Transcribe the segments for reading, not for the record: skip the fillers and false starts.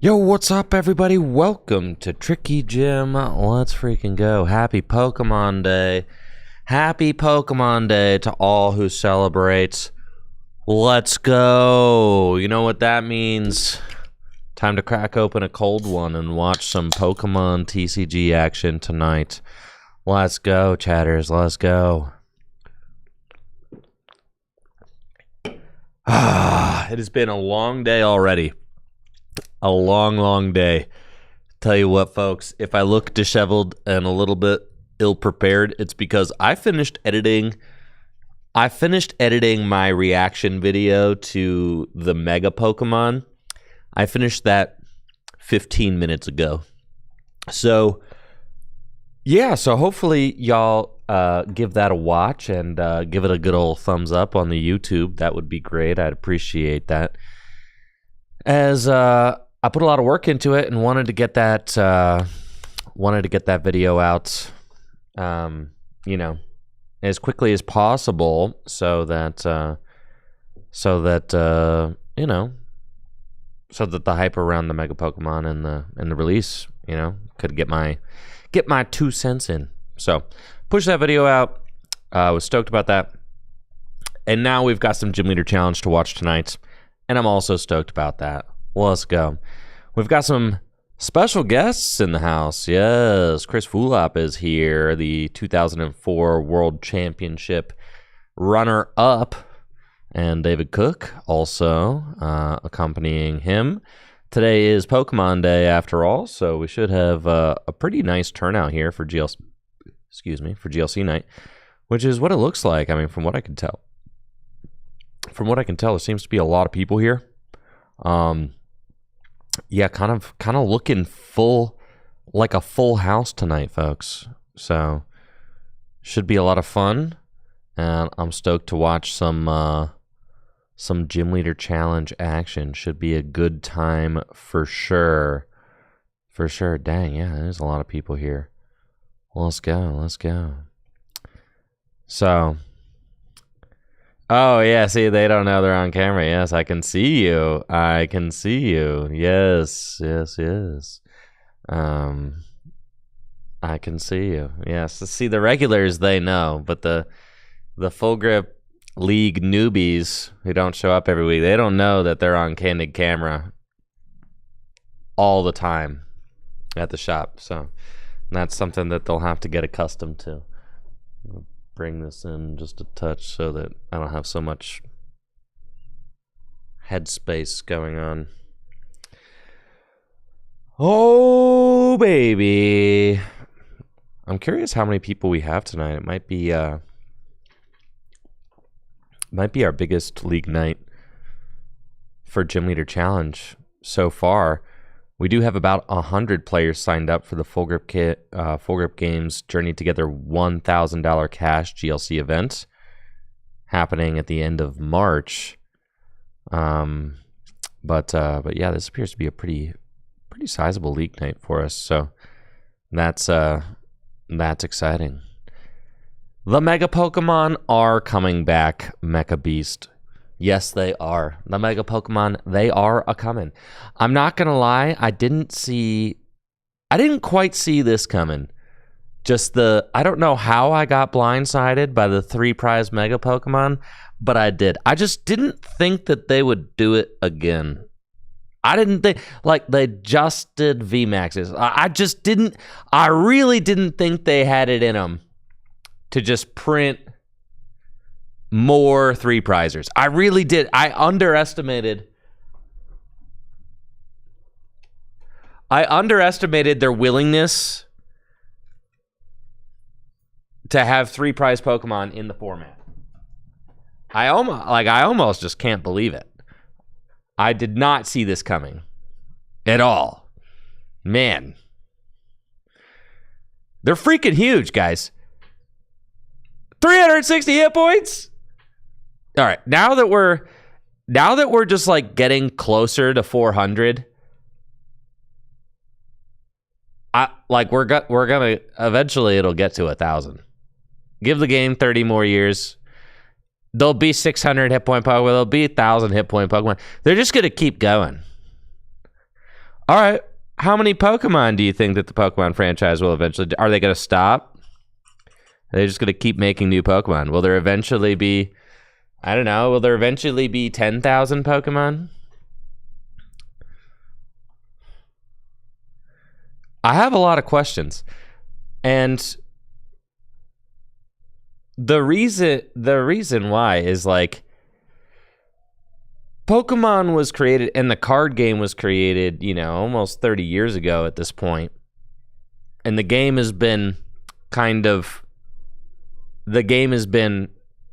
Yo, what's up, everybody? Welcome to Tricky Jim. Let's freaking go. Happy Pokemon Day. Happy Pokemon Day to all who celebrate. Let's go. You know what that means? Time to crack open a cold one and watch some Pokemon TCG action tonight. Let's go, chatters. Let's go. It has been a long day already. A long day. Tell you what, folks, if I look disheveled and a little bit ill-prepared, it's because I finished editing my reaction video to the Mega Pokemon. I finished that 15 minutes ago. So, yeah, so hopefully y'all give that a watch and give it a good old thumbs up on the YouTube. That would be great. I'd appreciate that. As I put a lot of work into it and wanted to get that video out, you know, as quickly as possible, so that the hype around the Mega Pokemon and the release, you know, could get my 2 cents in. So push that video out. Was stoked about that, and now we've got some Gym Leader Challenge to watch tonight, and I'm also stoked about that. Let's go. We've got some special guests in the house. Yes, Chris Fulop is here, the 2004 World Championship runner-up, and David Cook also accompanying him. Today is Pokemon Day after all, so we should have a pretty nice turnout here for GLC night, which is what it looks like. I mean, from what I can tell. There seems to be a lot of people here. Yeah, kind of looking full, like a full house tonight, folks. So should be a lot of fun, and I'm stoked to watch some Gym Leader Challenge action. Should be a good time for sure. For sure. Dang, yeah, there's a lot of people here. Let's go. So. Oh, yeah, see, they don't know they're on camera. Yes, I can see you. Yes. I can see you. Yes, see, the regulars, they know, but the Full Grip League newbies who don't show up every week, they don't know that they're on candid camera all the time at the shop. So that's something that they'll have to get accustomed to. Bring this in just a touch so that I don't have so much headspace going on. Oh, baby. I'm curious how many people we have tonight. It might be our biggest league night for Gym Leader Challenge so far. We do have about 100 players signed up for the Full Grip Games Journey Together $1,000 cash GLC event happening at the end of March. But yeah, this appears to be a pretty sizable league night for us. So that's exciting. The Mega Pokemon are coming back, Mecha Beast. Yes, they are. The Mega Pokemon, they are a-coming. I'm not going to lie, I didn't quite see this coming. I don't know how I got blindsided by the 3 prize Mega Pokemon, but I did. I just didn't think that they would do it again. I didn't think, like, they just did VMAXs. I really didn't think they had it in them to just print more 3 prizers. I really did. I underestimated their willingness to have 3 prize Pokemon in the format. I almost just can't believe it. I did not see this coming at all. Man. They're freaking huge, guys. 360 hit points? All right, now that we're just like getting closer to 400, we're gonna eventually it'll get to 1,000. Give the game 30 more years. There'll be 600 hit point Pokemon. There'll be 1,000 hit point Pokemon. They're just gonna keep going. All right. How many Pokemon do you think that the Pokemon franchise will eventually... Are they going to stop? Are they just going to keep making new Pokemon? Will there eventually be... I don't know. Will there eventually be 10,000 Pokemon? I have a lot of questions. And the reason why is like Pokemon was created and the card game was created, you know, almost 30 years ago at this point. And the game has been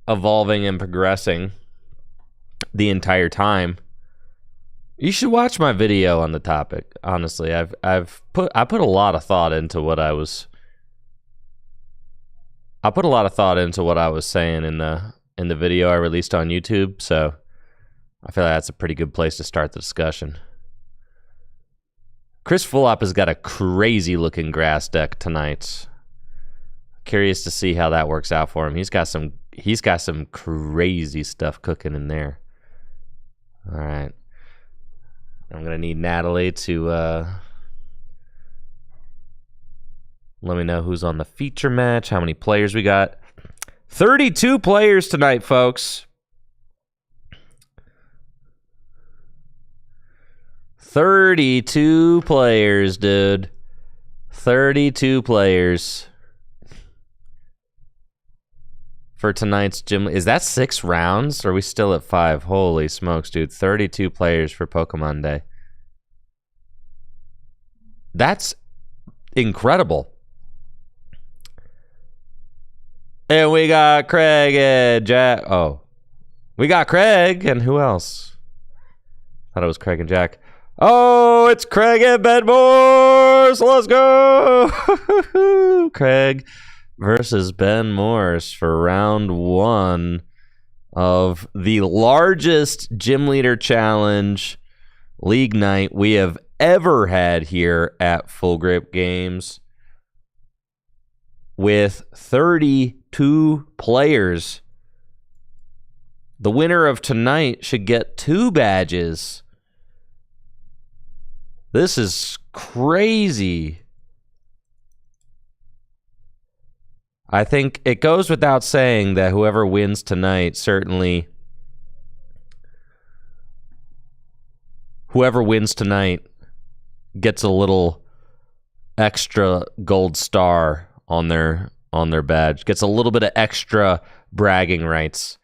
evolving and progressing the entire time. You should watch my video on the topic. Honestly, I put a lot of thought into what I was saying in the video I released on YouTube, so I feel like that's a pretty good place to start the discussion. Chris Fulop has got a crazy looking grass deck tonight. Curious to see how that works out for him. He's got some crazy stuff cooking in there. All right. I'm going to need Natalie to let me know who's on the feature match, how many players we got. 32 players tonight, folks. 32 players, dude. 32 players for tonight's gym. Is that 6 rounds? Or are we still at 5? Holy smokes, dude. 32 players for Pokemon Day. That's incredible. And we got Craig and Jack. Oh, we got Craig and who else? Thought it was Craig and Jack. Oh, it's Craig and Ben Morse. Let's go. Craig versus Ben Morse for round 1 of the largest Gym Leader Challenge League night we have ever had here at Full Grip Games, with 32 players. The winner of tonight should get 2 badges. This is crazy. I think it goes without saying that whoever wins tonight, certainly whoever wins tonight gets a little extra gold star on their badge, gets a little bit of extra bragging rights.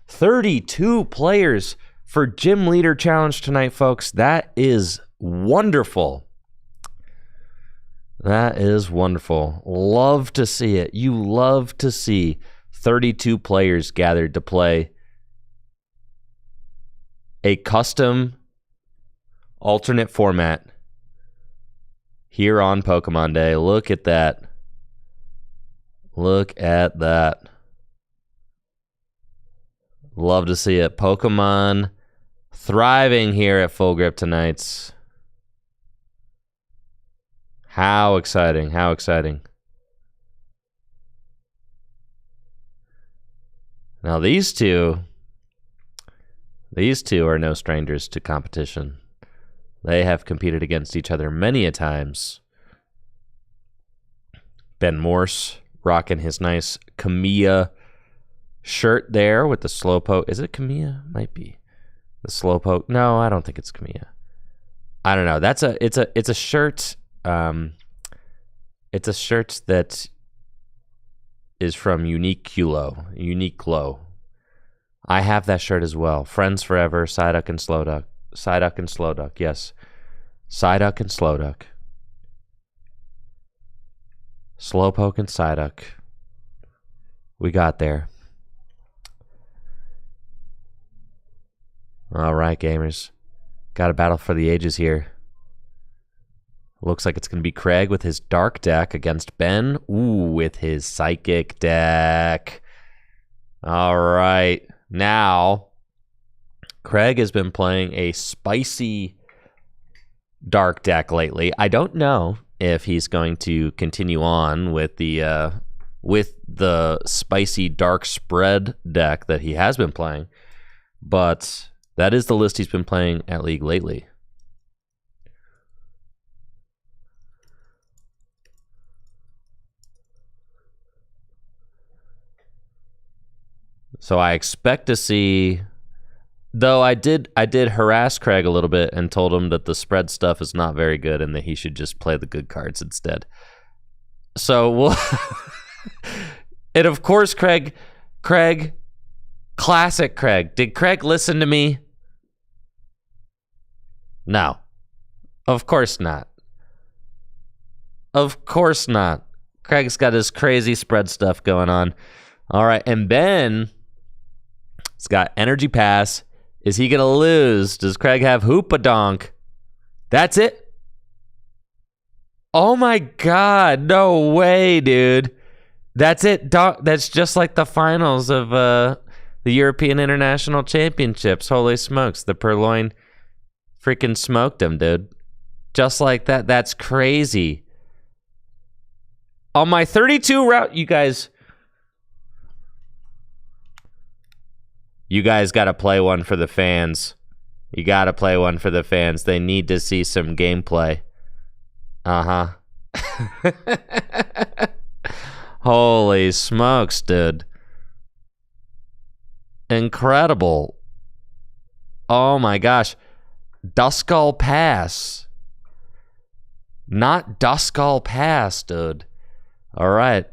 32 players for Gym Leader Challenge tonight, folks. That is wonderful. That is wonderful. Love to see it. You love to see 32 players gathered to play a custom alternate format here on Pokemon Day. Look at that. Look at that. Love to see it. Pokemon thriving here at Full Grip tonight. How exciting. How exciting. Now these two are no strangers to competition. They have competed against each other many a times. Ben Morse rocking his nice Kamiya shirt there with the Slowpoke. Is it Kamiya? Might be. The Slowpoke. No, I don't think it's Kamiya. I don't know. It's a shirt. It's a shirt that is from Unique Glow. I have that shirt as well. Friends Forever, Psyduck and Slowduck. Psyduck and Slowduck, yes. Psyduck and Slowduck. Slowpoke and Psyduck. We got there. All right, gamers. Got a battle for the ages here. Looks like it's going to be Craig with his Dark deck against Ben. Ooh, with his Psychic deck. All right. Now, Craig has been playing a spicy Dark deck lately. I don't know if he's going to continue on with the spicy Dark spread deck that he has been playing, but that is the list he's been playing at League lately. So I expect to see, though I did harass Craig a little bit and told him that the spread stuff is not very good and that he should just play the good cards instead. So we'll and of course Craig, classic Craig. Did Craig listen to me? No. Of course not. Of course not. Craig's got his crazy spread stuff going on. All right, and Ben, he's got Energy Pass. Is he going to lose? Does Craig have Hoopadonk? That's it? Oh my God, no way, dude. That's it. That's just like the finals of the European International Championships. Holy smokes, the Purloin freaking smoked him, dude. Just like that. That's crazy. On my 32 route, you guys got to play one for the fans. You got to play one for the fans. They need to see some gameplay. Uh-huh. Holy smokes, dude. Incredible. Oh my gosh. Duskull Pass. Not Duskull Pass, dude. All right.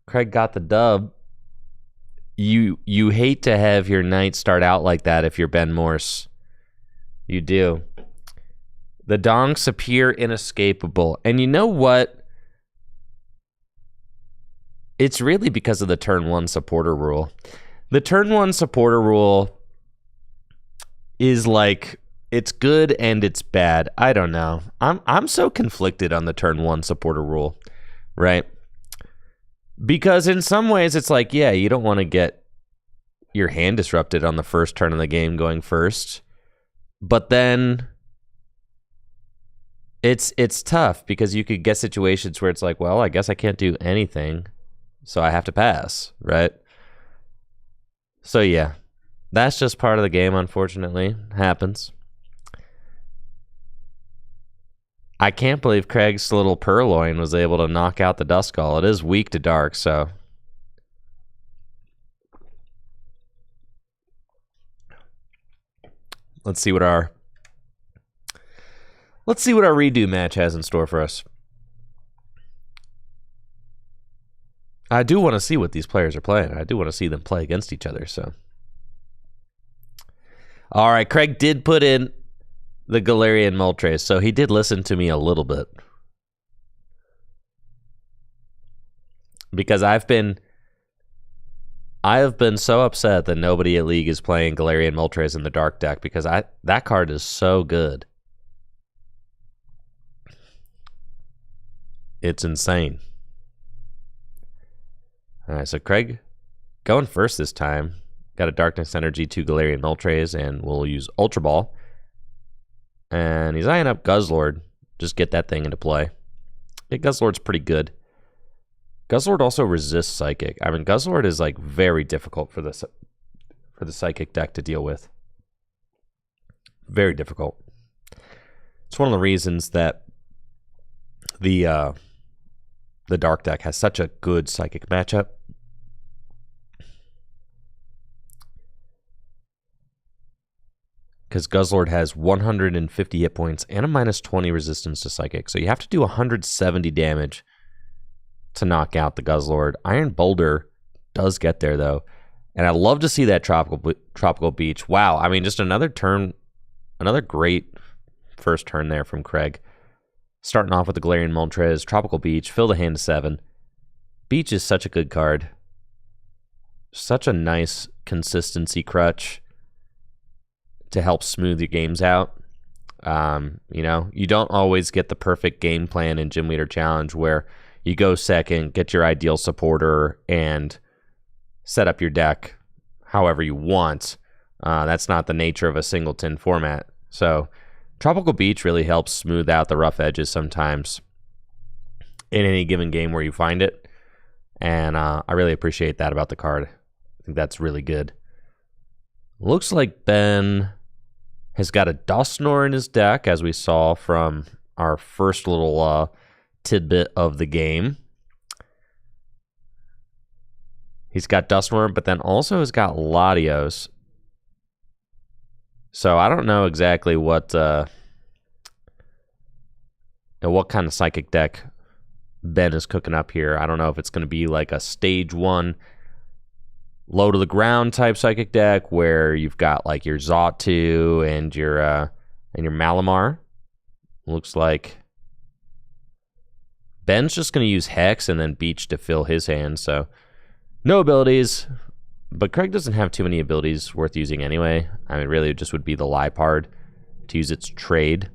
Craig got the dub. You hate to have your night start out like that if you're Ben Morse. You do. The donks appear inescapable. And you know what? It's really because of the turn 1 supporter rule. The turn 1 supporter rule is like, it's good and it's bad. I don't know. I'm so conflicted on the turn 1 supporter rule, right? Because in some ways it's like, yeah, you don't want to get your hand disrupted on the first turn of the game going first. But then it's tough because you could get situations where it's like, well, I guess I can't do anything, so I have to pass, right? So yeah, that's just part of the game, unfortunately. Happens. I can't believe Craig's little Purloin was able to knock out the Duskull. It is weak to dark, so. Let's see what our redo match has in store for us. I do want to see what these players are playing. I do want to see them play against each other, so. All right, Craig did put in the Galarian Moltres, so he did listen to me a little bit. Because I have been so upset that nobody at League is playing Galarian Moltres in the Dark deck because that card is so good. It's insane. All right, so Craig going first this time. Got a Darkness Energy, 2 Galarian Moltres, and we'll use Ultra Ball. And he's eyeing up Guzzlord. Just get that thing into play. Yeah, Guzzlord's pretty good. Guzzlord also resists Psychic. I mean, Guzzlord is like very difficult for the Psychic deck to deal with. Very difficult. It's one of the reasons that the Dark deck has such a good Psychic matchup. Because Guzzlord has 150 hit points and a -20 resistance to Psychic. So you have to do 170 damage to knock out the Guzzlord. Iron Boulder does get there, though. And I'd love to see that Tropical Beach. Wow, I mean, just another turn, another great first turn there from Craig. Starting off with the Galarian Moltres, Tropical Beach, fill the hand to 7. Beach is such a good card. Such a nice consistency crutch to help smooth your games out. You know, you don't always get the perfect game plan in Gym Leader Challenge where you go second, get your ideal supporter, and set up your deck however you want. That's not the nature of a singleton format. So Tropical Beach really helps smooth out the rough edges sometimes in any given game where you find it. And I really appreciate that about the card. I think that's really good. Looks like Ben has got a Dusknoir in his deck, as we saw from our first little tidbit of the game. He's got Dusknoir, but then also has got Latios. So I don't know exactly what kind of Psychic deck Ben is cooking up here. I don't know if it's going to be like a stage 1 low to the ground type Psychic deck where you've got like your Xatu and your Malamar. Looks like Ben's just going to use Hex and then Beach to fill his hand. So no abilities, but Craig doesn't have too many abilities worth using anyway. I mean, really, it just would be the Liepard to use its trade.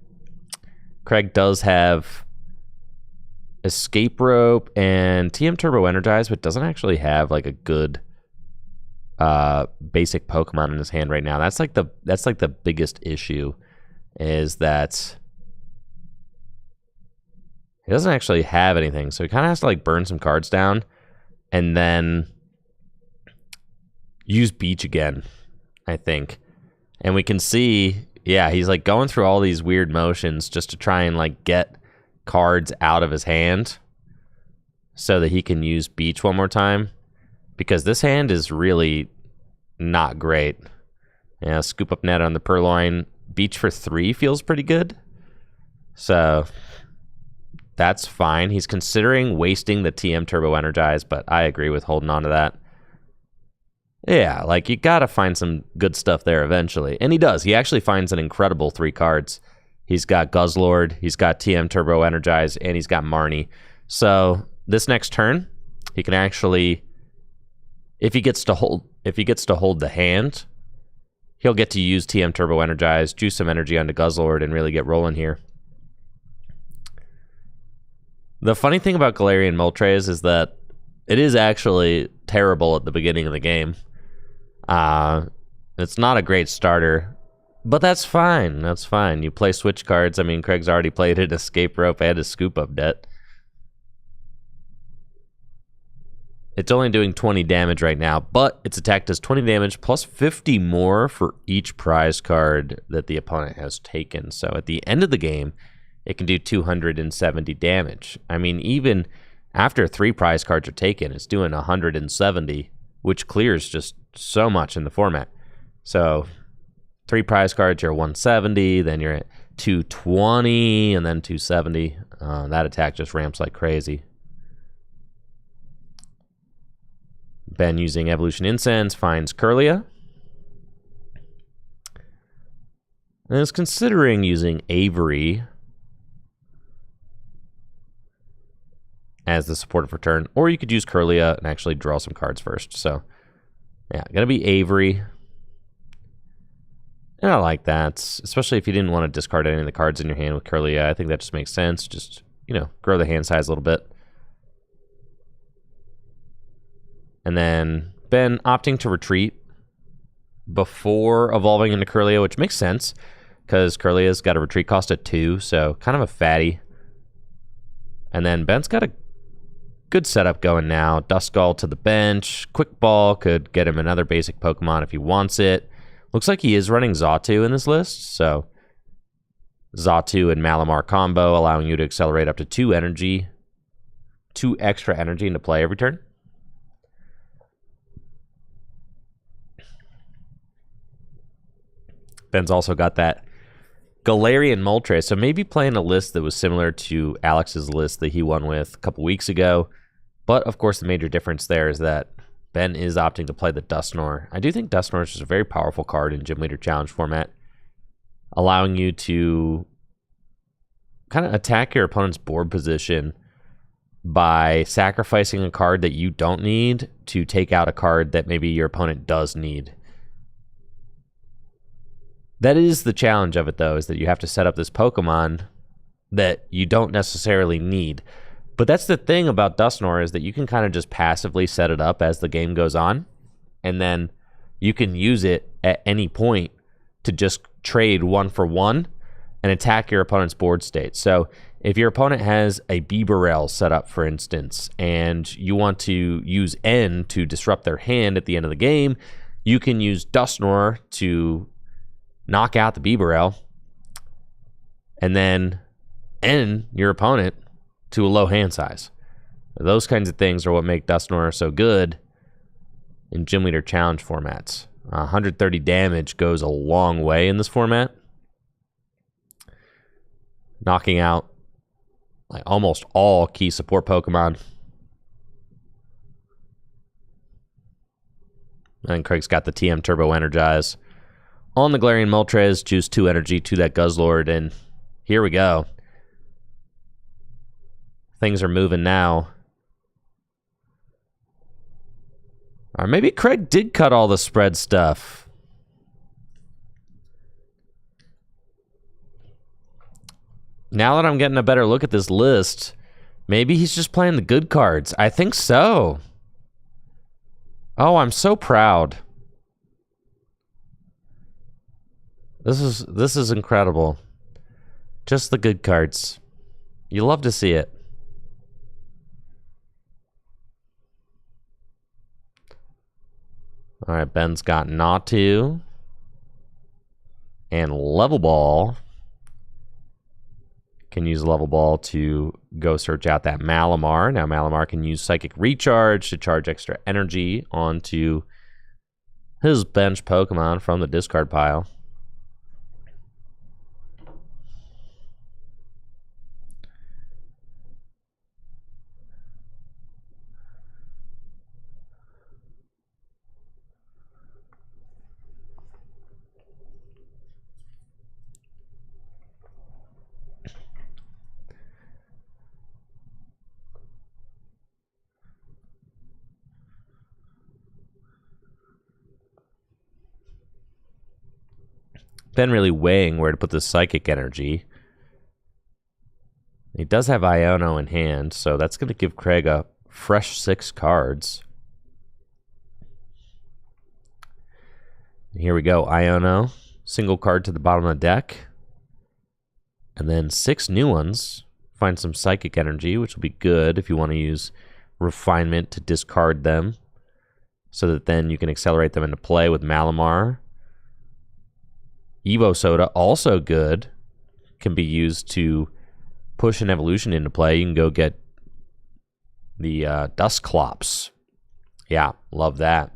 Craig does have Escape Rope and TM Turbo Energize, but doesn't actually have like a good basic Pokemon in his hand right now. That's like the biggest issue, is that he doesn't actually have anything. So he kind of has to like burn some cards down and then use Beach again, I think. And we can see, yeah, he's like going through all these weird motions just to try and like get cards out of his hand so that he can use Beach one more time, because this hand is really not great. Yeah, Scoop Up Net on the Purloin. Beach for 3 feels pretty good. So that's fine. He's considering wasting the TM Turbo Energize, but I agree with holding on to that. Yeah, like you gotta find some good stuff there eventually. And he does. He actually finds an incredible 3 cards. He's got Guzzlord, he's got TM Turbo Energize, and he's got Marnie. So this next turn, he can actually, if he gets to hold the hand, he'll get to use TM Turbo Energize, juice some energy onto Guzzlord, and really get rolling here. The funny thing about Galarian Moltres is that it is actually terrible at the beginning of the game. It's not a great starter, but that's fine. That's fine. You play switch cards. I mean, Craig's already played it, Escape Rope and a Scoop Up Net. It's only doing 20 damage right now, but its attack does 20 damage plus 50 more for each prize card that the opponent has taken. So at the end of the game, it can do 270 damage. I mean, even after 3 prize cards are taken, it's doing 170, which clears just so much in the format. So 3 prize cards, you're 170, then you're at 220, and then 270. That attack just ramps like crazy. Ben, using Evolution Incense, finds Kirlia. And is considering using Avery as the supportive return, or you could use Kirlia and actually draw some cards first. So, yeah, gonna be Avery. And I like that, especially if you didn't want to discard any of the cards in your hand with Kirlia. I think that just makes sense. Just, you know, grow the hand size a little bit. And then Ben opting to retreat before evolving into Kirlia, which makes sense because Kirlia's got a retreat cost of 2, so kind of a fatty. And then Ben's got a good setup going now. Duskull to the bench. Quick Ball could get him another basic Pokemon if he wants it. Looks like he is running Xatu in this list, so Xatu and Malamar combo, allowing you to accelerate up to 2 extra energy into play every turn. Ben's also got that Galarian Moltres, so maybe playing a list that was similar to Alex's list that he won with a couple weeks ago. But, of course, the major difference there is that Ben is opting to play the Dusknoir. I do think Dusknoir is just a very powerful card in Gym Leader Challenge format, allowing you to kind of attack your opponent's board position by sacrificing a card that you don't need to take out a card that maybe your opponent does need. That is the challenge of it, though, is that you have to set up this Pokemon that you don't necessarily need. But that's the thing about Dusknoir, is that you can kind of just passively set it up as the game goes on, and then you can use it at any point to just trade 1-for-1 and attack your opponent's board state. So if your opponent has a Bibarel set up, for instance, and you want to use N to disrupt their hand at the end of the game, you can use Dusknoir to knock out the Bibarel, and then end your opponent to a low hand size. Those kinds of things are what make Dusknoir so good in Gym Leader Challenge formats. 130 damage goes a long way in this format. Knocking out like almost all key support Pokemon. And Craig's got the TM Turbo Energize. On the Galarian Moltres, juice 2 energy to that Guzzlord, and here we go. Things are moving now. Or maybe Craig did cut all the spread stuff. Now that I'm getting a better look at this list, maybe he's just playing the good cards. I think so. Oh, I'm so proud. This is incredible. Just the good cards. You love to see it. All right, Ben's got Natu and Level Ball. Can use Level Ball to go search out that Malamar. Now Malamar can use Psychic Recharge to charge extra energy onto his bench Pokemon from the discard pile. Been really weighing where to put the Psychic Energy. He does have Iono in hand, so that's going to give Craig a fresh 6 cards. Here we go, Iono. Single card to the bottom of the deck. And then 6 new ones. Find some Psychic Energy, which will be good if you want to use Refinement to discard them, so that then you can accelerate them into play with Malamar. Evo Soda, also good, can be used to push an evolution into play. You can go get the Dusclops. Yeah, love that.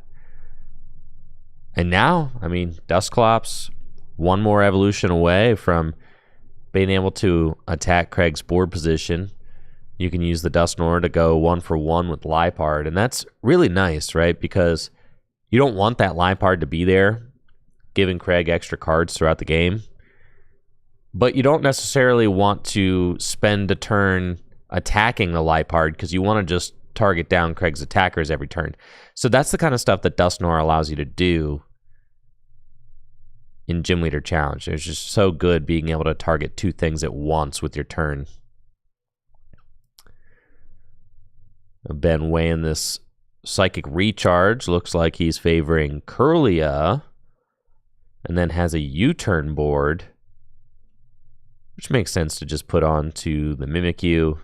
And now, I mean, Dusclops, one more evolution away from being able to attack Craig's board position. You can use the Dusknoir to go 1-for-1 with Liepard, and that's really nice, right? Because you don't want that Liepard to be there, giving Craig extra cards throughout the game. But you don't necessarily want to spend a turn attacking the Liepard because you want to just target down Craig's attackers every turn. So that's the kind of stuff that Dusknoir allows you to do in Gym Leader Challenge. It's just so good being able to target 2 things at once with your turn. Ben weighing this Psychic Recharge. Looks like he's favoring Kirlia. And then has a U-turn board, which makes sense to just put on to the Mimikyu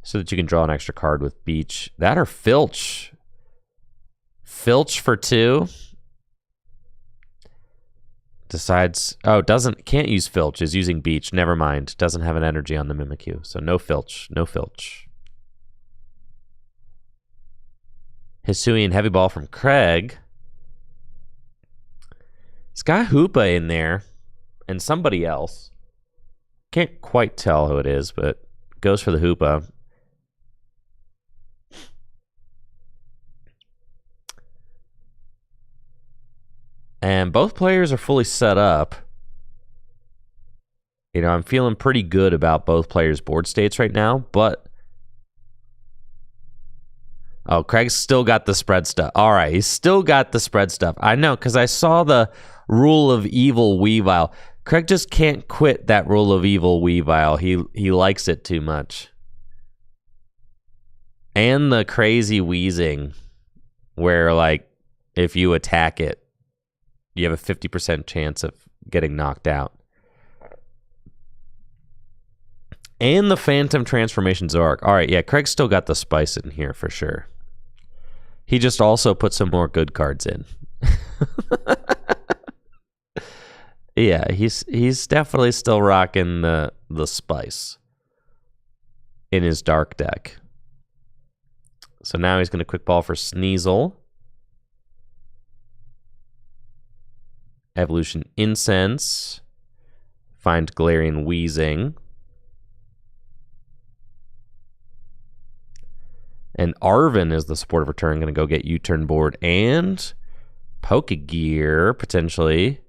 so that you can draw an extra card with Beach. That or Filch. Filch for 2. Decides, oh, can't use Filch, is using Beach. Never mind. Doesn't have an energy on the Mimikyu. So no Filch. No Filch. Hisuian Heavy Ball from Craig. It's got Hoopa in there and somebody else. Can't quite tell who it is, but goes for the Hoopa. And both players are fully set up. You know, I'm feeling pretty good about both players' board states right now, but oh, Craig's still got the spread stuff. All right, he's still got the spread stuff. I know, because I saw the Rule of Evil Weavile. Craig just can't quit that Rule of Evil Weavile. He likes it too much. And the crazy wheezing, where, like, if you attack it, you have a 50% chance of getting knocked out. And the Phantom Transformation Zoroark. All right, yeah, Craig's still got the spice in here for sure. He just also put some more good cards in. Yeah, he's definitely still rocking the spice in his dark deck. So now he's going to quick ball for Sneasel. Evolution Incense. Find Galarian Wheezing. And Arven is the support of return. Going to go get U-turn board and Pokegear, potentially.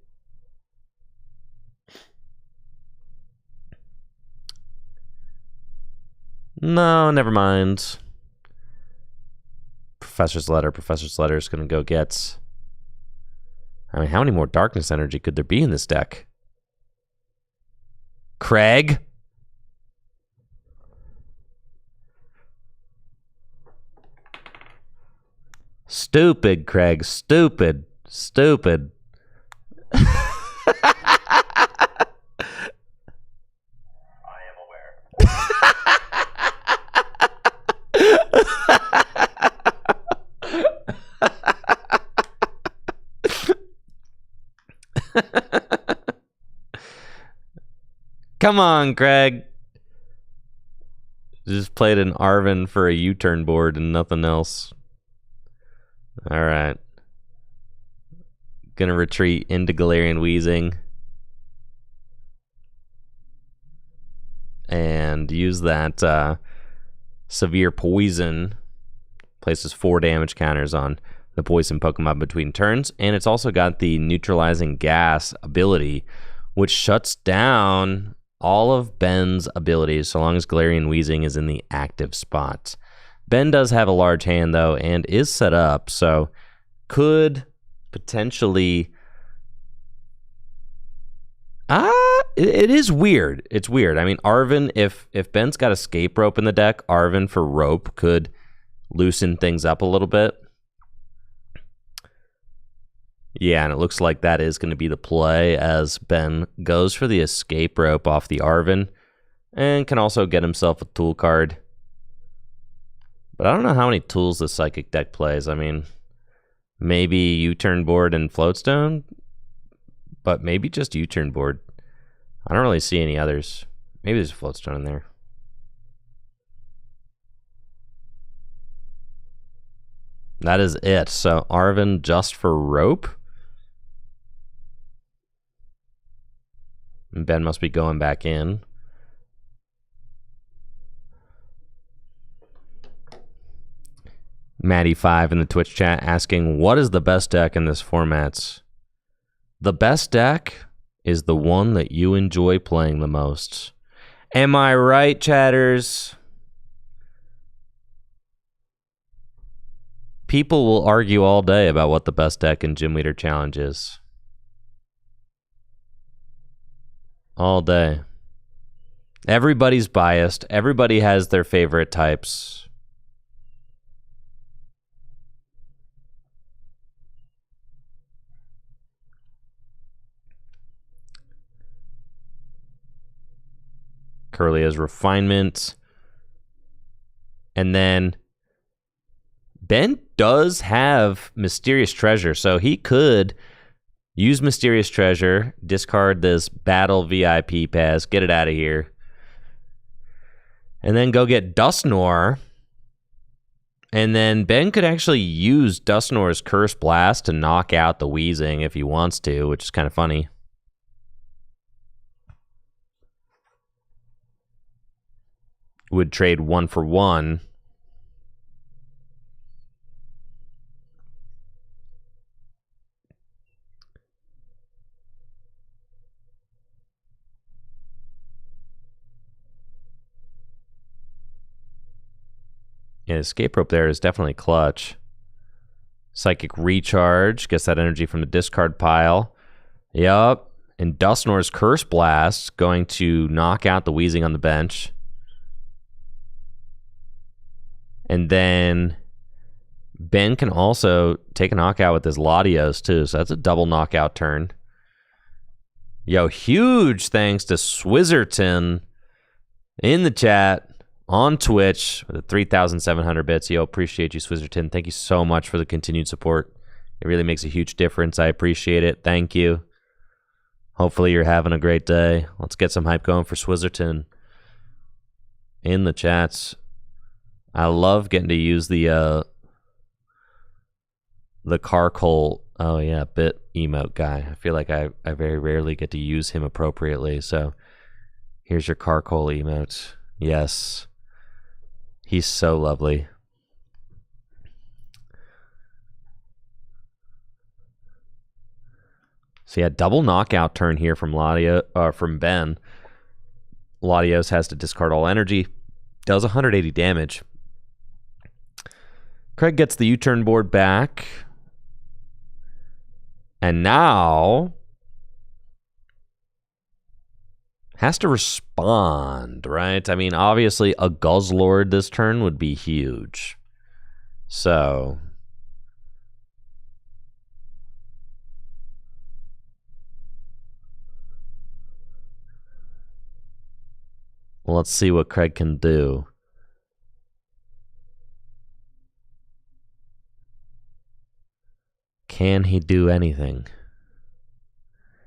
No, never mind. Professor's Letter. Professor's Letter is going to go get... I mean, how many more Darkness Energy could there be in this deck? Craig? Stupid, Craig. Stupid. Stupid. Come on, Craig. Just played an Arven for a U-turn board and nothing else. All right. Gonna retreat into Galarian Wheezing. And use that Severe Poison. Places 4 damage counters on the poison Pokemon between turns. And it's also got the Neutralizing Gas ability, which shuts down all of Ben's abilities so long as Galarian Wheezing is in the active spot. Ben does have a large hand, though, and is set up, so could potentially... it is weird. It's weird. I mean, Arven, if Ben's got Escape Rope in the deck, Arven for Rope could loosen things up a little bit. Yeah, and it looks like that is going to be the play as Ben goes for the Escape Rope off the Arven and can also get himself a tool card. But I don't know how many tools the Psychic deck plays. I mean, maybe U-turn board and Floatstone, but maybe just U-turn board. I don't really see any others. Maybe there's a Floatstone in there. That is it. So Arven just for Rope. And Ben must be going back in. Maddie5 in the Twitch chat asking, what is the best deck in this format? The best deck is the one that you enjoy playing the most. Am I right, chatters? People will argue all day about what the best deck in Gym Leader Challenge is. All day. Everybody's biased. Everybody has their favorite types. Curlia's Refinement. And then Ben does have Mysterious Treasure, so he could use Mysterious Treasure, discard this Battle VIP pass, get it out of here, and then go get Dusknoir. And then Ben could actually use Dusknoir's Curse Blast to knock out the Wheezing if he wants to, which is kind of funny. Would trade 1 for 1. Yeah, Escape Rope there is definitely clutch. Psychic Recharge gets that energy from the discard pile. Yup. And Dusknoir's Curse Blast going to knock out the Wheezing on the bench. And then Ben can also take a knockout with his Latios too, so that's a double knockout turn. Yo, huge thanks to Swizzerton in the chat on Twitch with the 3,700 bits. Yo, appreciate you, Swizzerton. Thank you so much for the continued support. It really makes a huge difference. I appreciate it. Thank you. Hopefully you're having a great day. Let's get some hype going for Swizzerton in the chats. I love getting to use the Carcoal Oh yeah, bit emote guy. I feel like I very rarely get to use him appropriately. So here's your Carcoal emote. Yes. He's so lovely. So yeah, double knockout turn here from from Ben. Latios has to discard all energy. Does 180 damage. Craig gets the U-turn board back. And now has to respond, right? I mean, obviously a Guzzlord this turn would be huge. So let's see what Craig can do. Can he do anything?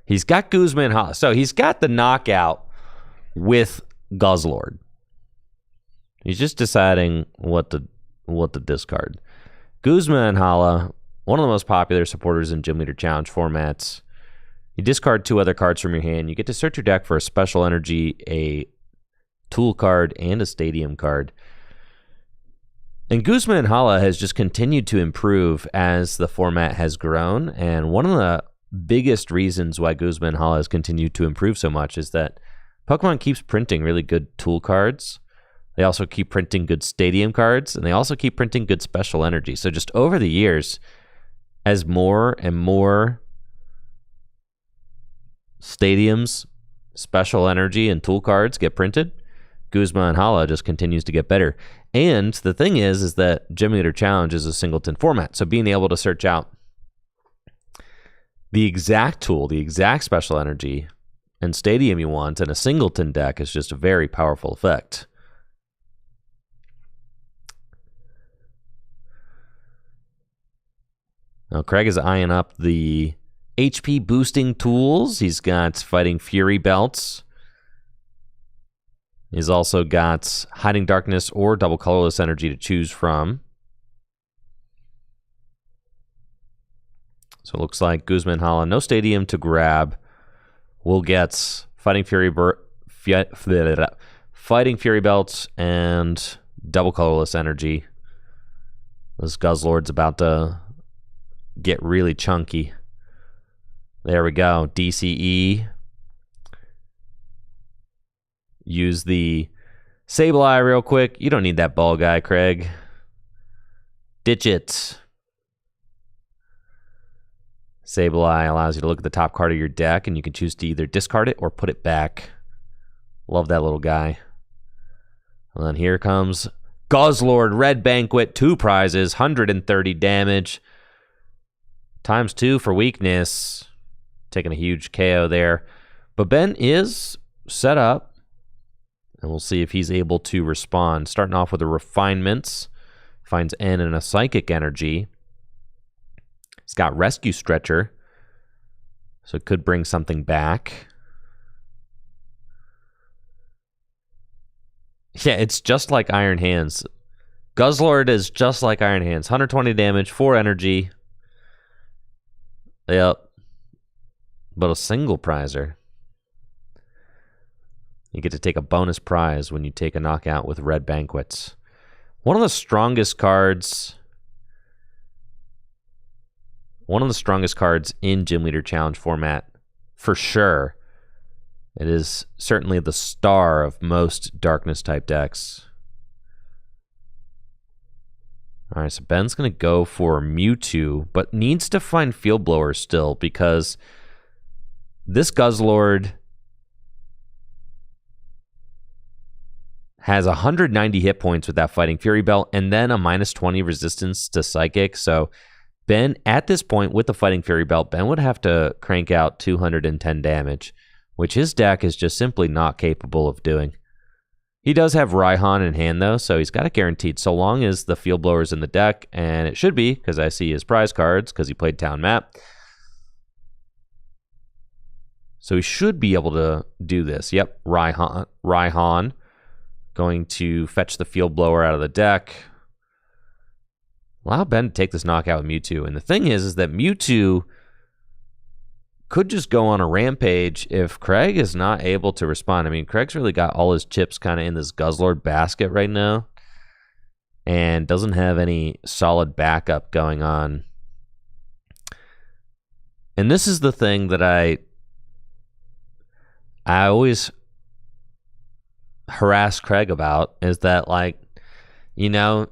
He's got Guzman Hala. So he's got the knockout with Guzzlord. He's just deciding what to discard. Guzman Hala, one of the most popular supporters in Gym Leader Challenge formats. You discard 2 other cards from your hand. You get to search your deck for a special energy, a tool card, and a stadium card. And Guzman Hala has just continued to improve as the format has grown. And one of the biggest reasons why Guzman Hala has continued to improve so much is that Pokemon keeps printing really good tool cards. They also keep printing good stadium cards, and they also keep printing good special energy. So just over the years, as more and more stadiums, special energy, and tool cards get printed, Guzman Hala just continues to get better. And the thing is that Gym Leader Challenge is a singleton format. So being able to search out the exact tool, the exact special energy, and stadium you want in a singleton deck is just a very powerful effect. Now, Craig is eyeing up the HP boosting tools. He's got Fighting Fury belts. He's also got Hiding Darkness or Double Colorless Energy to choose from. So it looks like Guzman Hala, no stadium to grab. We'll get Fighting Fury belts and Double Colorless Energy. This Guzzlord's about to get really chunky. There we go. DCE. Use the Sableye real quick. You don't need that ball guy, Craig. Ditch it. Sableye allows you to look at the top card of your deck, and you can choose to either discard it or put it back. Love that little guy. And then here comes Guzzlord Red Banquet. 2 prizes, 130 damage. ×2 for weakness. Taking a huge KO there. But Ben is set up. And we'll see if he's able to respond. Starting off with the Refinements. Finds N and a Psychic Energy. He's got Rescue Stretcher. So it could bring something back. Yeah, it's just like Iron Hands. Guzzlord is just like Iron Hands. 120 damage, 4 energy. Yep. But a single prizer. You get to take a bonus prize when you take a knockout with Red Banquets. One of the strongest cards in Gym Leader Challenge format, for sure. It is certainly the star of most Darkness type decks. All right, so Ben's going to go for Mewtwo, but needs to find Field Blower still because this Guzzlord has 190 hit points with that Fighting Fury belt and then a -20 resistance to Psychic. So Ben, at this point with the Fighting Fury belt, Ben would have to crank out 210 damage, which his deck is just simply not capable of doing. He does have Raihan in hand, though, so he's got it guaranteed so long as the Field Blower's in the deck, and it should be, because I see his prize cards, because he played Town Map. So he should be able to do this. Yep, Raihan. Going to fetch the Field Blower out of the deck. Allow Ben to take this knockout with Mewtwo. And the thing is that Mewtwo could just go on a rampage if Craig is not able to respond. I mean, Craig's really got all his chips kind of in this Guzzlord basket right now and doesn't have any solid backup going on. And this is the thing that I always harass Craig about, is that, like, you know,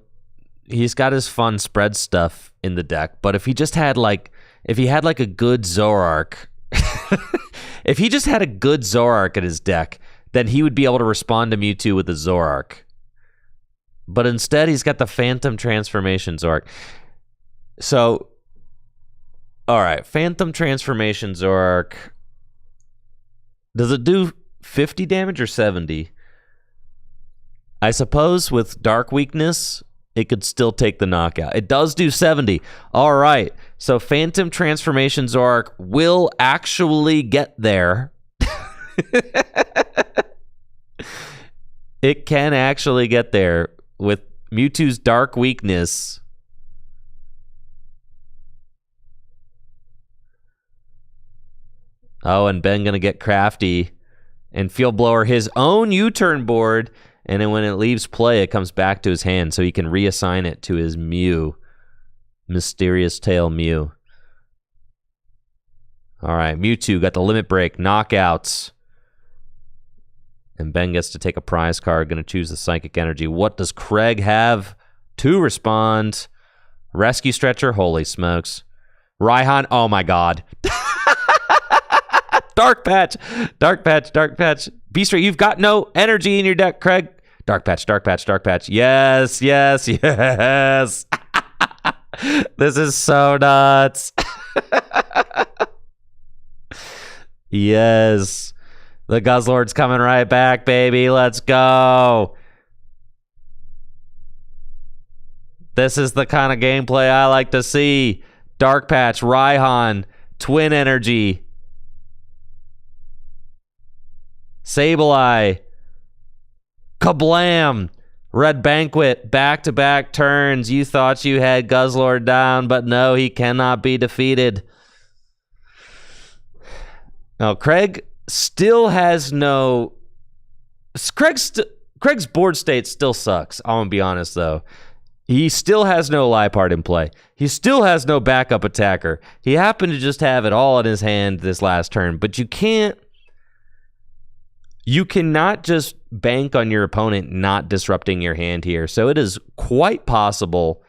he's got his fun spread stuff in the deck, but if he just had like, if he had like a good Zoroark, if he just had a good Zoroark in his deck, then he would be able to respond to Mewtwo with the Zoroark. But instead, he's got the Phantom Transformation Zoroark. So, all right, Phantom Transformation Zoroark. Does it do 50 damage or 70? I suppose with Dark Weakness, it could still take the knockout. It does do 70. All right. So Phantom Transformation Zoroark will actually get there. It can actually get there with Mewtwo's Dark Weakness. Oh, and Ben gonna get crafty and Field Blower his own U-turn board. And then when it leaves play, it comes back to his hand, so he can reassign it to his Mew. Mysterious Tail Mew. All right, Mewtwo got the Limit Break, knockouts. And Ben gets to take a prize card, going to choose the Psychic Energy. What does Craig have to respond? Rescue Stretcher, holy smokes. Raihan, oh my god. Dark Patch, Dark Patch, Dark Patch. Beast Ray, you've got no energy in your deck, Craig. Dark Patch, Dark Patch, Dark Patch. Yes, yes, yes. This is so nuts. Yes. The Guzzlord's coming right back, baby. Let's go. This is the kind of gameplay I like to see. Dark Patch, Raihan, Twin Energy. Sableye, kablam, Red Banquet, back-to-back turns. You thought you had Guzzlord down, but no, he cannot be defeated. Now, Craig still has no... Craig's board state still sucks. I'm going to be honest, though. He still has no Liepard in play. He still has no backup attacker. He happened to just have it all in his hand this last turn, but you can't... You cannot just bank on your opponent not disrupting your hand here. So it is quite possible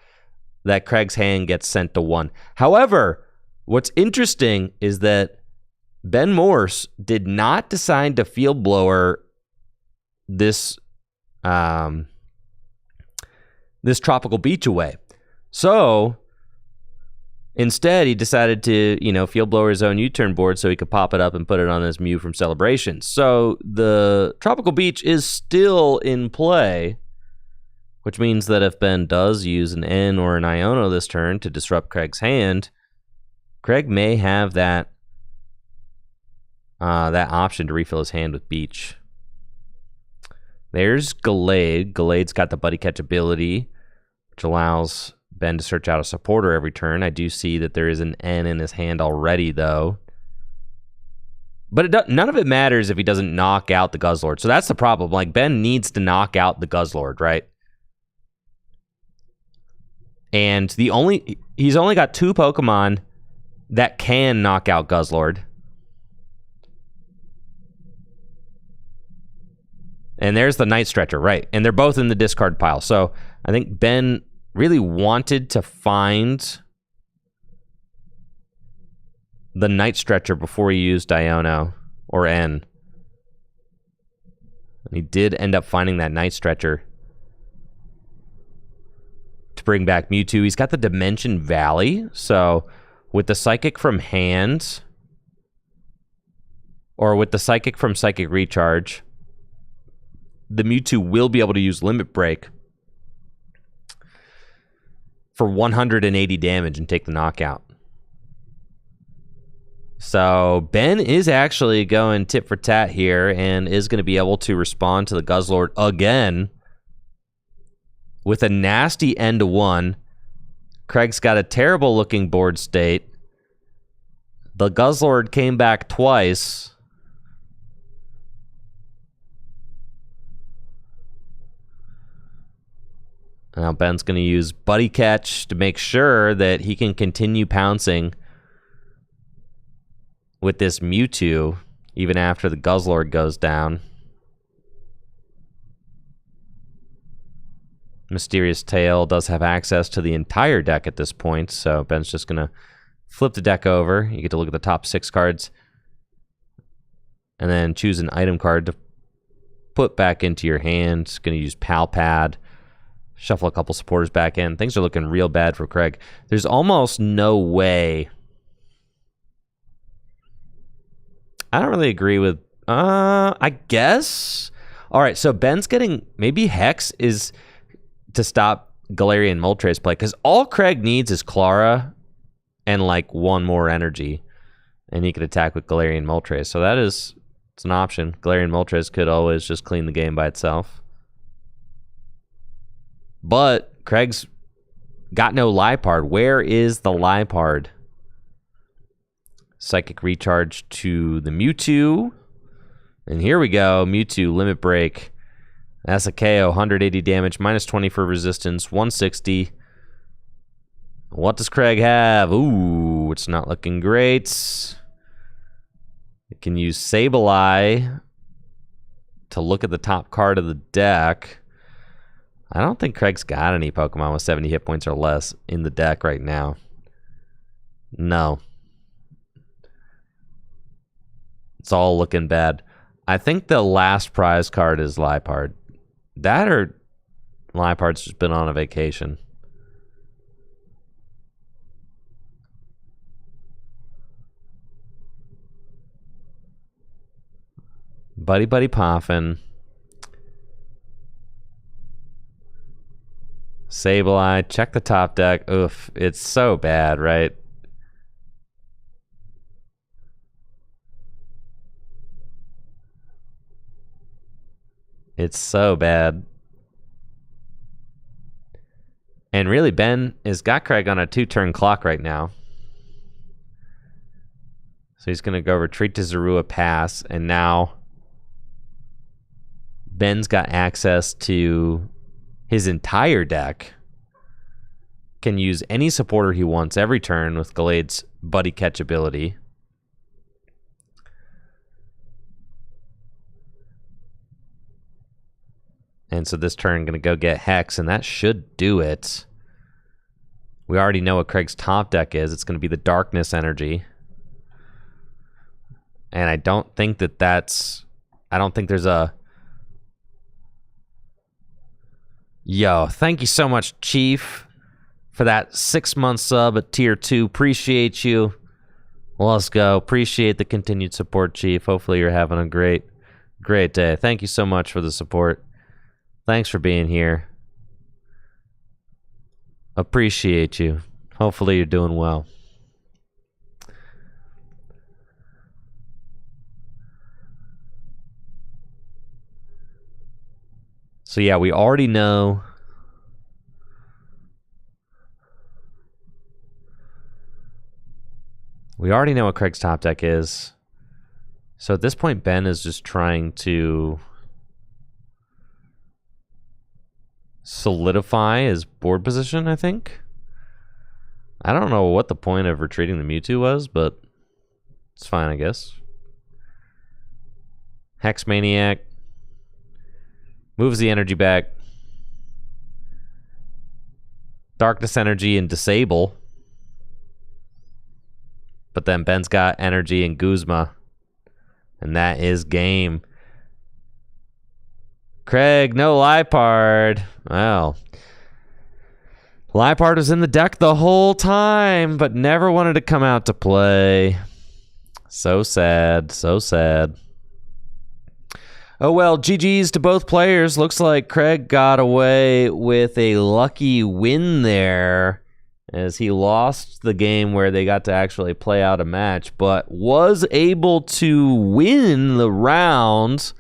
that Craig's hand gets sent to 1. However, what's interesting is that Ben Morse did not decide to Field Blower this this Tropical Beach away. So instead, he decided to, you know, Field Blower his own U-turn board so he could pop it up and put it on his Mew from Celebration. So the Tropical Beach is still in play, which means that if Ben does use an N or an Iono this turn to disrupt Craig's hand, Craig may have that that option to refill his hand with Beach. There's Gallade. Gallade's got the Buddy Catch ability, which allows Ben to search out a supporter every turn. I do see that there is an N in his hand already, though. But none of it matters if he doesn't knock out the Guzzlord. So that's the problem. Like, Ben needs to knock out the Guzzlord, right? And he's only got 2 Pokemon that can knock out Guzzlord. And there's the Night Stretcher, right? And they're both in the discard pile. So I think Ben really wanted to find the Night Stretcher before he used Iono or N. And he did end up finding that Night Stretcher to bring back Mewtwo. He's got the Dimension Valley, so with the Psychic from hand, or with the Psychic from Psychic Recharge, the Mewtwo will be able to use Limit Break for 180 damage and take the knockout. So Ben is actually going tit for tat here and is going to be able to respond to the Guzzlord again with a nasty end to 1. Craig's got a terrible looking board state. The Guzzlord came back twice. Now Ben's going to use Buddy Catch to make sure that he can continue pouncing with this Mewtwo even after the Guzzlord goes down. Mysterious Tail does have access to the entire deck at this point, so Ben's just going to flip the deck over. You get to look at the top 6 cards and then choose an item card to put back into your hand. Going to use Pal Pad. Shuffle a couple supporters back in. Things are looking real bad for Craig. There's almost no way. I don't really agree with... I guess? All right, so Ben's getting... Maybe Hex is to stop Galarian Moltres play, because all Craig needs is Clara and, like, one more energy, and he could attack with Galarian Moltres. So that is... It's an option. Galarian Moltres could always just clean the game by itself. But Craig's got no Liepard. Where is the Liepard? Psychic Recharge to the Mewtwo. And here we go. Mewtwo, Limit Break. That's a KO. 180 damage. Minus 20 for resistance. 160. What does Craig have? Ooh, it's not looking great. It can use Sableye to look at the top card of the deck. I don't think Craig's got any Pokemon with 70 hit points or less in the deck right now. No. It's all looking bad. I think the last prize card is Liepard. That or Liepard's just been on a vacation. Buddy Poffin. Sableye, check the top deck. Oof, it's so bad, right? It's so bad. And really, Ben has got Craig on a 2-turn clock right now. So he's going to go retreat to Zorua, pass, and now Ben's got access to his entire deck. Can use any supporter he wants every turn with Gallade's Buddy Catch ability. And so this turn going to go get Hex, and that should do it. We already know what Craig's top deck is. It's going to be the Darkness Energy. And I don't think that that's... I don't think there's a... Yo, thank you so much, Chief, for that 6-month sub at tier 2. Appreciate you. Let's go. Appreciate the continued support, Chief. Hopefully you're having a great day. Thank you so much for the support. Thanks for being here. Appreciate you. Hopefully you're doing well. So yeah, we already know what Craig's top deck is. So at this point, Ben is just trying to solidify his board position, I think. I don't know what the point of retreating the Mewtwo was, but it's fine, I guess. Hex Maniac. Moves the energy back. Darkness Energy and Disable. But then Ben's got Energy and Guzma. And that is game. Craig, no Liepard. Well, Liepard was in the deck the whole time, but never wanted to come out to play. So sad, so sad. Oh well, GG's to both players. Looks like Craig got away with a lucky win there, as he lost the game where they got to actually play out a match, but was able to win the round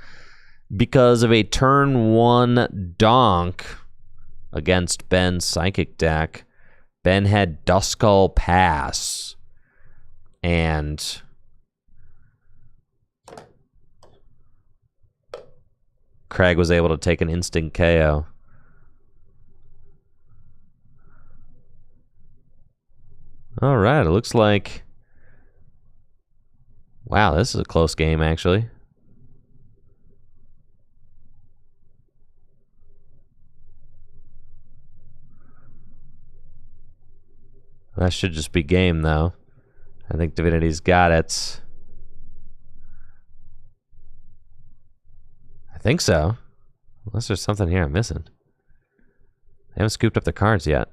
because of a turn 1 donk against Ben's Psychic deck. Ben had Duskull Pass. And Craig was able to take an instant KO. All right, it looks like... Wow, this is a close game, actually. That should just be game, though. I think Divinity's got it. I think so. Unless there's something here I'm missing. They haven't scooped up the cards yet.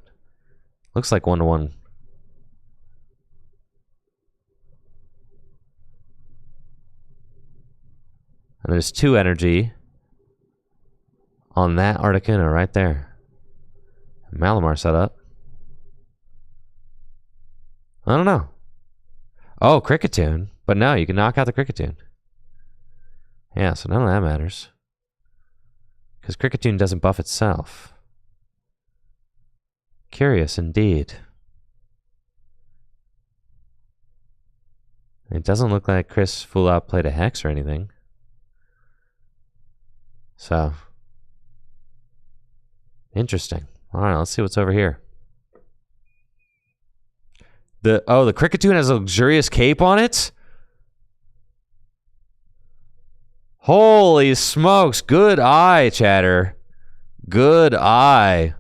Looks like 1-1. And there's 2 energy on that Articuno right there. Malamar set up. I don't know. Oh, Cricketune. But no, you can knock out the Cricketune. Yeah, so none of that matters. Because Cricketune doesn't buff itself. Curious indeed. It doesn't look like Chris full out played a Hex or anything. So, interesting. All right, let's see what's over here. The Cricketune has a luxurious cape on it? Holy smokes, good eye, chatter. Good eye.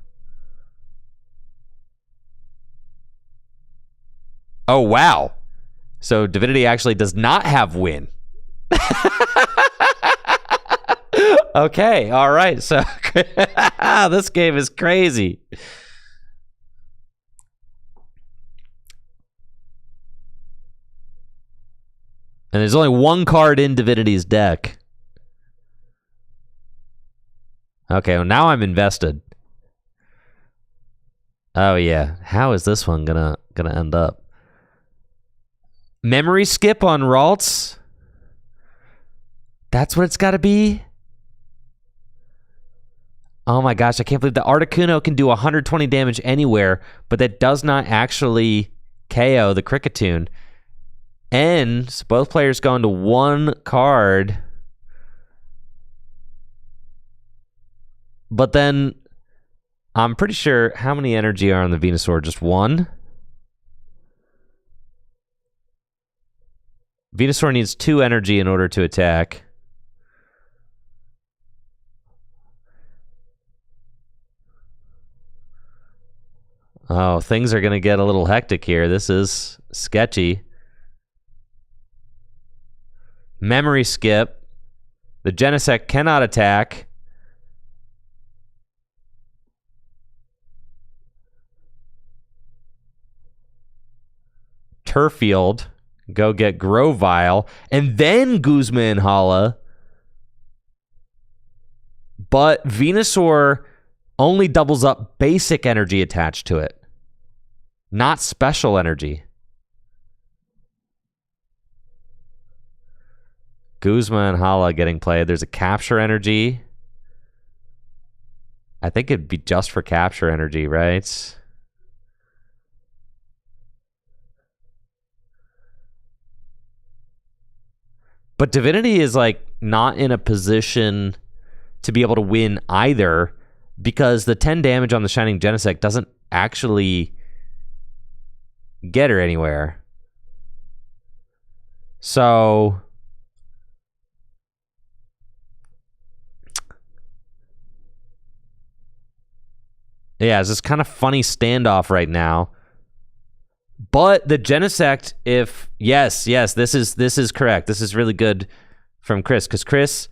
Oh, wow. So Divinity actually does not have win. Okay, all right. So this game is crazy. And there's only 1 card in Divinity's deck. Okay, well now I'm invested. Oh yeah, how is this one gonna end up? Memory skip on Ralts? That's what it's gotta be? Oh my gosh, I can't believe the Articuno can do 120 damage anywhere, but that does not actually KO the Cricketune. And both players go into 1 card. But then I'm pretty sure how many energy are on the Venusaur? Just 1? Venusaur needs 2 energy in order to attack. Oh, things are going to get a little hectic here. This is sketchy. Memory skip. The Genesect cannot attack. Turfield. Go get Grovyle. And then Guzma and Hala. But Venusaur only doubles up basic energy attached to it. Not special energy. Guzma and Hala getting played. There's a capture energy. I think it'd be just for capture energy, right? But Divinity is like not in a position to be able to win either because the 10 damage on the Shining Genesect doesn't actually get her anywhere. So yeah, it's this kind of funny standoff right now. But the Genesect, if yes, this is correct. This is really good from Chris because Chris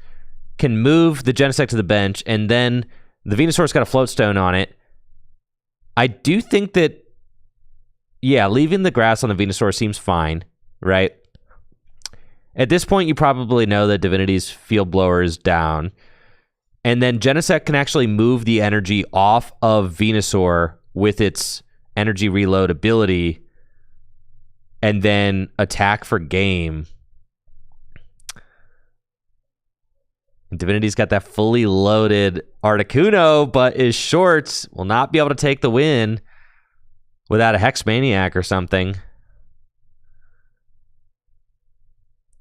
can move the Genesect to the bench, and then the Venusaur's got a float stone on it. I do think that, yeah, leaving the grass on the Venusaur seems fine, right? At this point, you probably know that Divinity's Field Blower is down. And then Genesect can actually move the energy off of Venusaur with its energy reload ability and then attack for game. Divinity's got that fully loaded Articuno, but is short. Will not be able to take the win. without a Hex Maniac or something.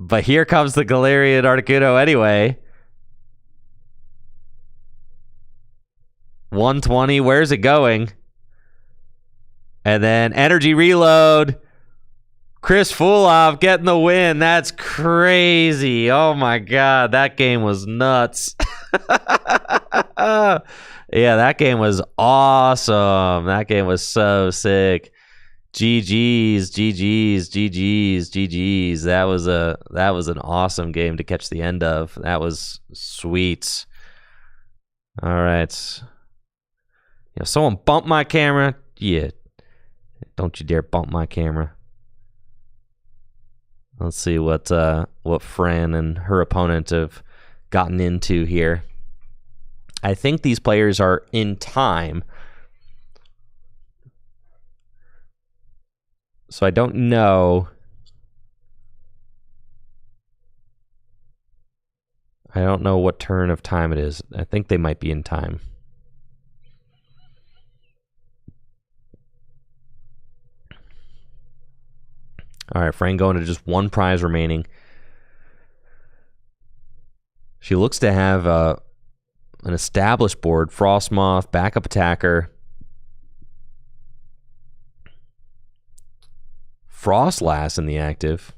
But here comes the Galarian Articuno anyway. 120, where's it going? And then Energy Reload. Chris Fulov getting the win. That's crazy. Oh my God, that game was nuts. Yeah, that game was awesome. That game was so sick. GG's, GG's, GG's, GG's. That was an awesome game to catch the end of. That was sweet. All right. You know, someone bumped my camera. Yeah. Don't you dare bump my camera. Let's see what Fran and her opponent have gotten into here. I think these players are in time. So I don't know. I don't know what turn of time it is. I think they might be in time. All right, Fran going to just one prize remaining. She looks to have an established board. Frostmoth, backup attacker. Frostlass in the active.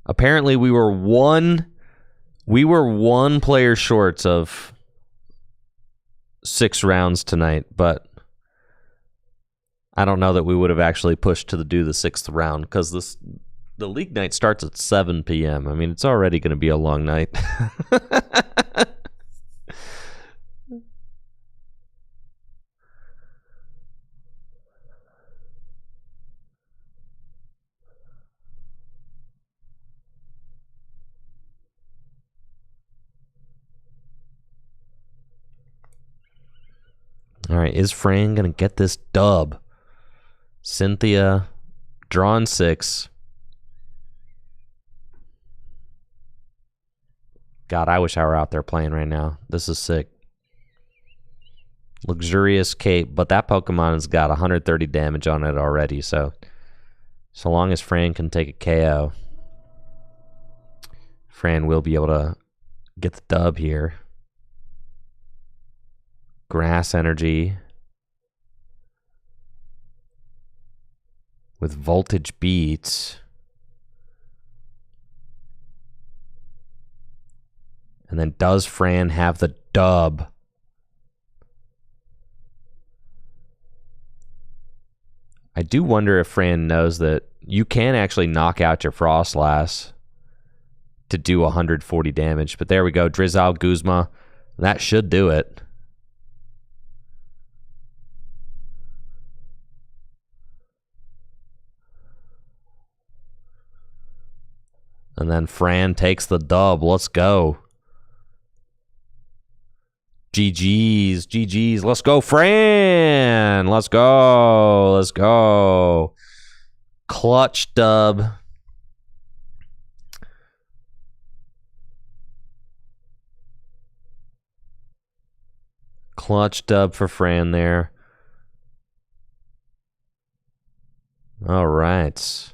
Apparently we were one player shorts of 6 rounds tonight, but I don't know that we would have actually pushed to do the 6th round because the league night starts at 7 p.m. I mean, it's already going to be a long night. All right, is Fran going to get this dub? Cynthia, drawn 6. God, I wish I were out there playing right now. This is sick. Luxurious Cape, but that Pokemon has got 130 damage on it already, so long as Fran can take a KO, Fran will be able to get the dub here. Grass Energy with Voltage Beats. And then does Fran have the dub? I do wonder if Fran knows that you can actually knock out your Frostlass to do 140 damage. But there we go. Drizzile, Guzma. That should do it. And then Fran takes the dub. Let's go. GG's, GG's. Let's go, Fran. Let's go. Let's go. Clutch dub. Clutch dub for Fran there. All right.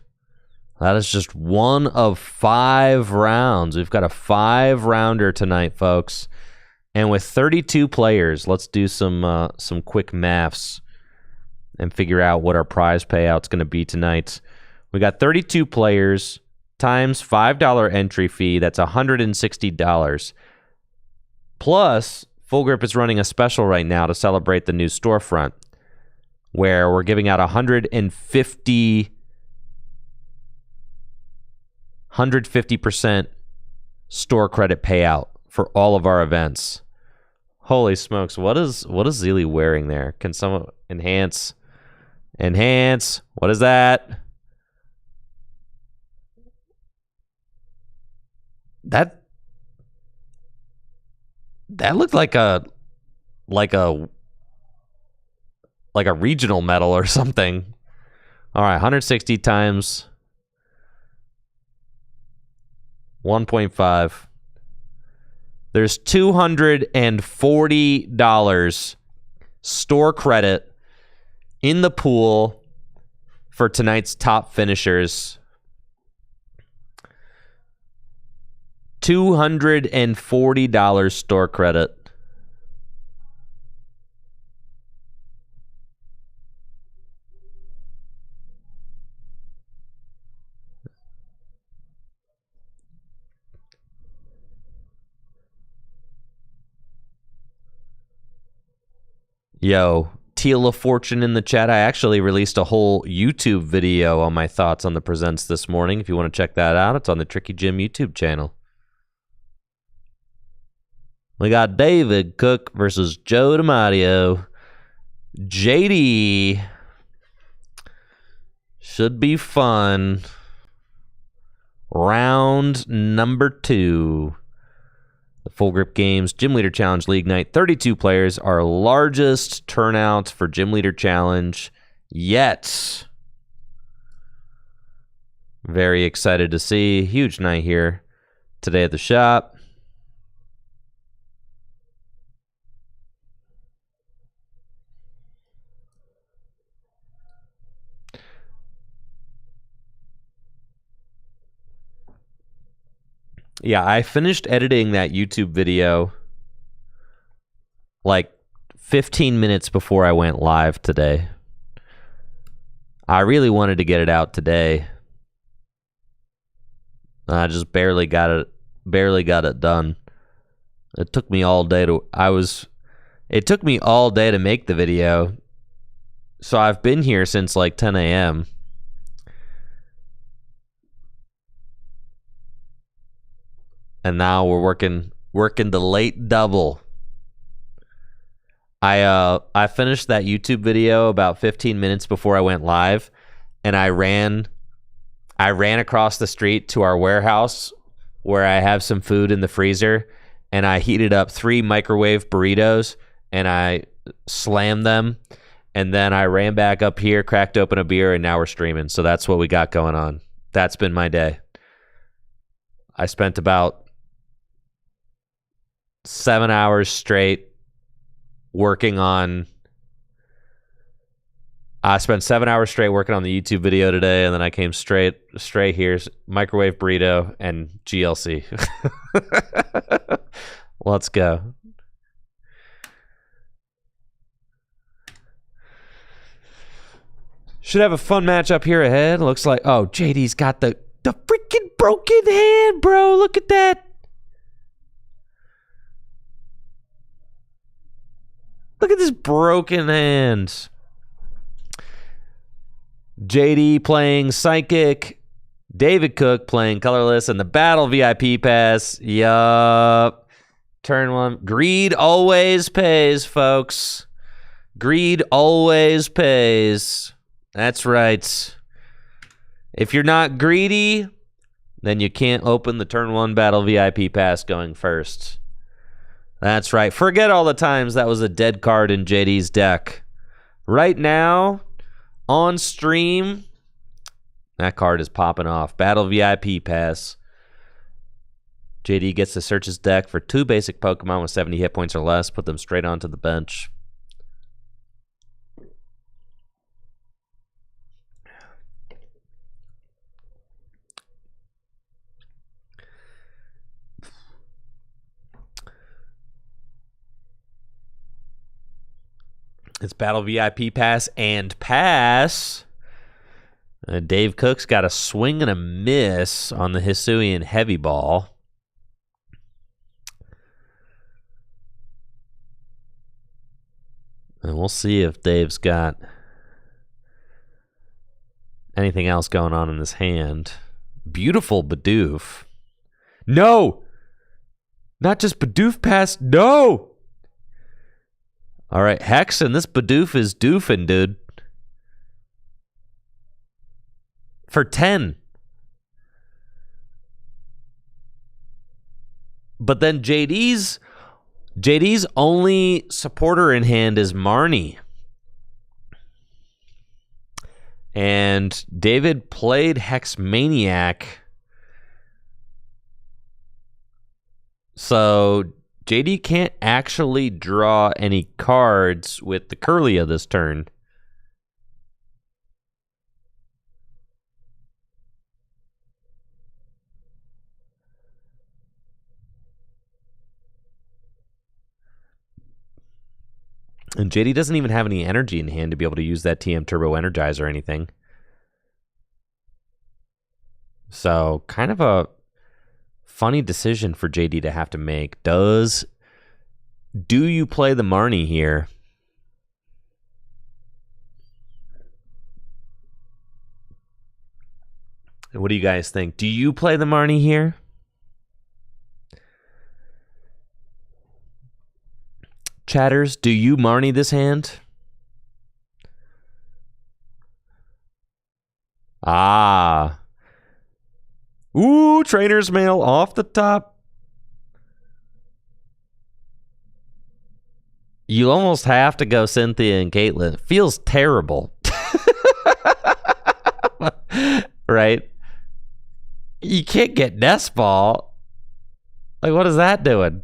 That is just one of 5 rounds. We've got a 5-rounder tonight, folks. And with 32 players, let's do some quick maths and figure out what our prize payout's going to be tonight. We got 32 players times $5 entry fee. That's $160. Plus, Full Grip is running a special right now to celebrate the new storefront, where we're giving out 150% store credit payout for all of our events. Holy smokes, what is Zeely wearing there? Can someone enhance? Enhance. What is that? That looked like a regional medal or something. All right, 160 times 1.5. There's $240 store credit in the pool for tonight's top finishers. $240 store credit. Yo, Teal of Fortune in the chat. I actually released a whole YouTube video on my thoughts on the presents this morning. If you want to check that out, it's on the Tricky Jim YouTube channel. We got David Cook versus Joe DiMaggio. JD. Should be fun. Round number 2. The Full Grip Games Gym Leader Challenge League Night. 32 players. Our largest turnout for Gym Leader Challenge yet. Very excited to see. Huge night here today at the shop. Yeah, I finished editing that YouTube video like 15 minutes before I went live today. I really wanted to get it out today. I just barely got it done. It took me all day to make the video. So I've been here since like 10 a.m. And now we're working the late double. I finished that YouTube video about 15 minutes before I went live, and I ran across the street to our warehouse where I have some food in the freezer, and I heated up 3 microwave burritos and I slammed them, and then I ran back up here, cracked open a beer, and now we're streaming. So that's what we got going on. That's been my day. I spent about 7 hours straight working on the YouTube video today, and then I came straight here, microwave burrito and GLC. Let's go. Should have a fun match up here ahead. Looks like, oh, JD's got the freaking broken hand, bro. Look at that. Look at this broken hand. JD playing Psychic. David Cook playing Colorless. And the Battle VIP Pass. Yup. Turn 1. Greed always pays, folks. Greed always pays. That's right. If you're not greedy, then you can't open the Turn 1 Battle VIP Pass going first. That's right. Forget all the times that was a dead card in JD's deck. Right now, on stream, that card is popping off. Battle VIP Pass. JD gets to search his deck for 2 basic Pokemon with 70 hit points or less. Put them straight onto the bench. It's Battle VIP Pass and Pass. Dave Cook's got a swing and a miss on the Hisuian Heavy Ball. And we'll see if Dave's got anything else going on in his hand. Beautiful Bidoof. No! Not just Bidoof Pass. No! All right, Hex, and this Bidoof is doofing, dude. For 10. But then JD's only supporter in hand is Marnie. And David played Hex Maniac. So JD can't actually draw any cards with the Curlia this turn. And JD doesn't even have any energy in hand to be able to use that TM Turbo Energize or anything. So kind of a funny decision for JD to have to make. Do you play the Marnie here? What do you guys think? Do you play the Marnie here? Chatters, do you Marnie this hand? Ah. Ooh, Trainer's Mail off the top. You almost have to go Cynthia and Caitlin. It feels terrible. Right? You can't get Nest Ball. Like, what is that doing?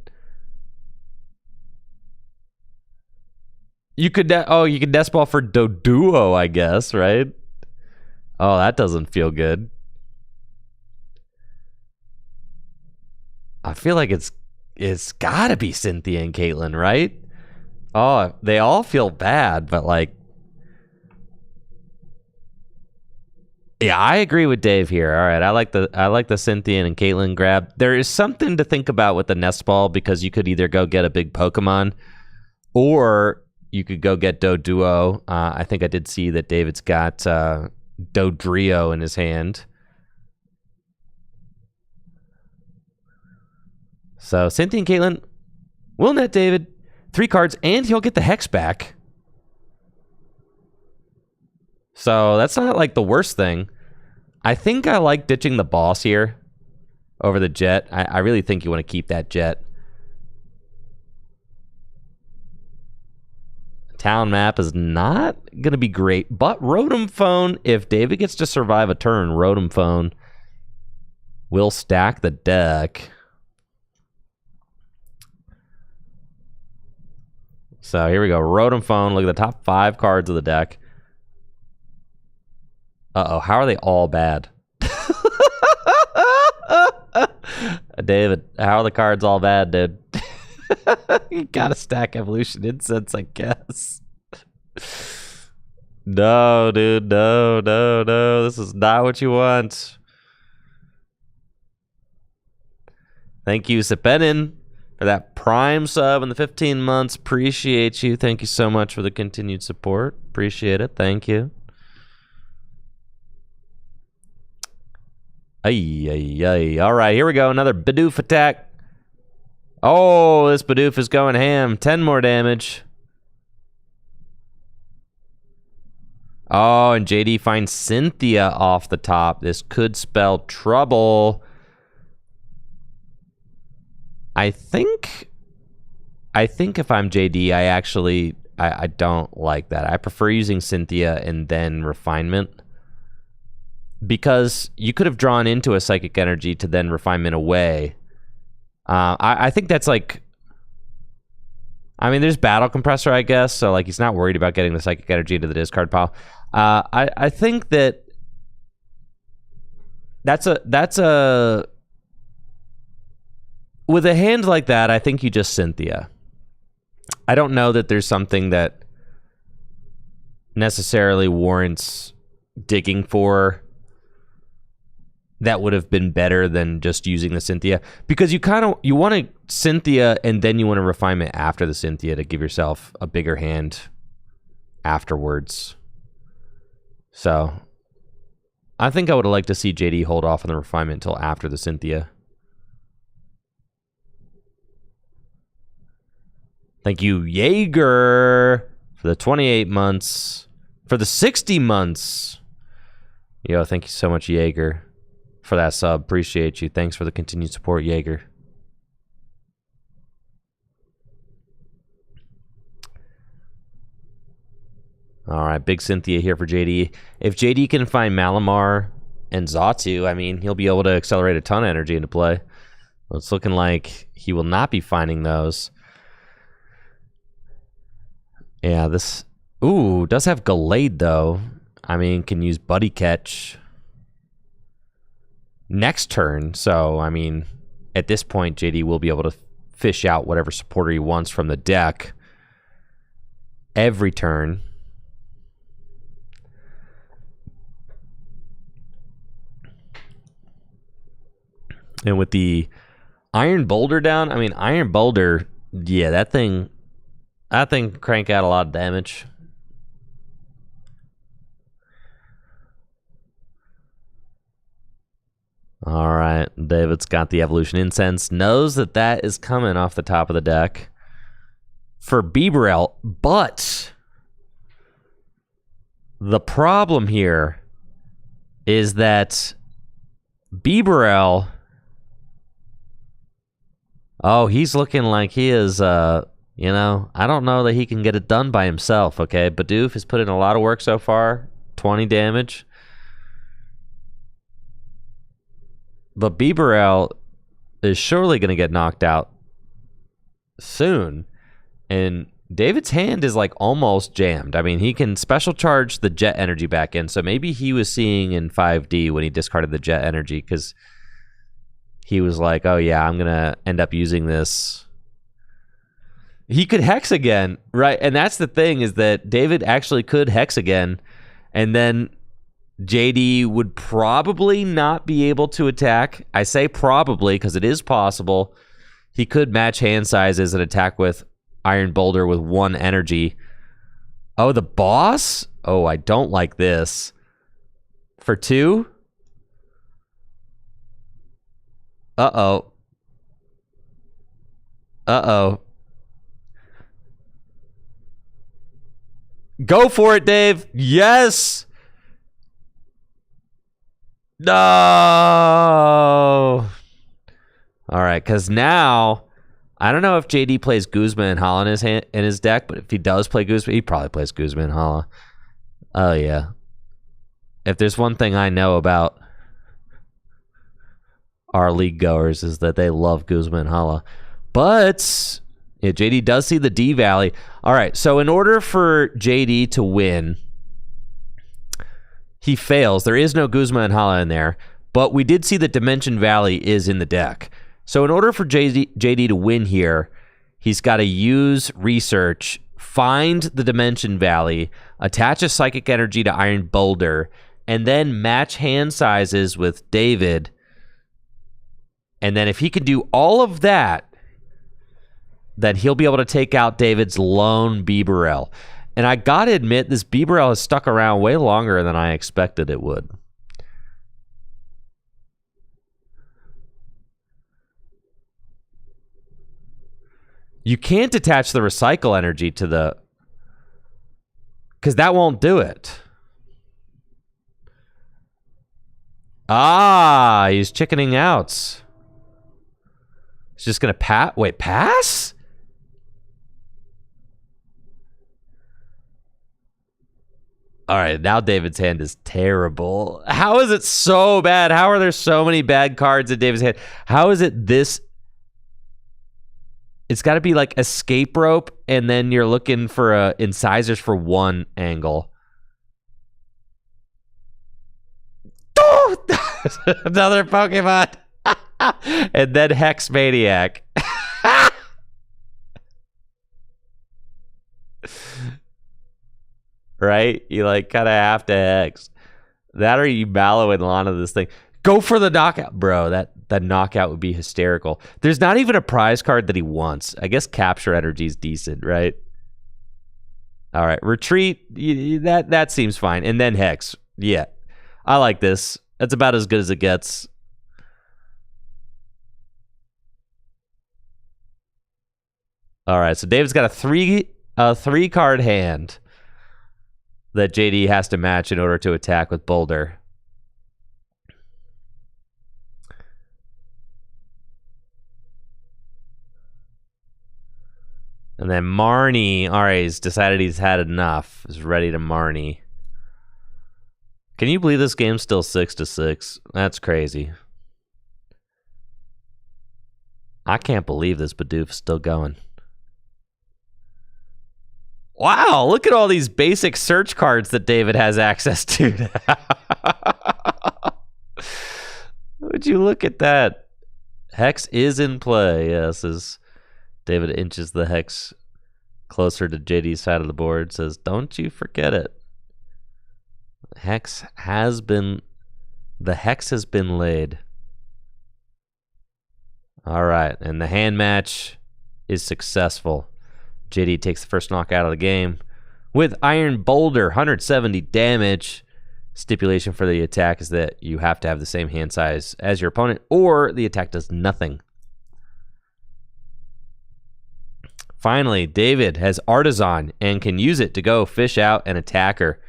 You could you could Nest Ball for Doduo, I guess, right? Oh, that doesn't feel good. I feel like it's gotta be Cynthia and Caitlin, right? Oh, they all feel bad, but like, yeah, I agree with Dave here. All right, I like the Cynthia and Caitlin grab. There is something to think about with the Nest Ball because you could either go get a big Pokemon, or you could go get Doduo. I think I did see that David's got Dodrio in his hand. So Cynthia and Caitlin will net David 3 cards, and he'll get the Hex back. So that's not like the worst thing. I think I like ditching the Boss here over the Jet. I really think you want to keep that Jet. Town map is not going to be great, but Rotom Phone, if David gets to survive a turn, Rotom Phone will stack the deck. So here we go. Rotom Phone. Look at the top 5 cards of the deck. Uh-oh. How are they all bad? David, how are the cards all bad, dude? You gotta stack Evolution Incense, I guess. No, dude. No. This is not what you want. Thank you, Sepenin, for that Prime sub in the 15 months. Appreciate you. Thank you so much for the continued support. Appreciate it. Thank you. Ay. All right, here we go. Another Bidoof attack. Oh, this Bidoof is going ham. 10 more damage. Oh, and JD finds Cynthia off the top. This could spell trouble. I think if I'm JD, I don't like that. I prefer using Cynthia and then Refinement, because you could have drawn into a Psychic Energy to then Refinement away. I think that's like, I mean, there's Battle Compressor, I guess, so like he's not worried about getting the Psychic Energy into the discard pile. I think that's a with a hand like that, I think you just Cynthia. I don't know that there's something that necessarily warrants digging for that would have been better than just using the Cynthia, because you want to Cynthia and then you want to Refinement after the Cynthia to give yourself a bigger hand afterwards. So I think I would have liked to see JD hold off on the Refinement until after the Cynthia. Thank you, Jaeger, for the 28 months. For the 60 months. Yo, thank you so much, Jaeger, for that sub. Appreciate you. Thanks for the continued support, Jaeger. All right, big Cynthia here for JD. If JD can find Malamar and Xatu, I mean, he'll be able to accelerate a ton of energy into play. It's looking like he will not be finding those. Yeah, this... Ooh, does have Gallade, though. I mean, can use Buddy Catch next turn. So, I mean, at this point, JD will be able to fish out whatever supporter he wants from the deck every turn. And with the Iron Boulder down, I mean, Iron Boulder, yeah, that thing crank out a lot of damage. All right, David's got the Evolution Incense, knows that that is coming off the top of the deck for Bibarel, but the problem here is that Bibarel, oh, he's looking like he is, you know, I don't know that he can get it done by himself, okay? Bidoof has put in a lot of work so far, 20 damage. But Bibarel is surely going to get knocked out soon. And David's hand is like almost jammed. I mean, he can special charge the Jet Energy back in. So maybe he was seeing in 5D when he discarded the Jet Energy because he was like, oh yeah, I'm going to end up using this. He could Hex again, right? And that's the thing, is that David actually could Hex again. And then JD would probably not be able to attack. I say probably because it is possible. He could match hand sizes and attack with Iron Boulder with 1 energy. Oh, the boss? Oh, I don't like this. For 2? Uh-oh. Uh-oh. Go for it, Dave. Yes! No. All right, because now I don't know if JD plays Guzma and Hala in his deck, but if he does play Guzma, he probably plays Guzma and Hala. Oh yeah. If there's one thing I know about our league goers is that they love Guzma and Hala. But yeah, JD does see the D Valley. All right, so in order for JD to win, he fails. There is no Guzma and Hala in there, but we did see that Dimension Valley is in the deck. So in order for JD to win here, he's got to use Research, find the Dimension Valley, attach a Psychic Energy to Iron Boulder, and then match hand sizes with David. And then if he can do all of that, then he'll be able to take out David's lone Bibarel. And I gotta admit, this Bibarel has stuck around way longer than I expected it would. You can't attach the Recycle Energy to the... because that won't do it. Ah, he's chickening out. He's just gonna pass? Wait, pass? All right, now David's hand is terrible. How is it so bad? How are there so many bad cards in David's hand? How is it this? It's got to be like Escape Rope, and then you're looking for incisors for 1 angle. Oh! Another Pokemon. And then Hex Maniac. Right? You like kind of have to Hex. That, or you Mallow and Lana this thing. Go for the knockout. Bro, that knockout would be hysterical. There's not even a prize card that he wants. I guess Capture Energy is decent, right? All right, Retreat. That seems fine. And then Hex. Yeah, I like this. That's about as good as it gets. All right, so David's got a 3-card hand that JD has to match in order to attack with Boulder. And then Marnie, all right, he's decided he's had enough. He's ready to Marnie. Can you believe this game's still 6-6? That's crazy. I can't believe this Bidoof is still going. Wow, look at all these basic search cards that David has access to. Would you look at that? Hex is in play, yes, as David inches the Hex closer to JD's side of the board, says, don't you forget it. The Hex has been laid. All right, and the hand match is successful. JD takes the first knockout of the game with Iron Boulder, 170 damage. Stipulation for the attack is that you have to have the same hand size as your opponent, or the attack does nothing. Finally, David has Artisan and can use it to go fish out an attacker.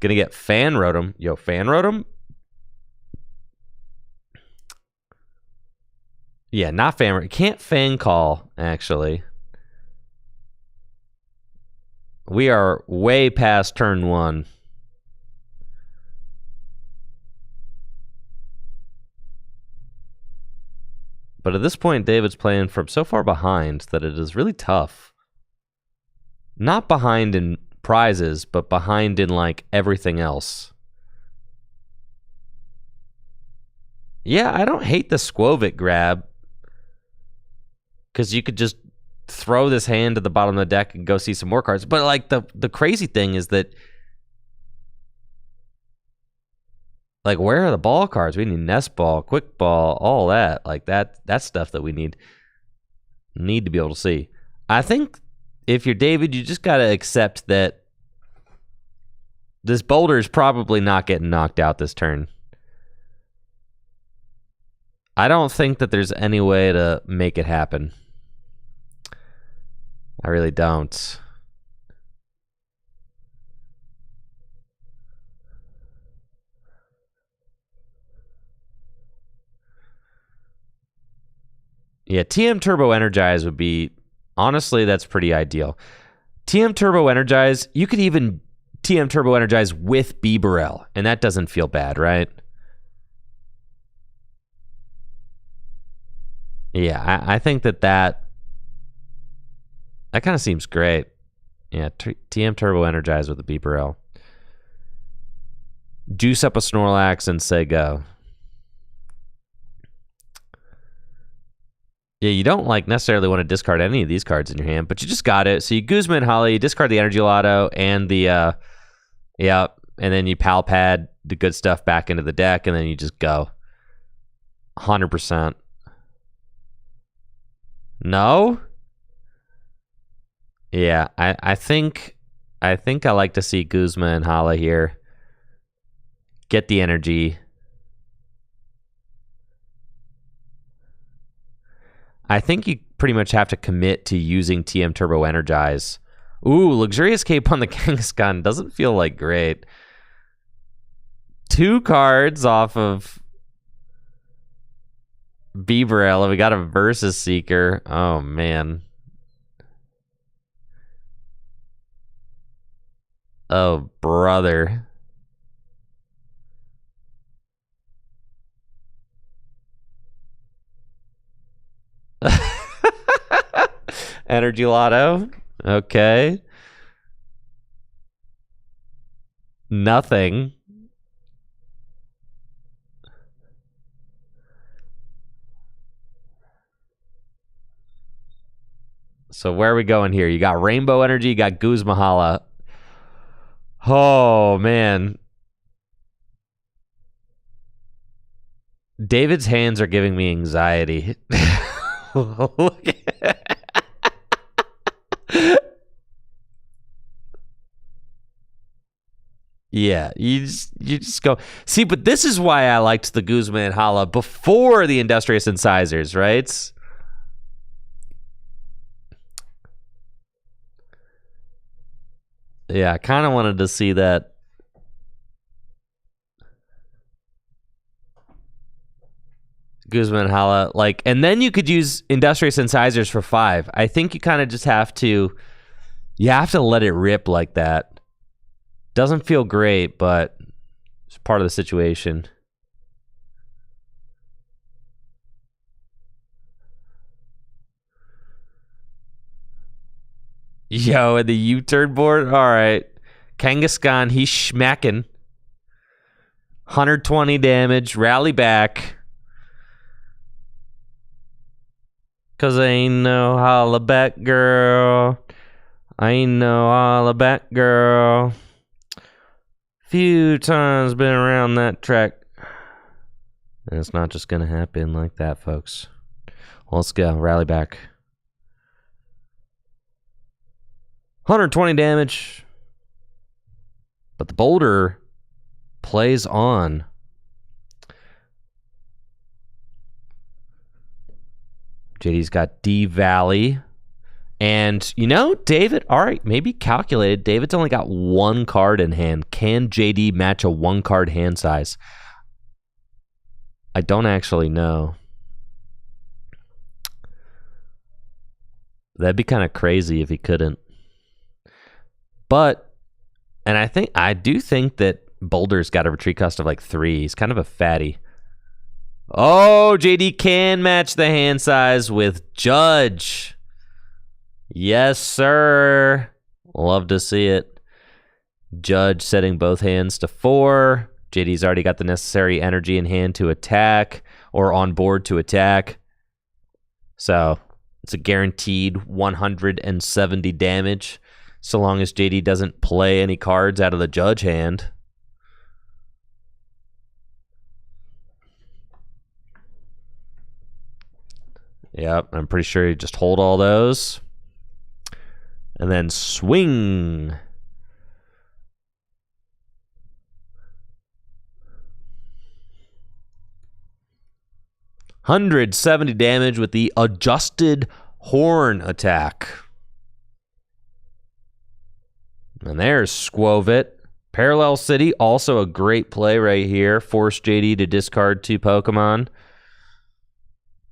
Gonna get Fan Rotom. Yo, Fan Rotom? Yeah, not Fan Rotom. Can't Fang Call, actually. We are way past turn 1. But at this point, David's playing from so far behind that it is really tough. Not behind in prizes, but behind in, like, everything else. Yeah, I don't hate the Skwovet grab, because you could just throw this hand to the bottom of the deck and go see some more cards. But, like, the crazy thing is that, like, where are the ball cards? We need Nest Ball, Quick Ball, all that. Like, that's stuff that we need to be able to see. I think if you're David, you just got to accept that this Boulder is probably not getting knocked out this turn. I don't think that there's any way to make it happen. I really don't. Yeah, TM Turbo Energize would be, honestly, that's pretty ideal. TM Turbo Energize, you could even TM Turbo Energize with Bibarel, and that doesn't feel bad, right? Yeah, I think that kind of seems great. Yeah, TM Turbo Energize with the Bibarel. Juice up a Snorlax and say go. Yeah, you don't like necessarily want to discard any of these cards in your hand, but you just got it. So you Guzma and Holly, you discard the Energy Lotto and the yeah, and then you Pal Pad the good stuff back into the deck, and then you just go. 100%. No? Yeah, I think I like to see Guzma and Hala here. Get the energy. I think you pretty much have to commit to using TM Turbo Energize. Ooh, Luxurious Cape on the Kangaskhan doesn't feel like great. 2 cards off of Bibarel. We got a Versus Seeker. Oh, man. Oh, brother. Energy Lotto. Okay. Nothing. So where are we going here? You got Rainbow Energy, you got Guzma. Oh, man. David's hands are giving me anxiety. Look at yeah, you just go. See, but this is why I liked the Guzma and Hala before the Industrious Incisors, right? Yeah, I kind of wanted to see that. Guzma and Hala, like, and then you could use Industrious Incisors for 5. I think you kind of just have to, let it rip like that. Doesn't feel great, but it's part of the situation. Yo, and the U-turn board? All right. Kangaskhan, he's schmacking. 120 damage. Rally back. Cause I ain't no hollaback girl. I ain't no hollaback girl. Few times been around that track. And it's not just gonna happen like that, folks. Well, let's go. Rally back. 120 damage. But the boulder plays on. JD's got D Valley. And, you know, David, all right, maybe calculated. David's only got one card in hand. Can JD match a one-card hand size? I don't actually know. That'd be kind of crazy if he couldn't. But, and I do think that Boulder's got a retreat cost of like 3. He's kind of a fatty. Oh, JD can match the hand size with Judge. Yes, sir. Love to see it. Judge setting both hands to 4. JD's already got the necessary energy in hand to attack, or on board to attack. So it's a guaranteed 170 damage, so long as JD doesn't play any cards out of the Judge hand. Yep, I'm pretty sure you just hold all those. And then swing. $170 damage with the adjusted horn attack. And there's Squovit. Parallel City, also a great play right here. Force JD to discard 2 Pokemon.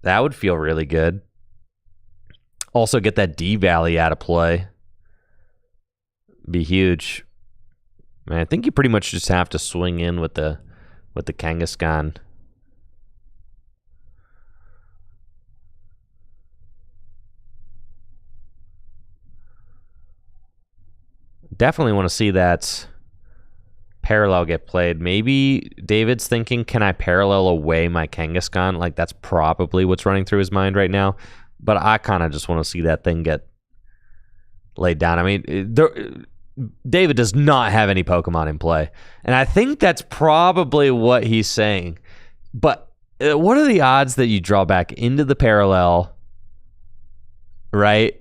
That would feel really good. Also get that D Valley out of play. Be huge. Man, I think you pretty much just have to swing in with the Kangaskhan. Definitely want to see that parallel get played. Maybe David's thinking, can I parallel away my Kangaskhan? Like, that's probably what's running through his mind right now. But I kind of just want to see that thing get laid down. I mean, David does not have any Pokemon in play. And I think that's probably what he's saying. But what are the odds that you draw back into the parallel, right?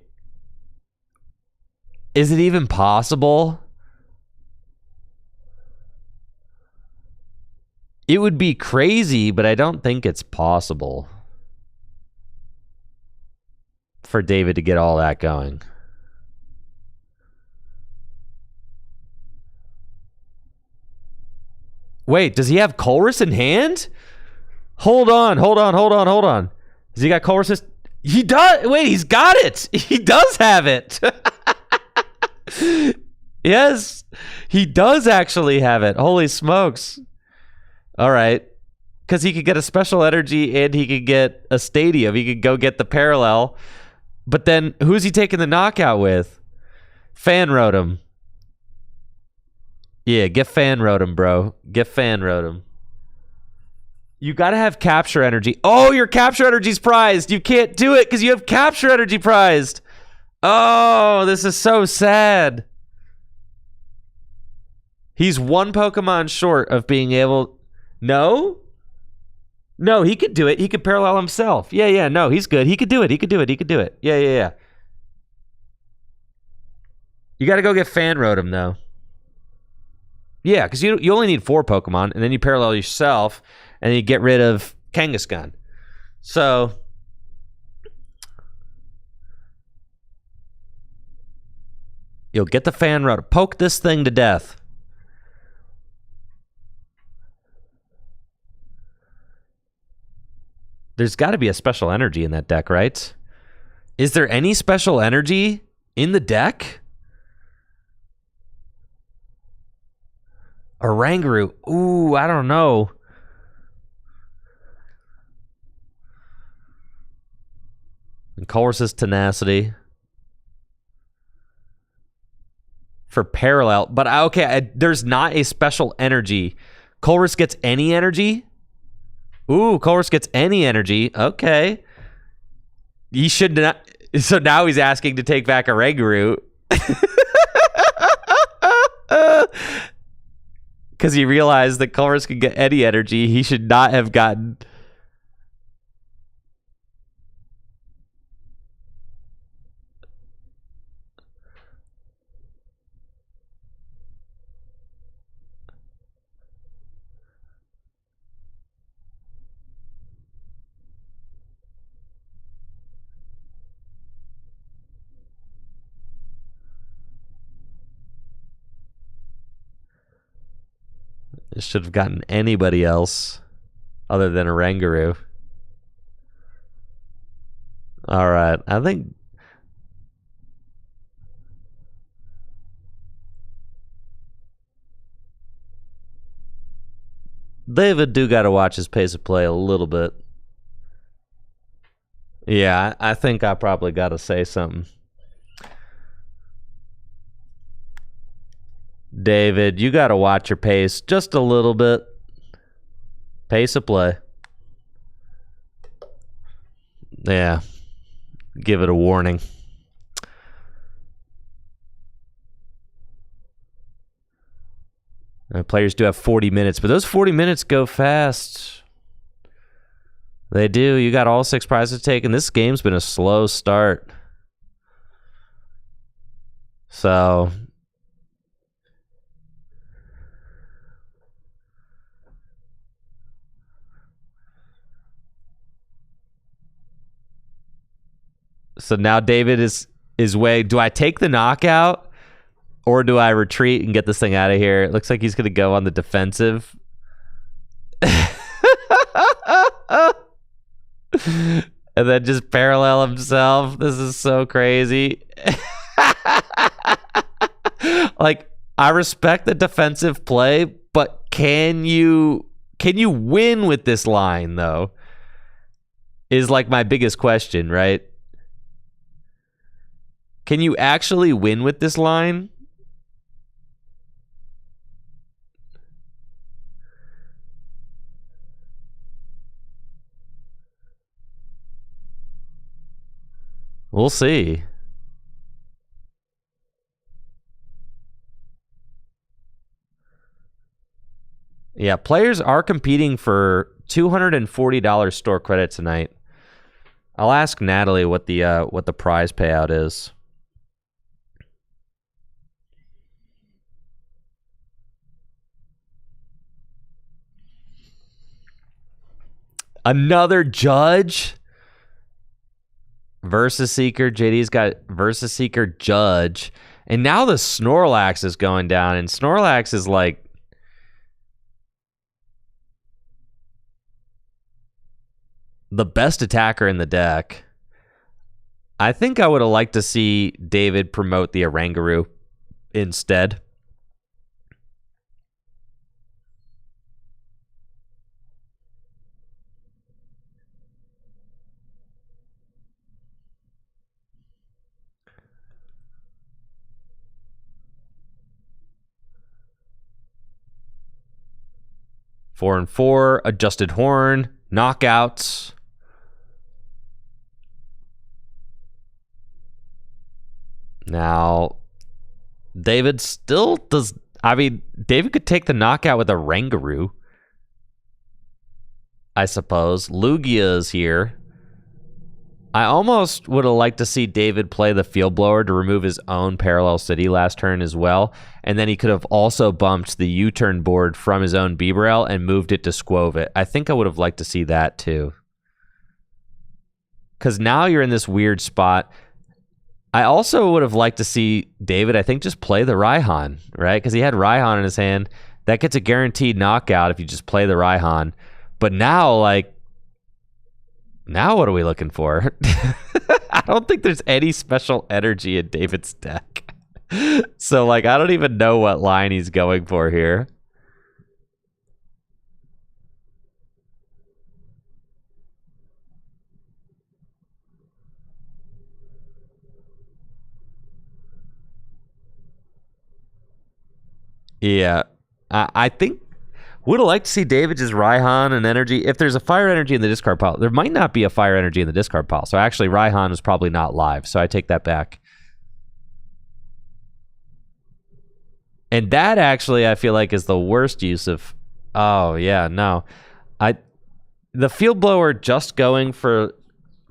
Is it even possible? It would be crazy, but I don't think it's possible for David to get all that going. Wait, does he have Colress in hand? Hold on. Has he got Colress? He does. Wait, he's got it. He does have it. Yes, he does actually have it. Holy smokes. All right. Because he could get a special energy and he could get a stadium. He could go get the parallel. But then who's he taking the knockout with? Fan Rotom. Yeah, get Fan Rotom, bro. Get Fan Rotom. You got to have capture energy. Oh, your capture energy's prized. You can't do it because you have capture energy prized. Oh, this is so sad. He's one Pokemon short of being able... No? No, he could do it. He could parallel himself. Yeah, no, he's good. He could do it. Yeah. You got to go get Fan Rotom, though. Yeah, because you only need 4 Pokemon, and then you parallel yourself, and then you get rid of Kangaskhan. So... you'll get the Fan Rotom. Poke this thing to death. There's got to be a special energy in that deck, right? Is there any special energy in the deck? Oranguru. Ooh, I don't know. And Colress's Tenacity. for parallel. But okay, there's not a special energy. Colress gets any energy? Ooh, Colress gets any energy. Okay. He should not. So now he's asking to take back a Rangaroo. Because he realized that Colress can get any energy. He should not have gotten... Should have gotten anybody else other than a Rangaroo. All right, I think... David do got to watch his pace of play a little bit. Yeah, I think I probably got to say something. David, you got to watch your pace just a little bit. Pace of play. Yeah. Give it a warning. Players do have 40 minutes, but those 40 minutes go fast. They do. You got all 6 prizes to take, and this game's been a slow start. So... So now David is way. Do I take the knockout or do I retreat and get this thing out of here? It looks like he's going to go on the defensive. And then just parallel himself. This is so crazy. Like, I respect the defensive play, but can you win with this line though? Is like my biggest question, right? Can you actually win with this line? We'll see. Yeah, players are competing for $240 store credit tonight. I'll ask Natalie what the prize payout is. Another Judge? Versus Seeker. JD's got Versus Seeker, Judge. And now the Snorlax is going down. And Snorlax is like... the best attacker in the deck. I think I would have liked to see David promote the Oranguru instead. Four and 4, adjusted horn, knockouts. Now, David still does... I mean, David could take the knockout with a Rangaroo, I suppose. Lugia is here. I almost would have liked to see David play the Field Blower to remove his own Parallel City last turn as well. And then he could have also bumped the U-turn board from his own Bibarel and moved it to Squovit. I think I would have liked to see that too. Because now you're in this weird spot. I also would have liked to see David, I think, just play the Raihan, right? Because he had Raihan in his hand. That gets a guaranteed knockout if you just play the Raihan. But now, like, now what are we looking for? I don't think there's any special energy in David's deck. So, like, I don't even know what line he's going for here. Yeah. I think would have liked to see David just Raihan and energy. If there's a fire energy in the discard pile, there might not be a fire energy in the discard pile. So actually, Raihan is probably not live. So I take that back. And that actually, I feel like, is the worst use of. Oh yeah, no, the field blower just going for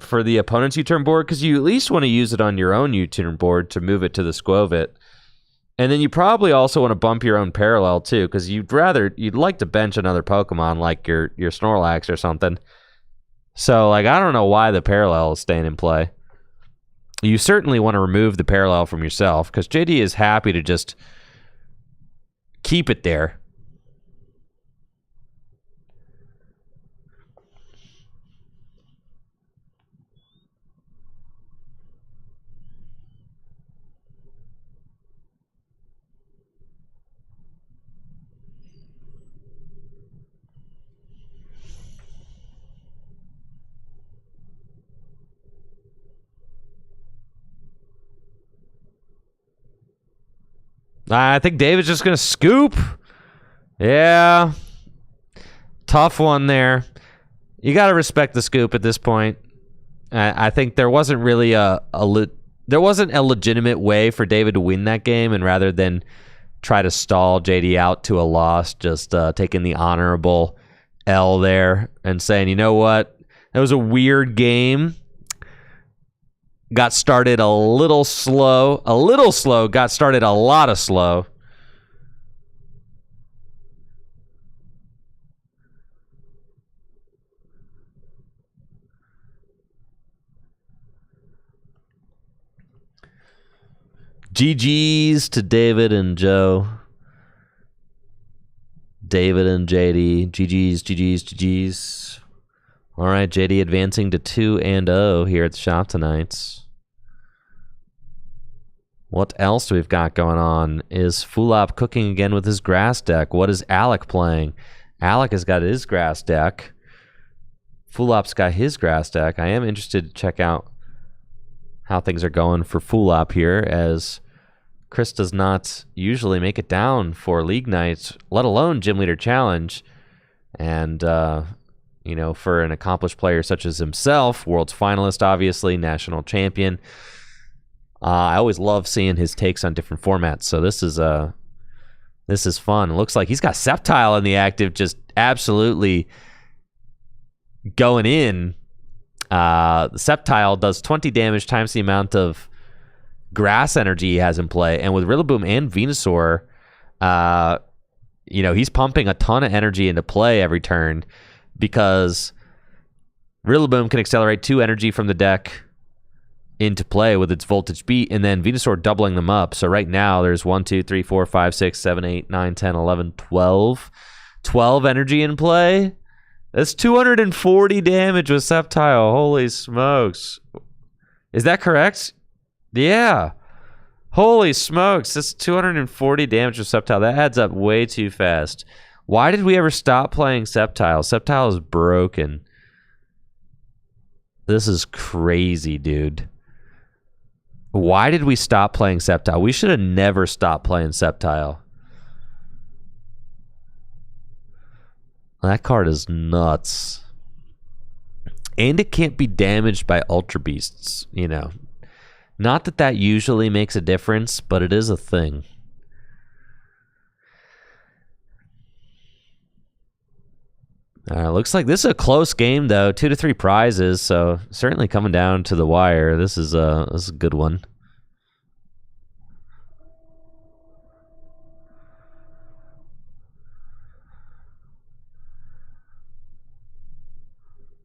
the opponent's U-turn board because you at least want to use it on your own U-turn board to move it to the Skwovet. And then you probably also want to bump your own parallel too, because you'd like to bench another Pokemon like your Snorlax or something. So like I don't know why the parallel is staying in play. You certainly want to remove the parallel from yourself because JD is happy to just keep it there. I think David's just going to scoop. Yeah. Tough one there. You got to respect the scoop at this point. I think there wasn't really there wasn't a legitimate way for David to win that game, and rather than try to stall JD out to a loss, just taking the honorable L there and saying, you know what? That was a weird game. Got started a little slow, got started a lot of slow. GG's to David and Joe. David and JD. GG's. All right, JD advancing to 2-0 here at the shop tonight. What else do we've got going on? Is Fulop cooking again with his grass deck? What is Alec playing? Alec has got his grass deck. Fulop's got his grass deck. I am interested to check out how things are going for Fulop here, as Chris does not usually make it down for League Nights, let alone Gym Leader Challenge. And, you know, for an accomplished player such as himself, world's finalist, obviously, national champion, I always love seeing his takes on different formats. So this is fun. It looks like he's got Sceptile in the active, just absolutely going in. The Sceptile does 20 damage times the amount of grass energy he has in play. And with Rillaboom and Venusaur, you know, he's pumping a ton of energy into play every turn because Rillaboom can accelerate 2 energy from the deck into play with its Voltage Beat, and then Venusaur doubling them up. So right now there's 1, 2, 3, 4, 5, 6, 7, 8, 9, 10, 11, 12. 12 energy in play. That's 240 damage with Sceptile. Holy smokes. Is that correct? Yeah. Holy smokes. That's 240 damage with Sceptile. That adds up way too fast. Why did we ever stop playing Sceptile? Sceptile is broken. This is crazy, dude. Why did we stop playing Sceptile? We should have never stopped playing Sceptile. That card is nuts. And it can't be damaged by Ultra Beasts, you know. Not that that usually makes a difference, but it is a thing. Looks like this is a close game, though. 2 to 3 prizes, so certainly coming down to the wire. This is a good one.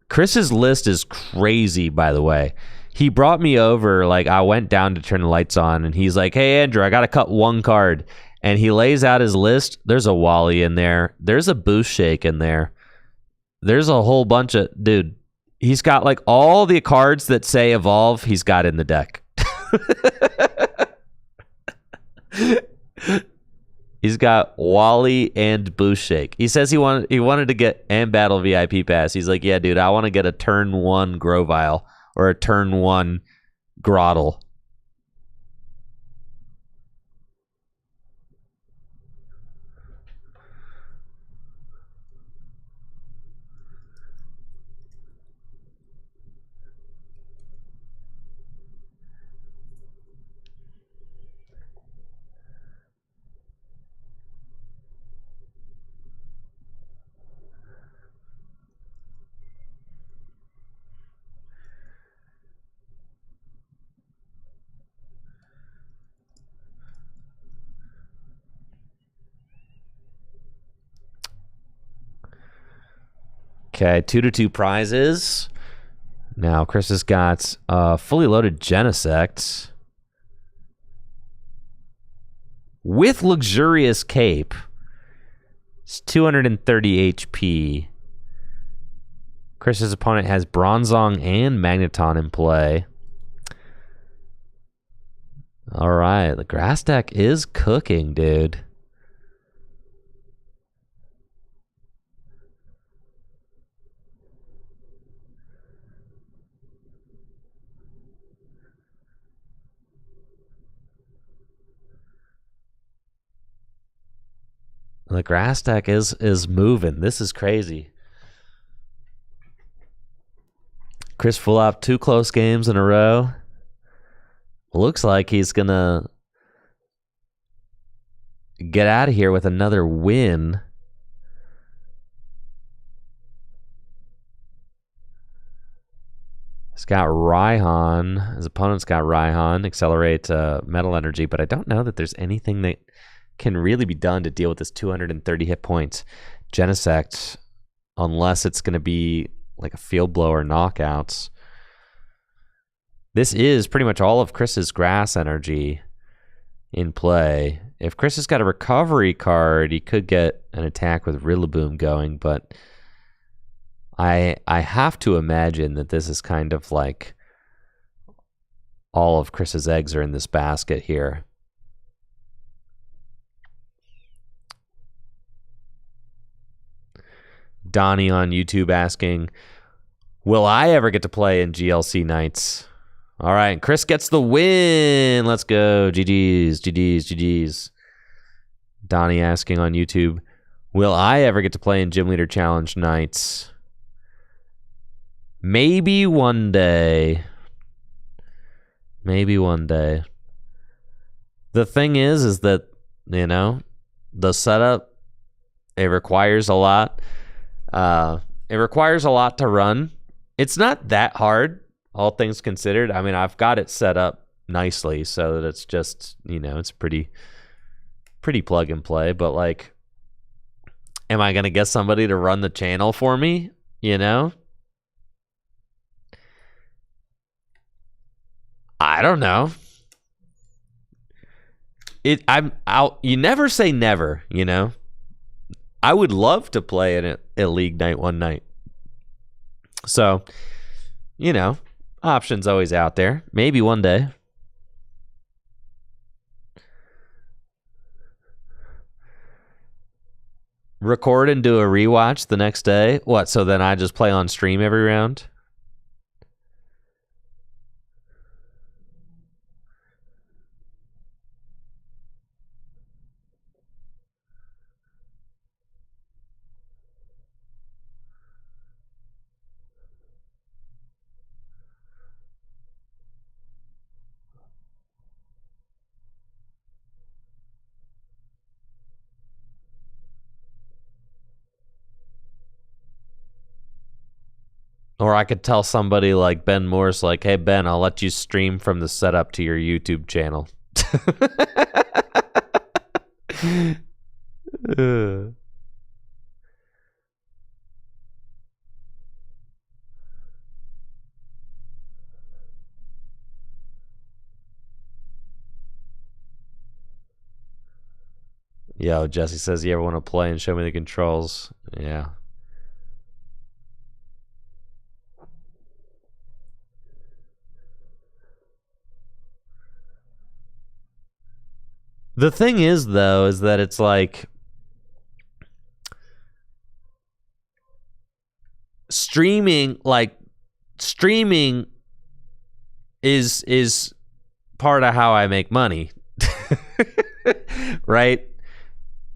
Chris's list is crazy, by the way. He brought me over, like, I went down to turn the lights on, and he's like, hey, Andrew, I got to cut one card. And he lays out his list. There's a Wally in there. There's a Boost Shake in there. There's a whole bunch of... Dude, he's got, like, all the cards that say Evolve, he's got in the deck. He's got Wally and Boost Shake. He says he wanted to get and Battle VIP Pass. He's like, yeah, dude, I want to get a turn 1 Grovyle or a turn 1 Grottle. Okay, 2-2 prizes. Now, Chris has got fully loaded Genesect with luxurious cape. It's 230 HP. Chris's opponent has Bronzong and Magneton in play. All right, the grass deck is cooking, dude. The grass deck is moving. This is crazy. Chris full up 2 close games in a row. Looks like he's gonna get out of here with another win. He's got Raihan. His opponent's got Raihan. Accelerate Metal Energy, but I don't know that there's anything that can really be done to deal with this 230 hit points Genesect, unless it's going to be like a Field Blower knockouts. This is pretty much all of Chris's grass energy in play. If Chris has got a recovery card, he could get an attack with Rillaboom going, but I have to imagine that this is kind of like all of Chris's eggs are in this basket here. Donnie on YouTube asking, will I ever get to play in GLC nights? All right, Chris gets the win. Let's go. GG's, GG's, GG's. Donnie asking on YouTube, will I ever get to play in Gym Leader Challenge nights? Maybe one day. Maybe one day. The thing is that, you know, the setup, it requires a lot. It requires a lot to run. It's not that hard, all things considered. I mean, I've got it set up nicely so that it's just, you know, it's pretty plug and play. But like, am I gonna get somebody to run the channel for me? You know, I don't know. You never say never, you know. I would love to play in a league night one night. So, you know, options always out there. Maybe one day. Record and do a rewatch the next day. What? So then I just play on stream every round? Or I could tell somebody like Ben Morse, like, hey, Ben, I'll let you stream from the setup to your YouTube channel. Yo, Jesse says, you ever want to play and show me the controls? Yeah. The thing is, though, is that it's like streaming is part of how I make money. Right?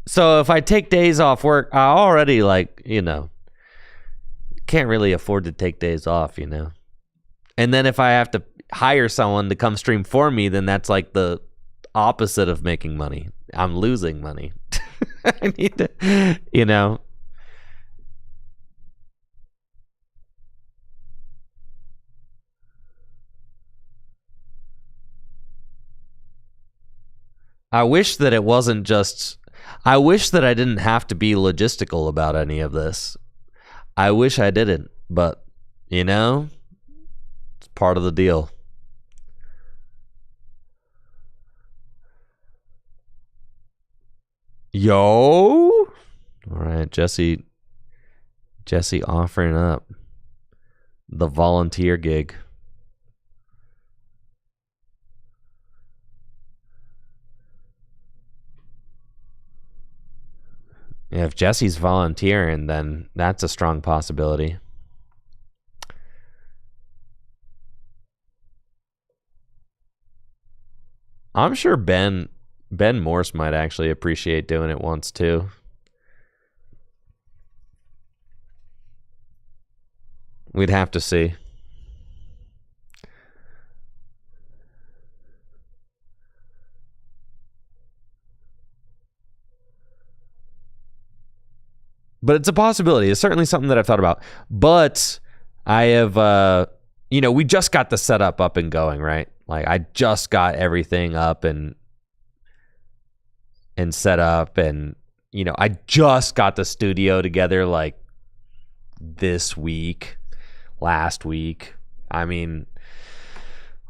So if I take days off work, I already, like, you know, can't really afford to take days off, you know. And then if I have to hire someone to come stream for me, then that's like the opposite of making money. I'm losing money. I need to, you know. I wish that it wasn't just, I wish that I didn't have to be logistical about any of this. I wish I didn't, but you know, it's part of the deal. Yo, all right, Jesse offering up the volunteer gig. Yeah, if Jesse's volunteering, then that's a strong possibility. I'm sure Ben Morse might actually appreciate doing it once too. We'd have to see. But it's a possibility. It's certainly something that I've thought about. But I have, we just got the setup up and going, right? Like I just got everything up and set up, and I just got the studio together like this week, last week. I mean,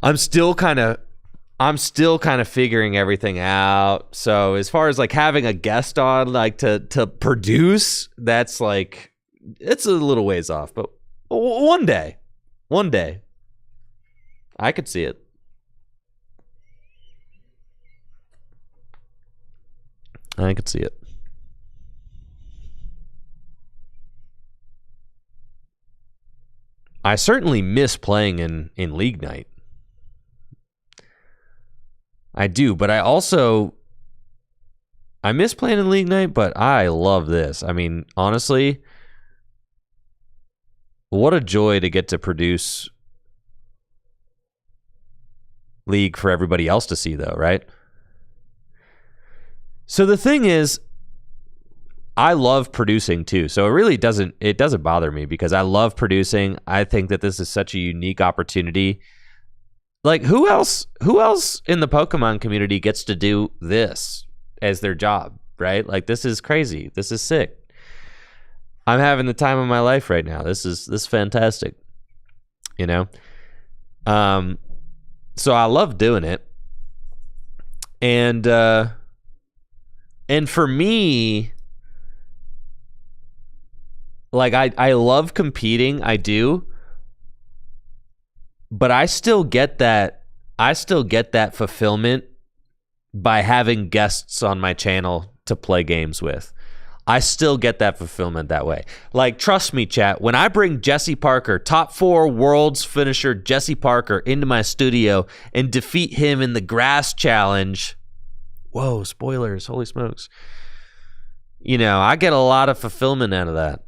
I'm still kind of figuring everything out. So as far as like having a guest on, like to produce, that's like, it's a little ways off, but one day I could see it. I could see it. I certainly miss playing in League Night. I do, but I miss playing in League Night, but I love this. I mean, honestly, what a joy to get to produce League for everybody else to see, though, right? So the thing is, I love producing too. So it really doesn't bother me because I love producing. I think that this is such a unique opportunity. Like who else in the Pokemon community gets to do this as their job, right? Like this is crazy. This is sick. I'm having the time of my life right now. This is fantastic. So I love doing it. And for me, like I love competing, I do. But I still get that fulfillment by having guests on my channel to play games with. I still get that fulfillment that way. Like, trust me, chat, when I bring Jesse Parker, top 4 world's finisher Jesse Parker, into my studio and defeat him in the grass challenge, whoa, spoilers, holy smokes. I get a lot of fulfillment out of that.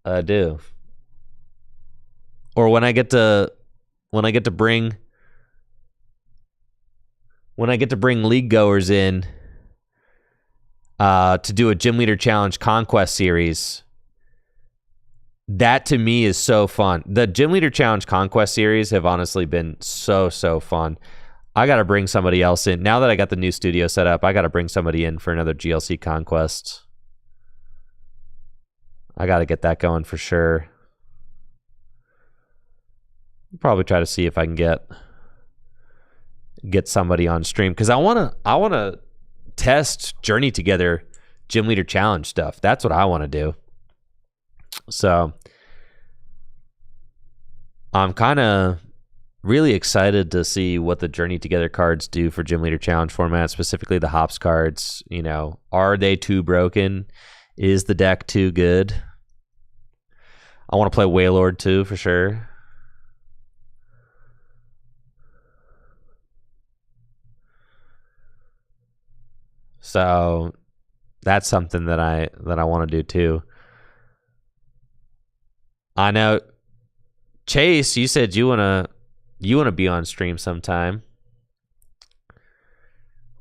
I do. Or when I get to bring league goers in to do a Gym Leader Challenge Conquest series, that to me is so fun. The Gym Leader Challenge Conquest series have honestly been so fun. I got to bring somebody else in. Now that I got the new studio set up, I got to bring somebody in for another GLC Conquest. I got to get that going for sure. Probably try to see if I can get somebody on stream, because I wanna test Journey Together Gym Leader Challenge stuff. That's what I want to do. So I'm kind of really excited to see what the Journey Together cards do for Gym Leader Challenge format, specifically the Hops cards. Are they too broken? Is the deck too good? I want to play Wailord too, for sure. So that's something that I want to do too. I know, Chase, you said you wanna be on stream sometime.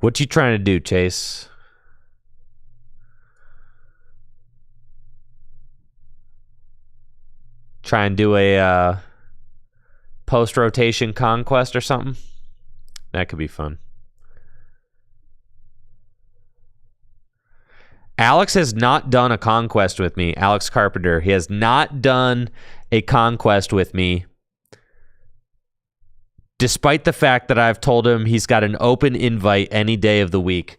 What you trying to do, Chase? Try and do a post-rotation conquest or something? That could be fun. Alex has not done a conquest with me. Alex Carpenter. He has not done a conquest with me, despite the fact that I've told him he's got an open invite any day of the week.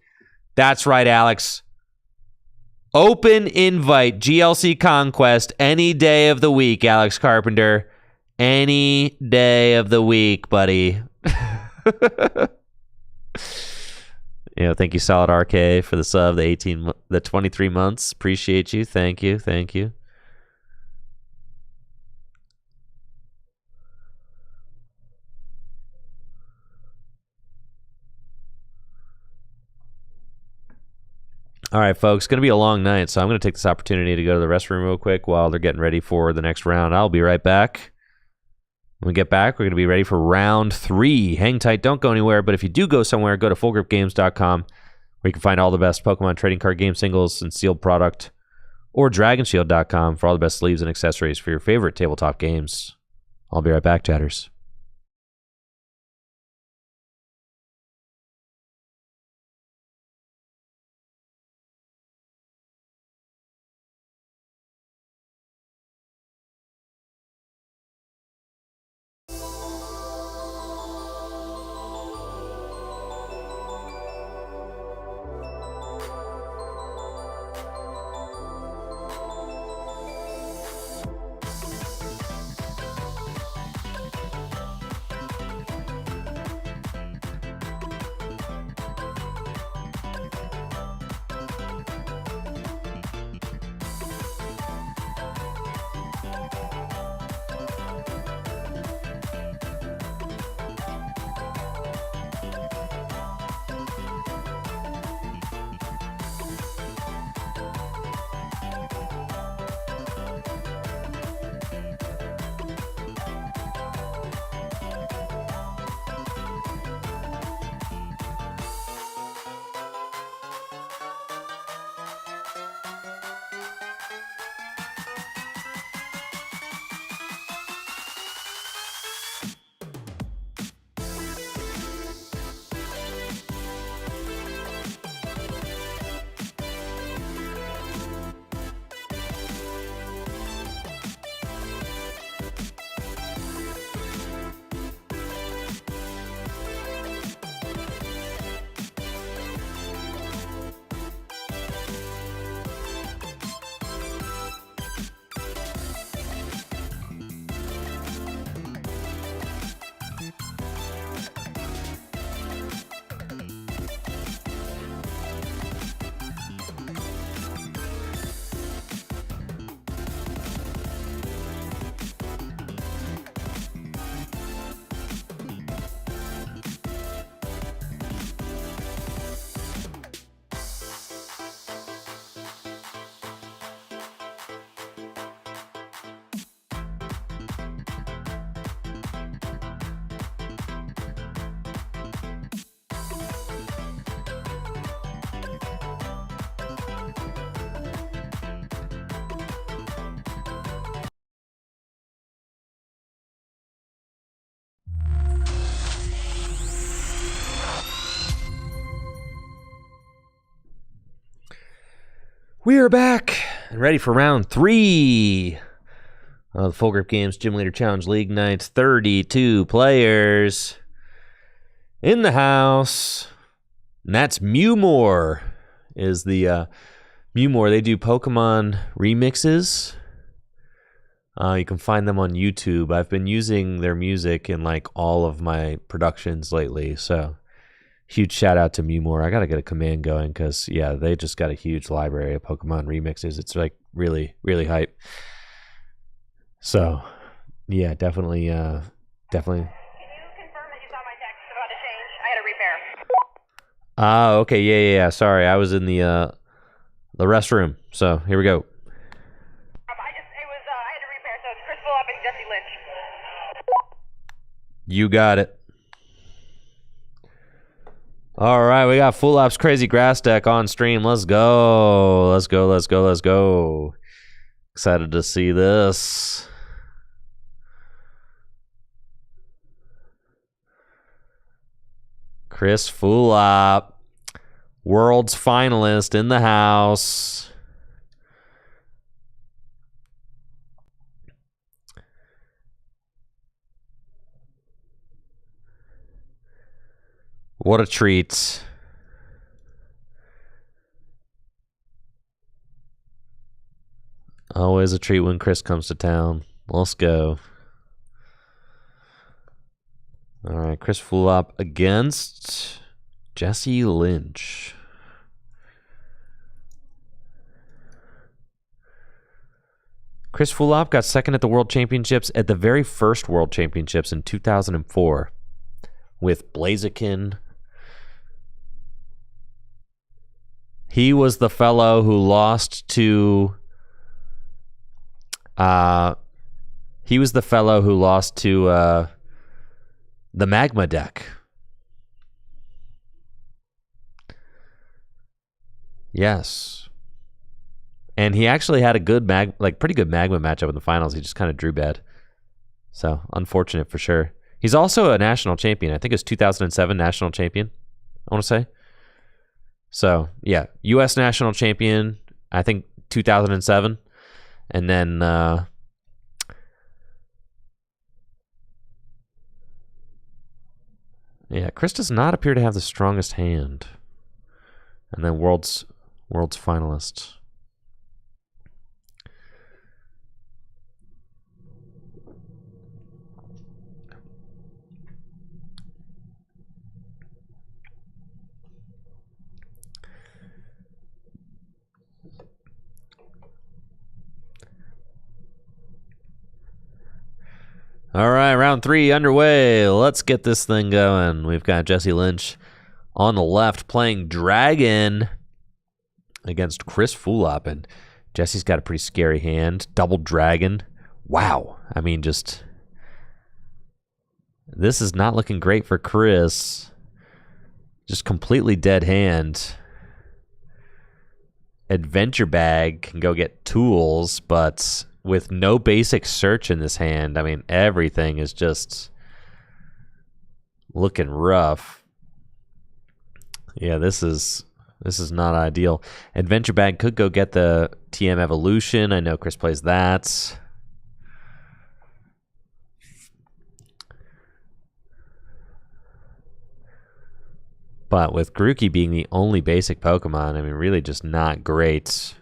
That's right, Alex. Open invite, GLC Conquest, any day of the week, Alex Carpenter. Any day of the week, buddy. Thank you, Solid RK, for the sub, the 23 months. Appreciate you. Thank you. Thank you. All right, folks, going to be a long night, so I'm going to take this opportunity to go to the restroom real quick while they're getting ready for the next round. I'll be right back. When we get back, we're going to be ready for round 3. Hang tight, don't go anywhere, but if you do go somewhere, go to fullgripgames.com, where you can find all the best Pokemon trading card game singles and sealed product, or dragonshield.com for all the best sleeves and accessories for your favorite tabletop games. I'll be right back, chatters. We are back and ready for round 3 of the Full Grip Games Gym Leader Challenge League Nights. 32 players in the house. And that's Mewmore. Is the Mewmore. They do Pokemon remixes. You can find them on YouTube. I've been using their music in like all of my productions lately, so huge shout out to Mewmore. I gotta get a command going because yeah, they just got a huge library of Pokemon remixes. It's like really, really hype. So yeah, definitely. Can you confirm that you saw my text about a change? I had a repair. Okay, yeah. Sorry, I was in the restroom. So here we go. I had to repair. So it's Chris Phillip and Jesse Lynch. You got it. All right, we got Full Ops Crazy Grass Deck on stream. Let's go. Let's go. Excited to see this. Chris Fulop. World's finalist in the house. What a treat. Always a treat when Chris comes to town. Let's go. All right, Chris Fulop against Jesse Lynch. Chris Fulop got second at the World Championships at the very first World Championships in 2004 with Blaziken. He was the fellow who lost to the Magma deck. Yes. And he actually had a good pretty good Magma matchup in the finals. He just kind of drew bad. So, unfortunate for sure. He's also a national champion. I think it's 2007 national champion, I want to say. So, yeah, U.S. national champion, I think 2007. And then yeah, Chris does not appear to have the strongest hand. And then world's finalist. All right, round 3 underway. Let's get this thing going. We've got Jesse Lynch on the left playing Dragon against Chris Fulop. And Jesse's got a pretty scary hand. Double Dragon. Wow. I mean, this is not looking great for Chris. Just completely dead hand. Adventure Bag can go get tools, but with no basic search in this hand, I mean, everything is just looking rough. Yeah, this is not ideal. Adventure Bag could go get the TM Evolution. I know Chris plays that. But with Grookey being the only basic Pokemon, I mean, really just not great.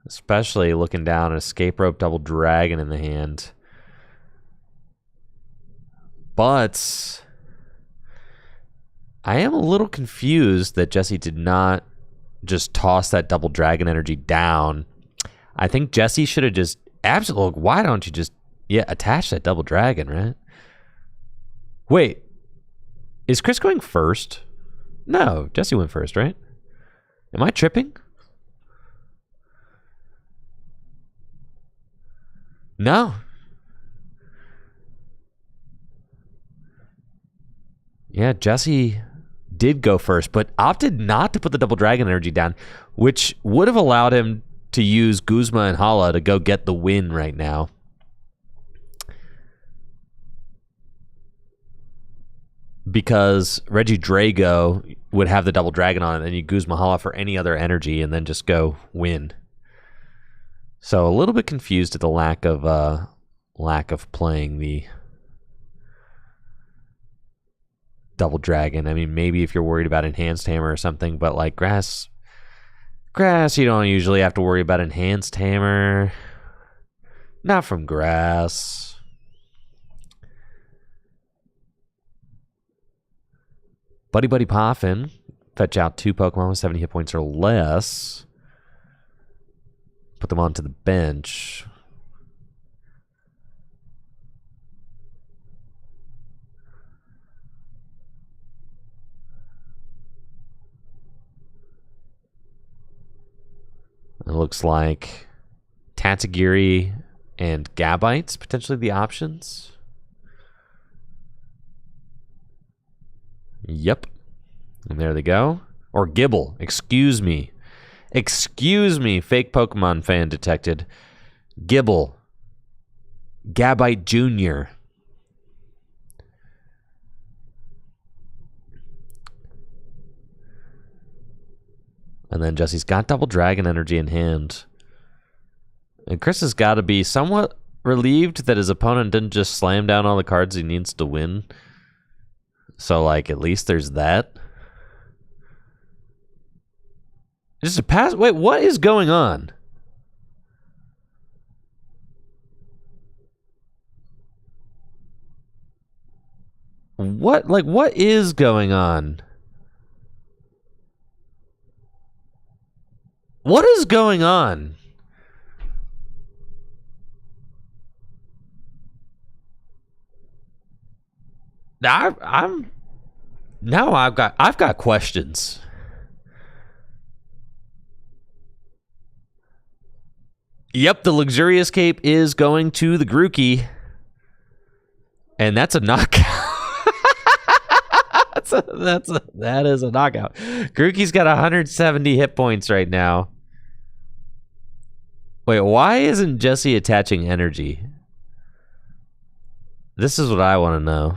Especially looking down an Escape Rope Double Dragon in the hand. But I am a little confused that Jesse did not just toss that Double Dragon energy down. I think Jesse should have just absolutely. Why don't you just attach that Double Dragon, right? Wait, is Chris going first? No, Jesse went first, right? Am I tripping? No. Yeah, Jesse did go first, but opted not to put the Double Dragon energy down, which would have allowed him to use Guzma and Hala to go get the win right now. Because Reggie Drago would have the Double Dragon on it, and then you Guzma Hala for any other energy, and then just go win. So a little bit confused at the lack of playing the Double Dragon. I mean, maybe if you're worried about Enhanced Hammer or something, but like grass, you don't usually have to worry about Enhanced Hammer. Not from grass. Buddy Buddy Poffin. Fetch out 2 Pokemon with 70 hit points or less. Put them onto the bench. It looks like Tatsugiri and Gabites, potentially the options. Yep. And there they go. Or Gibble. Excuse me. Excuse me, fake Pokemon fan detected. Gibble. Gabite Jr. And then Jesse's got double dragon energy in hand. And Chris has got to be somewhat relieved that his opponent didn't just slam down all the cards he needs to win. So, like, at least there's that. Just a pass. Wait, what is going on? What is going on? What is going on? I've got questions. Yep, the luxurious cape is going to the Grookey. And that's a knockout. That is a knockout. Grookey's got 170 hit points right now. Wait, why isn't Jesse attaching energy? This is what I want to know.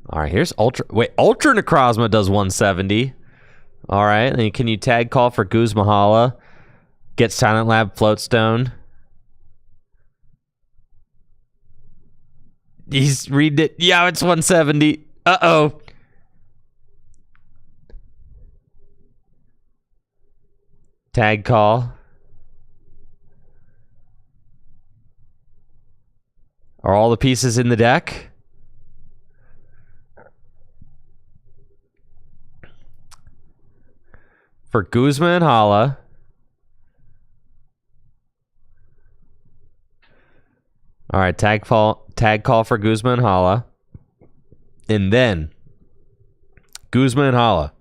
All right, here's Ultra. Wait, Ultra Necrozma does 170. All right, and can you tag call for Guzmahala? Get Silent Lab Floatstone. He's reading it. Yeah, it's 170. Uh-oh. Tag call. Are all the pieces in the deck? For Guzma and Hala. All right, tag call for Guzma and Hala. And then Guzma and Hala.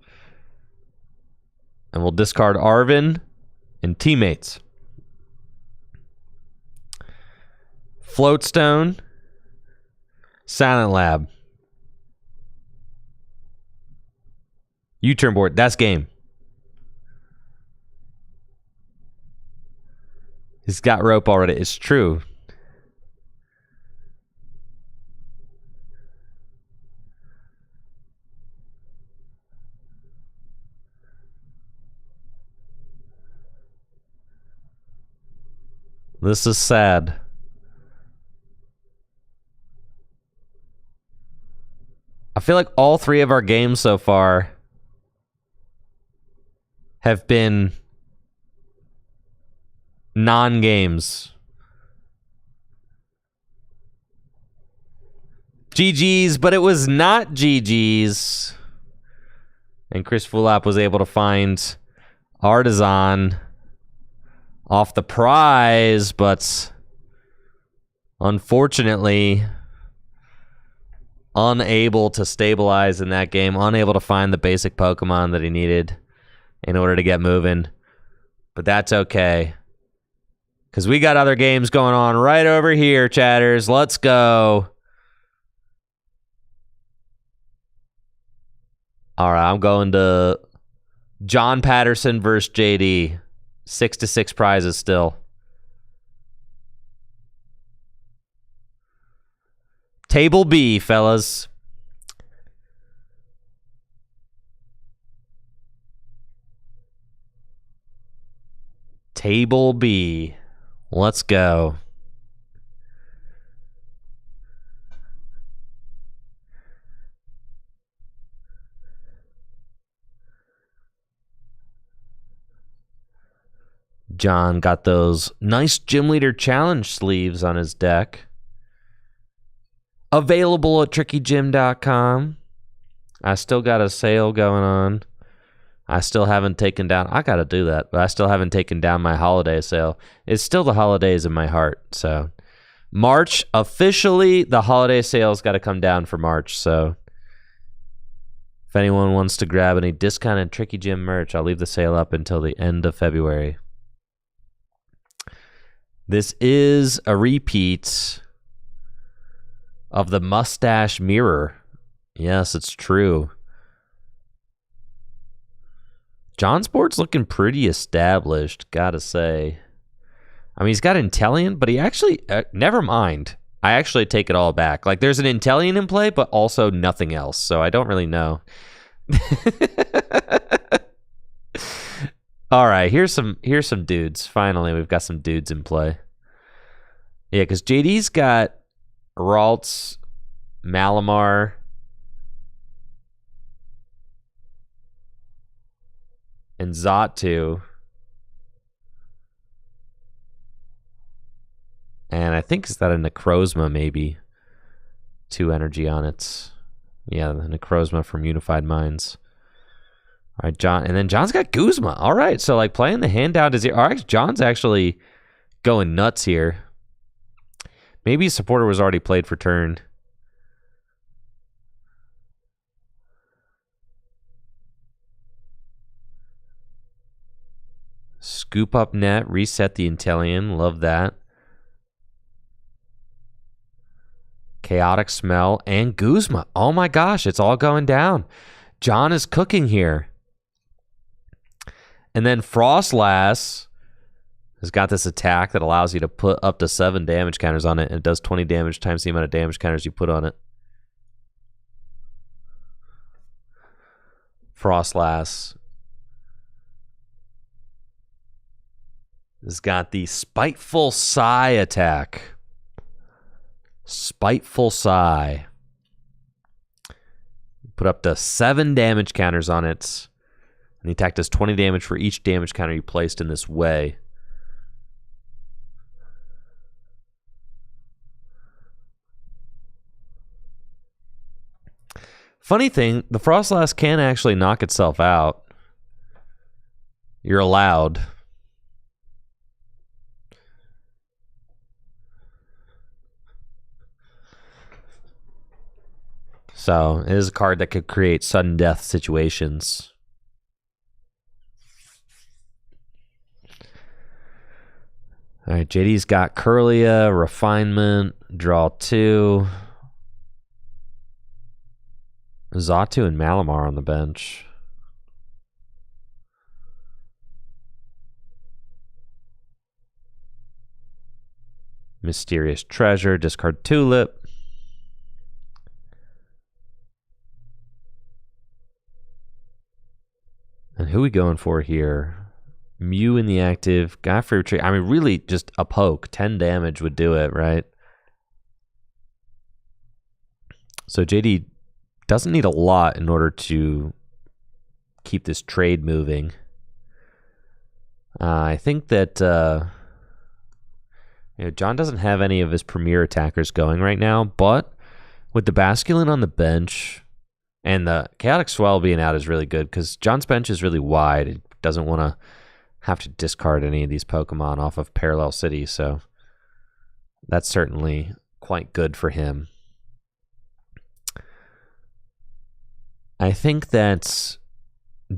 And we'll discard Arvin and teammates. Floatstone. Silent Lab. U-turn board. That's game. He's got rope already. It's true. This is sad. I feel like all three of our games so far have been non-games. GG's, but it was not GG's. And Chris Fulop was able to find Artisan off the prize, but unfortunately unable to stabilize in that game, unable to find the basic Pokemon that he needed in order to get moving. But that's okay, because we got other games going on right over here, chatters. Let's go. All right, I'm going to John Patterson versus JD. 6-6 prizes still. Table B, fellas. Table B. Let's go. John got those nice Gym Leader Challenge sleeves on his deck. Available at trickygym.com. I still got a sale going on. I still haven't taken down... I got to do that, but I still haven't taken down my holiday sale. It's still the holidays in my heart, so... March, officially, the holiday sale's got to come down for March, so... If anyone wants to grab any discounted Tricky Gym merch, I'll leave the sale up until the end of February. This is a repeat of the Mustache Mirror. Yes, it's true. John's board's looking pretty established, gotta say. I mean, he's got Intellion, but he actually... never mind. I actually take it all back. Like, there's an Intellion in play, but also nothing else, so I don't really know. All right, here's some dudes. Finally, we've got some dudes in play. Yeah, because JD's got Ralts, Malamar, and Xatu. And I think is that a Necrozma, maybe. 2 energy on it. Yeah, the Necrozma from Unified Minds. All right, John. And then John's got Guzma. All right, so like playing the handout is here. All right, John's actually going nuts here. Maybe his supporter was already played for turn. Scoop up net, reset the Intellion. Love that. Chaotic Smell and Guzma. Oh my gosh, it's all going down. John is cooking here. And then Frostlass has got this attack that allows you to put up to 7 damage counters on it, and it does 20 damage times the amount of damage counters you put on it. Frostlass has got the Spiteful Sigh attack. Spiteful Sigh. Put up to 7 damage counters on it. And the attack does 20 damage for each damage counter you placed in this way. Funny thing, the Frostlass can actually knock itself out. You're allowed. So it is a card that could create sudden death situations. All right, JD's got Curlia, Refinement, draw 2. Xatu and Malamar on the bench. Mysterious Treasure, discard Tulip. And who are we going for here? Mew in the active, guy for retreat. I mean, really just a poke. 10 damage would do it, right? So JD doesn't need a lot in order to keep this trade moving. I think that John doesn't have any of his premier attackers going right now, but with the Basculin on the bench and the Chaotic Swell being out is really good because John's bench is really wide. It doesn't want to have to discard any of these Pokemon off of Parallel City, so that's certainly quite good for him. I think that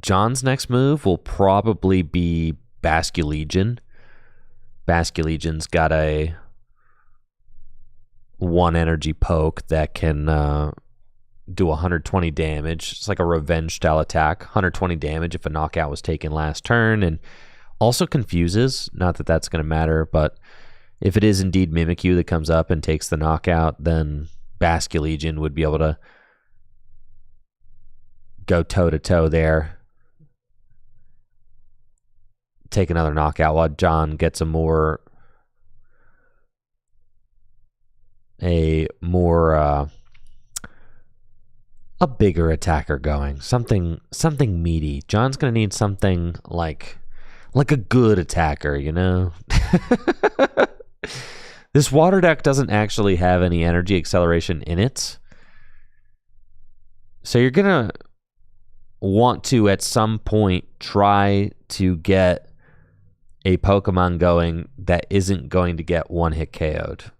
John's next move will probably be Basculegion. Basculegion's got a 1 energy poke that can do 120 damage. It's like a revenge style attack. 120 damage if a knockout was taken last turn, and also confuses. Not that that's going to matter, but if it is indeed Mimikyu that comes up and takes the knockout, then Basculegion would be able to go toe-to-toe there. Take another knockout while John gets a bigger attacker going. Something meaty. John's going to need something like a good attacker, you know? This water deck doesn't actually have any energy acceleration in it. So you're going to want to, at some point, try to get a Pokemon going that isn't going to get one-hit KO'd.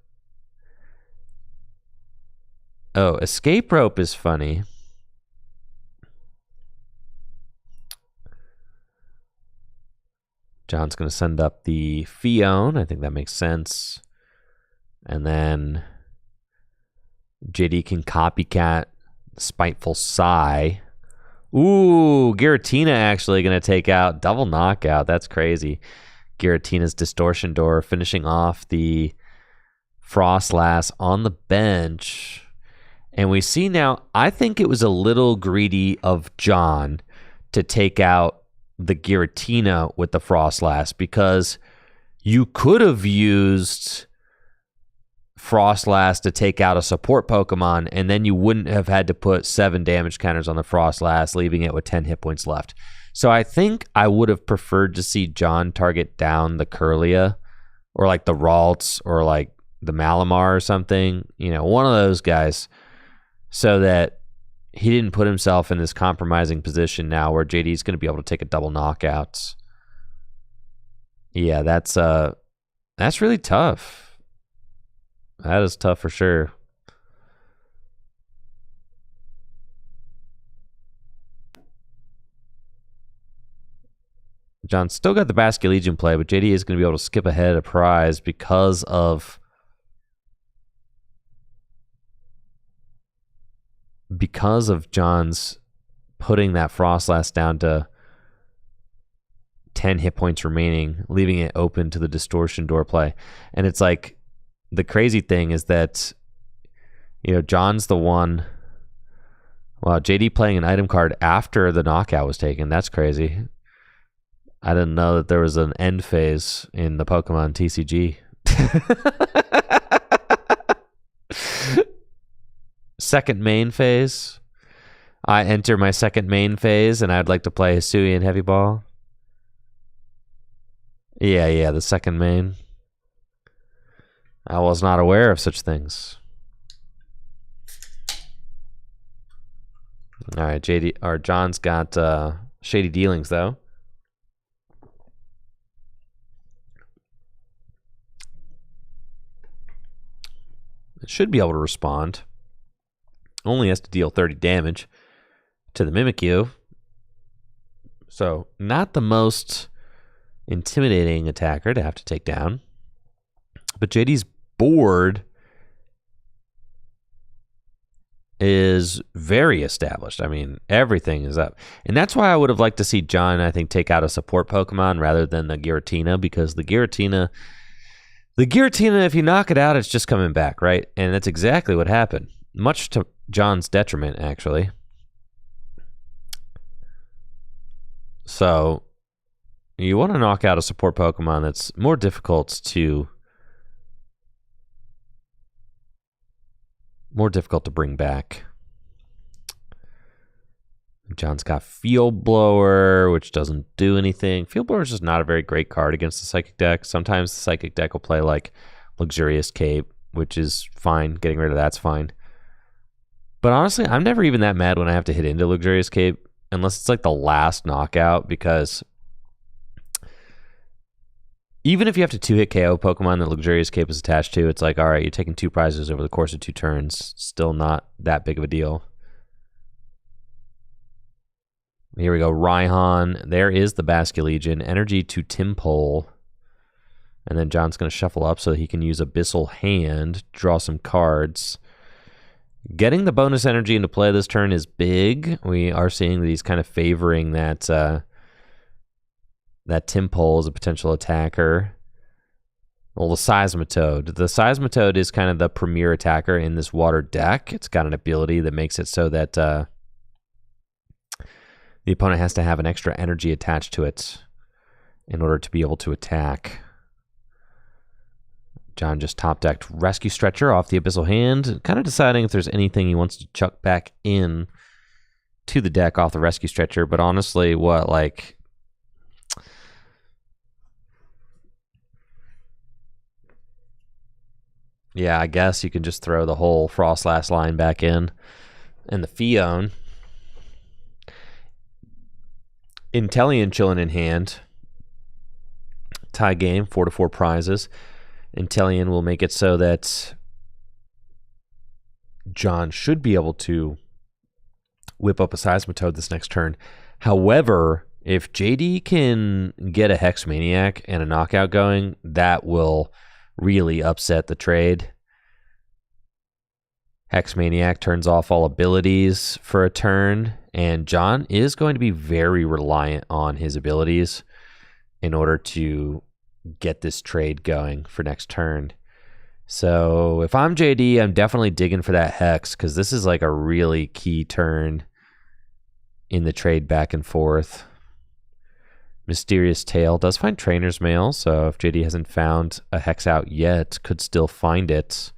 Oh, Escape Rope is funny. John's going to send up the Fion. I think that makes sense. And then JD can copycat Spiteful Sigh Ooh, Giratina actually going to take out double knockout. That's crazy. Giratina's Distortion Door finishing off the Frostlass on the bench. And we see now, I think it was a little greedy of John to take out the Giratina with the Frostlass, because you could have used Frostlass to take out a support Pokemon, and then you wouldn't have had to put 7 damage counters on the Frostlass, leaving it with 10 hit points left. So I think I would have preferred to see John target down the Kirlia, or like the Ralts, or like the Malamar or something, you know, one of those guys, so that he didn't put himself in this compromising position now where JD's going to be able to take a double knockout. Yeah, that's really tough. That is tough for sure. John still got the Basculegion play, but JD is going to be able to skip ahead of prize because of John's putting that Frostlass down to 10 hit points remaining, leaving it open to the Distortion Door play. And it's like, the crazy thing is that, you know, John's the one. Wow, JD playing an item card after the knockout was taken. That's crazy. I didn't know that there was an end phase in the Pokemon TCG. Second main phase. I enter my second main phase, and I'd like to play Hisuian Heavy Ball. Yeah, the second main. I was not aware of such things. All right, John's got Shady Dealings though. It should be able to respond. Only has to deal 30 damage to the Mimikyu. So, not the most intimidating attacker to have to take down. But JD's board is very established. I mean, everything is up. And that's why I would have liked to see John, I think, take out a support Pokemon rather than the Giratina, because the Giratina, if you knock it out, it's just coming back, right? And that's exactly what happened. Much to John's detriment, actually. So, you want to knock out a support Pokemon that's more difficult to bring back. John's got Field Blower, which doesn't do anything. Field Blower is just not a very great card against the Psychic deck. Sometimes the Psychic deck will play like Luxurious Cape, which is fine. Getting rid of that's fine. But honestly, I'm never even that mad when I have to hit into Luxurious Cape, unless it's like the last knockout, because even if you have to 2-hit KO Pokemon that Luxurious Cape is attached to, it's like, all right, you're taking 2 prizes over the course of 2 turns. Still not that big of a deal. Here we go, Raihan. There is the Basculegion. Energy to Timpole. And then John's going to shuffle up so that he can use Abyssal Hand, draw some cards. Getting the bonus energy into play this turn is big. We are seeing that he's kind of favoring that Timpole as a potential attacker. Well, the Seismitoad. The Seismitoad is kind of the premier attacker in this water deck. It's got an ability that makes it so that the opponent has to have an extra energy attached to it in order to be able to attack. John just top-decked Rescue Stretcher off the Abyssal Hand, kind of deciding if there's anything he wants to chuck back in to the deck off the Rescue Stretcher, but honestly, yeah, I guess you can just throw the whole Frostlass line back in. And the Fion. Inteleon chilling in hand. Tie game, 4-4 prizes. Inteleon will make it so that John should be able to whip up a Seismitoad this next turn. However, if JD can get a Hex Maniac and a knockout going, that will really upset the trade. Hex Maniac turns off all abilities for a turn, and John is going to be very reliant on his abilities in order to get this trade going for next turn. So if I'm JD, I'm definitely digging for that Hex, because this is like a really key turn in the trade back and forth. Mysterious Tale does find Trainer's Mail, so if JD hasn't found a Hex out yet, could still find it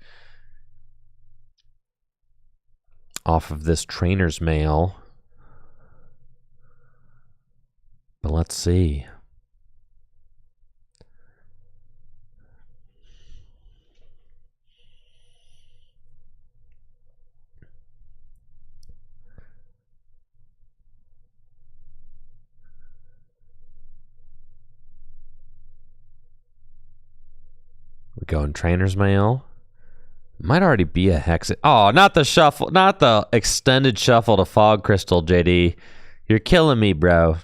off of this Trainer's Mail. But let's see. We go in Trainer's Mail. Might already be a Hex. Oh, not the shuffle, not the extended shuffle to Fog Crystal, JD. You're killing me, bro.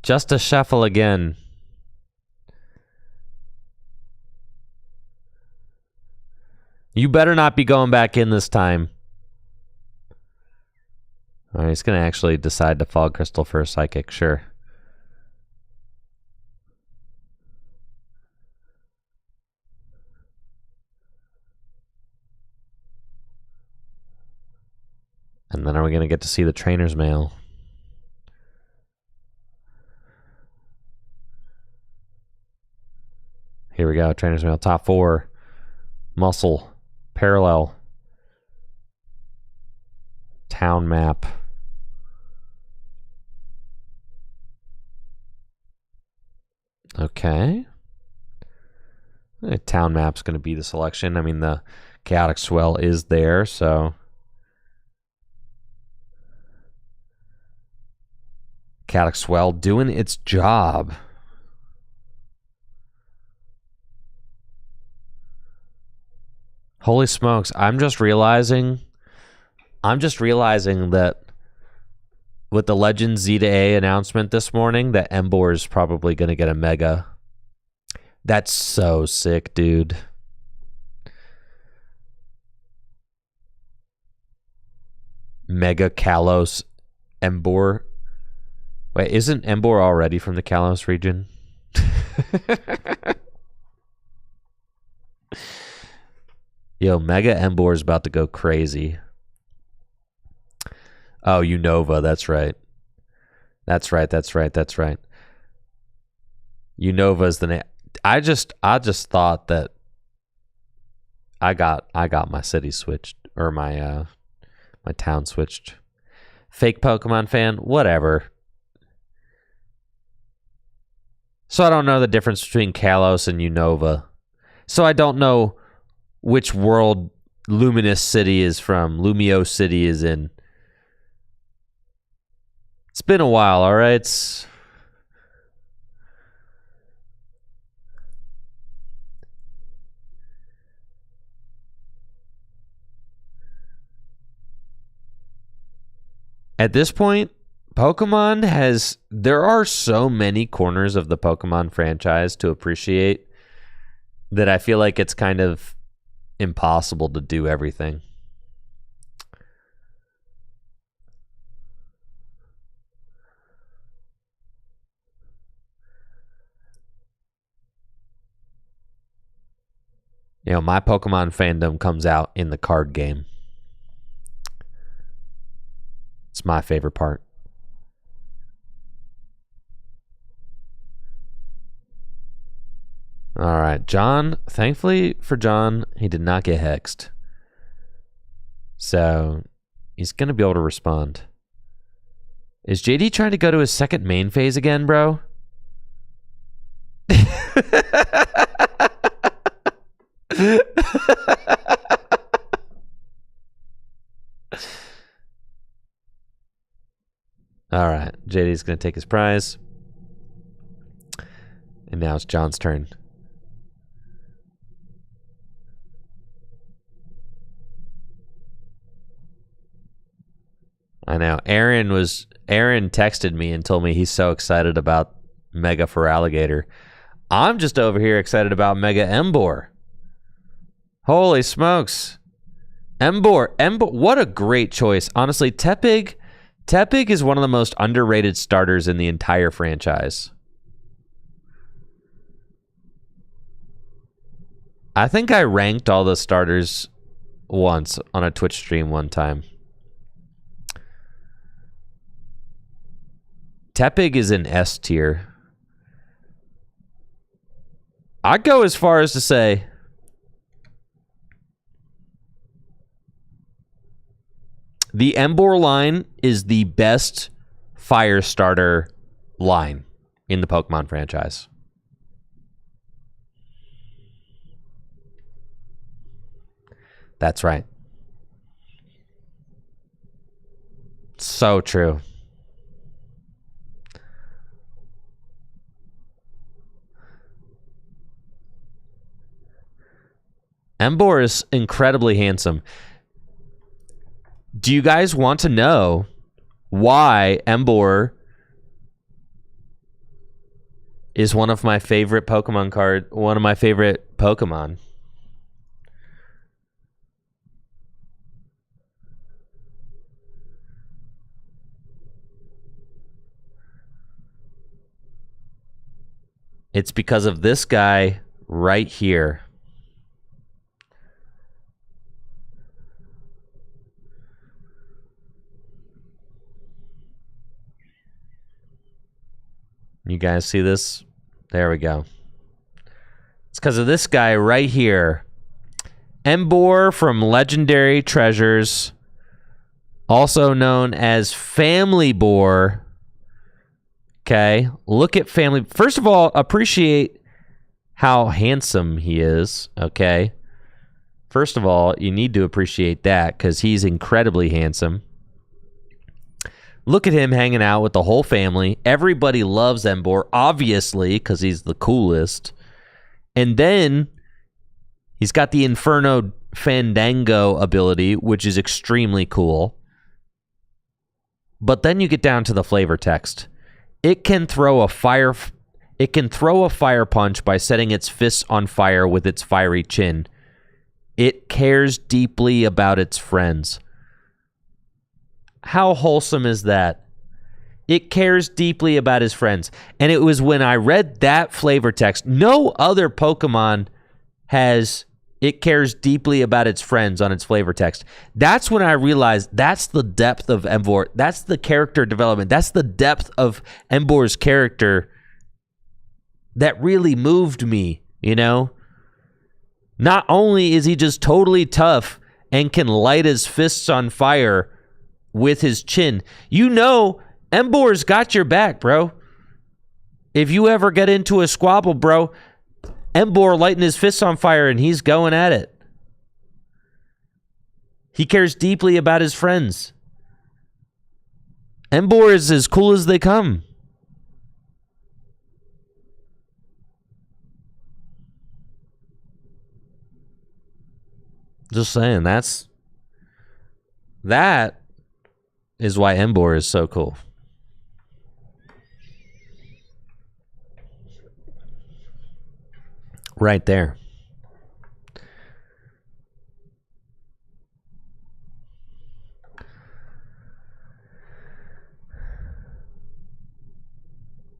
Just a shuffle again. You better not be going back in this time. All right, he's going to actually decide to Fog Crystal for a Psychic, sure. And then are we going to get to see the Trainer's Mail? Here we go, Trainer's Mail, top 4. Muscle, Parallel, Town Map. Okay. Town Map's going to be the selection. I mean, the Chaotic Swell is there, so... Chaotic Swell doing its job. Holy smokes, I'm just realizing that with the Legends Z to A announcement this morning that Embor is probably going to get a Mega. That's so sick, dude. Mega Kalos Embor. Wait, isn't Embor already from the Kalos region? Yo, Mega Embor is about to go crazy. Oh, Unova, that's right. That's right. Unova's the name. I just thought that I got my city switched, or my my town switched. Fake Pokemon fan, whatever. So I don't know the difference between Kalos and Unova. So I don't know which world Luminous City is from, Lumio City is in. It's been a while, all right? At this point, Pokemon has... There are so many corners of the Pokemon franchise to appreciate that I feel like it's kind of impossible to do everything. You know, my Pokemon fandom comes out in the card game. It's my favorite part. All right, John. Thankfully for John, he did not get hexed. So he's going to be able to respond. Is JD trying to go to his second main phase again, bro? All right, JD's going to take his prize. And now it's John's turn. I know. Aaron texted me and told me he's so excited about Mega for Alligator. I'm just over here excited about Mega Embor. Holy smokes. Emboar, what a great choice. Honestly, Tepig is one of the most underrated starters in the entire franchise. I think I ranked all the starters once on a Twitch stream one time. Tepig is in S tier. I'd go as far as to say the Emboar line is the best fire starter line in the Pokemon franchise. That's right. So true. Emboar is incredibly handsome. Do you guys want to know why Emboar is one of my favorite Pokemon? It's because of this guy right here. You guys see this? There we go. It's because of this guy right here. Emboar from Legendary Treasures, also known as Family Boar. Okay, look at Family. First of all, appreciate how handsome he is, okay? First of all, you need to appreciate that because he's incredibly handsome. Look at him hanging out with the whole family. Everybody loves Emboar, obviously, because he's the coolest. And then he's got the Inferno Fandango ability, which is extremely cool. But then you get down to the flavor text. It can throw a fire punch by setting its fists on fire with its fiery chin. It cares deeply about its friends. How wholesome is that? It cares deeply about his friends. And it was when I read that flavor text, no other Pokemon has it cares deeply about its friends on its flavor text. That's when I realized that's the depth of Emboar. That's the character development. That's the depth of Emboar's character that really moved me, you know? Not only is he just totally tough and can light his fists on fire with his chin, you know Emboar's got your back, bro. If you ever get into a squabble, bro, Emboar lighting his fists on fire and he's going at it. He cares deeply about his friends. Emboar is as cool as they come. Just saying, that is why Emboar is so cool. Right there.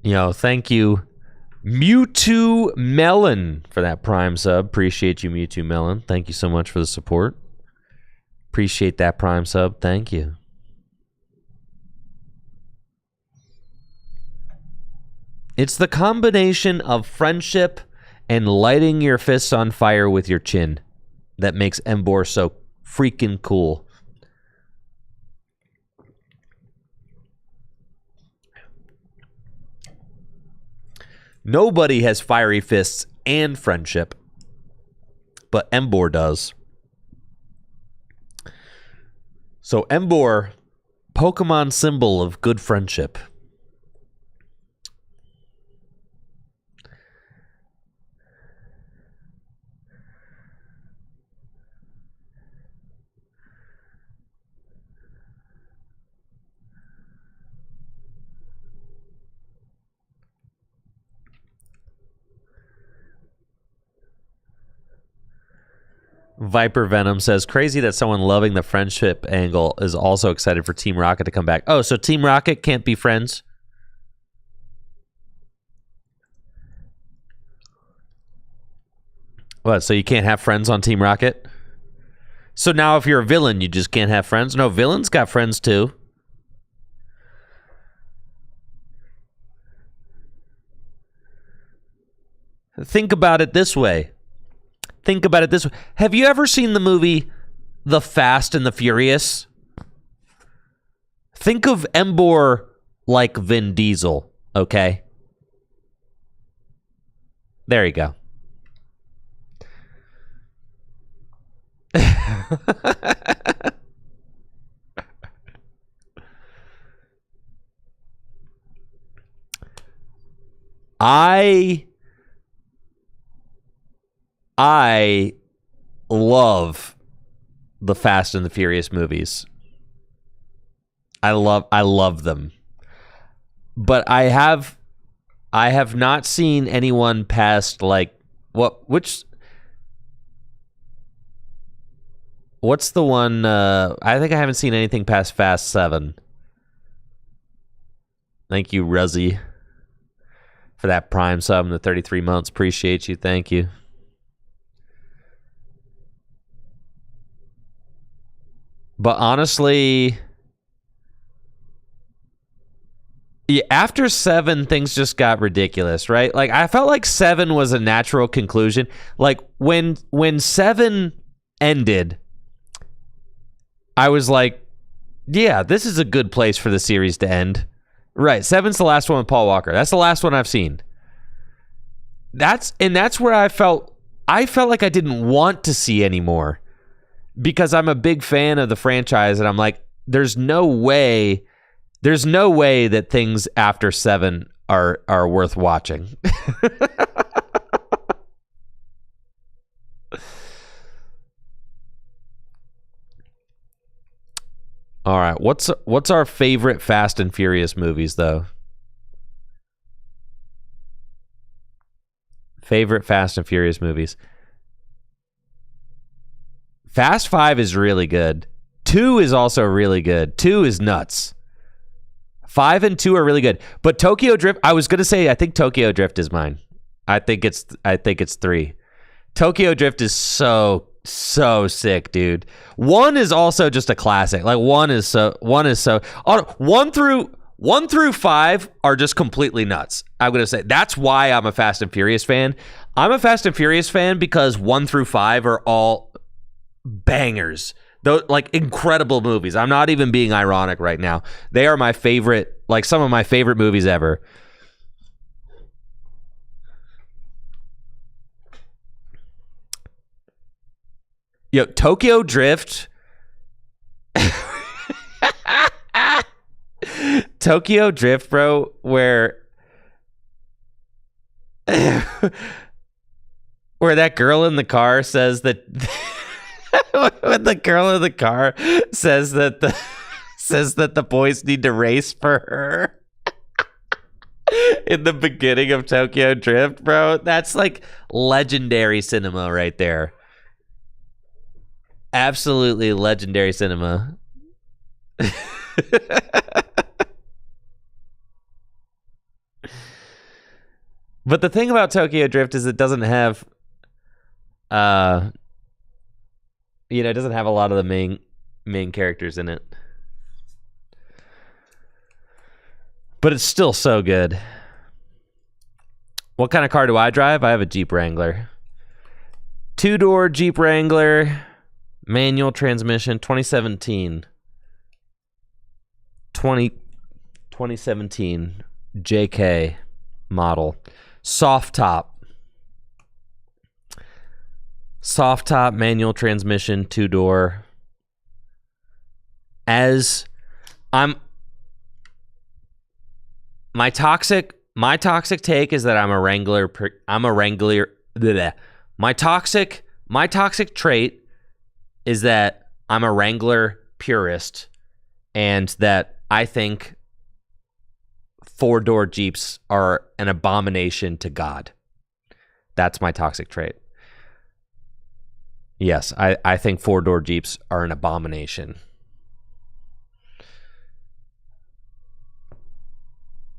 Thank you, Mewtwo Melon, for that Prime sub. Appreciate you, Mewtwo Melon. Thank you so much for the support. Appreciate that Prime sub. Thank you. It's the combination of friendship and lighting your fists on fire with your chin that makes Emboar so freaking cool. Nobody has fiery fists and friendship, but Emboar does. So Emboar, Pokemon symbol of good friendship. Viper Venom says, crazy that someone loving the friendship angle is also excited for Team Rocket to come back. Oh, so Team Rocket can't be friends? What, so you can't have friends on Team Rocket? So now if you're a villain, you just can't have friends? No, villains got friends too. Think about it this way. Think about it this way. Have you ever seen the movie The Fast and the Furious? Think of Embor like Vin Diesel, okay? There you go. I love the Fast and the Furious movies. I love them. But I have not seen anyone past like what's the one I think I haven't seen anything past Fast 7. Thank you, Ruzzy, for that Prime sub in the 33 months. Appreciate you. Thank you. But honestly, yeah, after 7, things just got ridiculous, right? Like, I felt like 7 was a natural conclusion. Like, when 7 ended, I was like, yeah, this is a good place for the series to end. Right, 7's the last one with Paul Walker. That's the last one I've seen. That's where I felt like I didn't want to see anymore. Because I'm a big fan of the franchise, and I'm like, there's no way that things after 7 are worth watching. All right, what's our favorite Fast and Furious movies though? Favorite Fast and Furious movies. Fast 5 is really good. 2 is also really good. 2 is nuts. 5 and 2 are really good. But Tokyo Drift, I was gonna say I think Tokyo Drift is mine. I think it's 3. Tokyo Drift is so sick, dude. 1 is also just a classic. Like 1 is so 1 through 5 are just completely nuts. I'm gonna say that's why I'm a Fast and Furious fan. I'm a Fast and Furious fan because 1 through 5 are all bangers. Those like incredible movies. I'm not even being ironic right now. They are my favorite, like some of my favorite movies ever. Yo, Tokyo Drift. Tokyo Drift, bro, where that girl in the car says that when the girl in the car says that the boys need to race for her in the beginning of Tokyo Drift, bro, that's like legendary cinema right there. Absolutely legendary cinema. But the thing about Tokyo Drift is it doesn't have it doesn't have a lot of the main characters in it. But it's still so good. What kind of car do I drive? I have a Jeep Wrangler. 2-door Jeep Wrangler, manual transmission, 2017 JK model. Soft top, manual transmission, 2-door. As I'm, my toxic take is that I'm a Wrangler. Bleh. My toxic trait is that I'm a Wrangler purist, and that I think 4-door Jeeps are an abomination to God. That's my toxic trait. Yes, I think 4-door Jeeps are an abomination.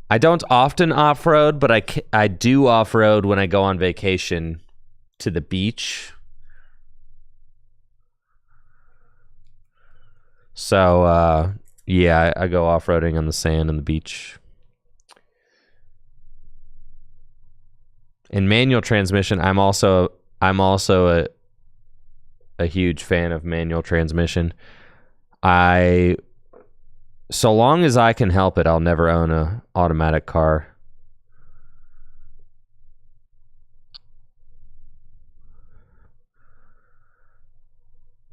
I don't often off-road, but I do off-road when I go on vacation to the beach. So, yeah, I go off-roading on the sand and the beach. In manual transmission, I'm also a huge fan of manual transmission. So long as I can help it, I'll never own a automatic car.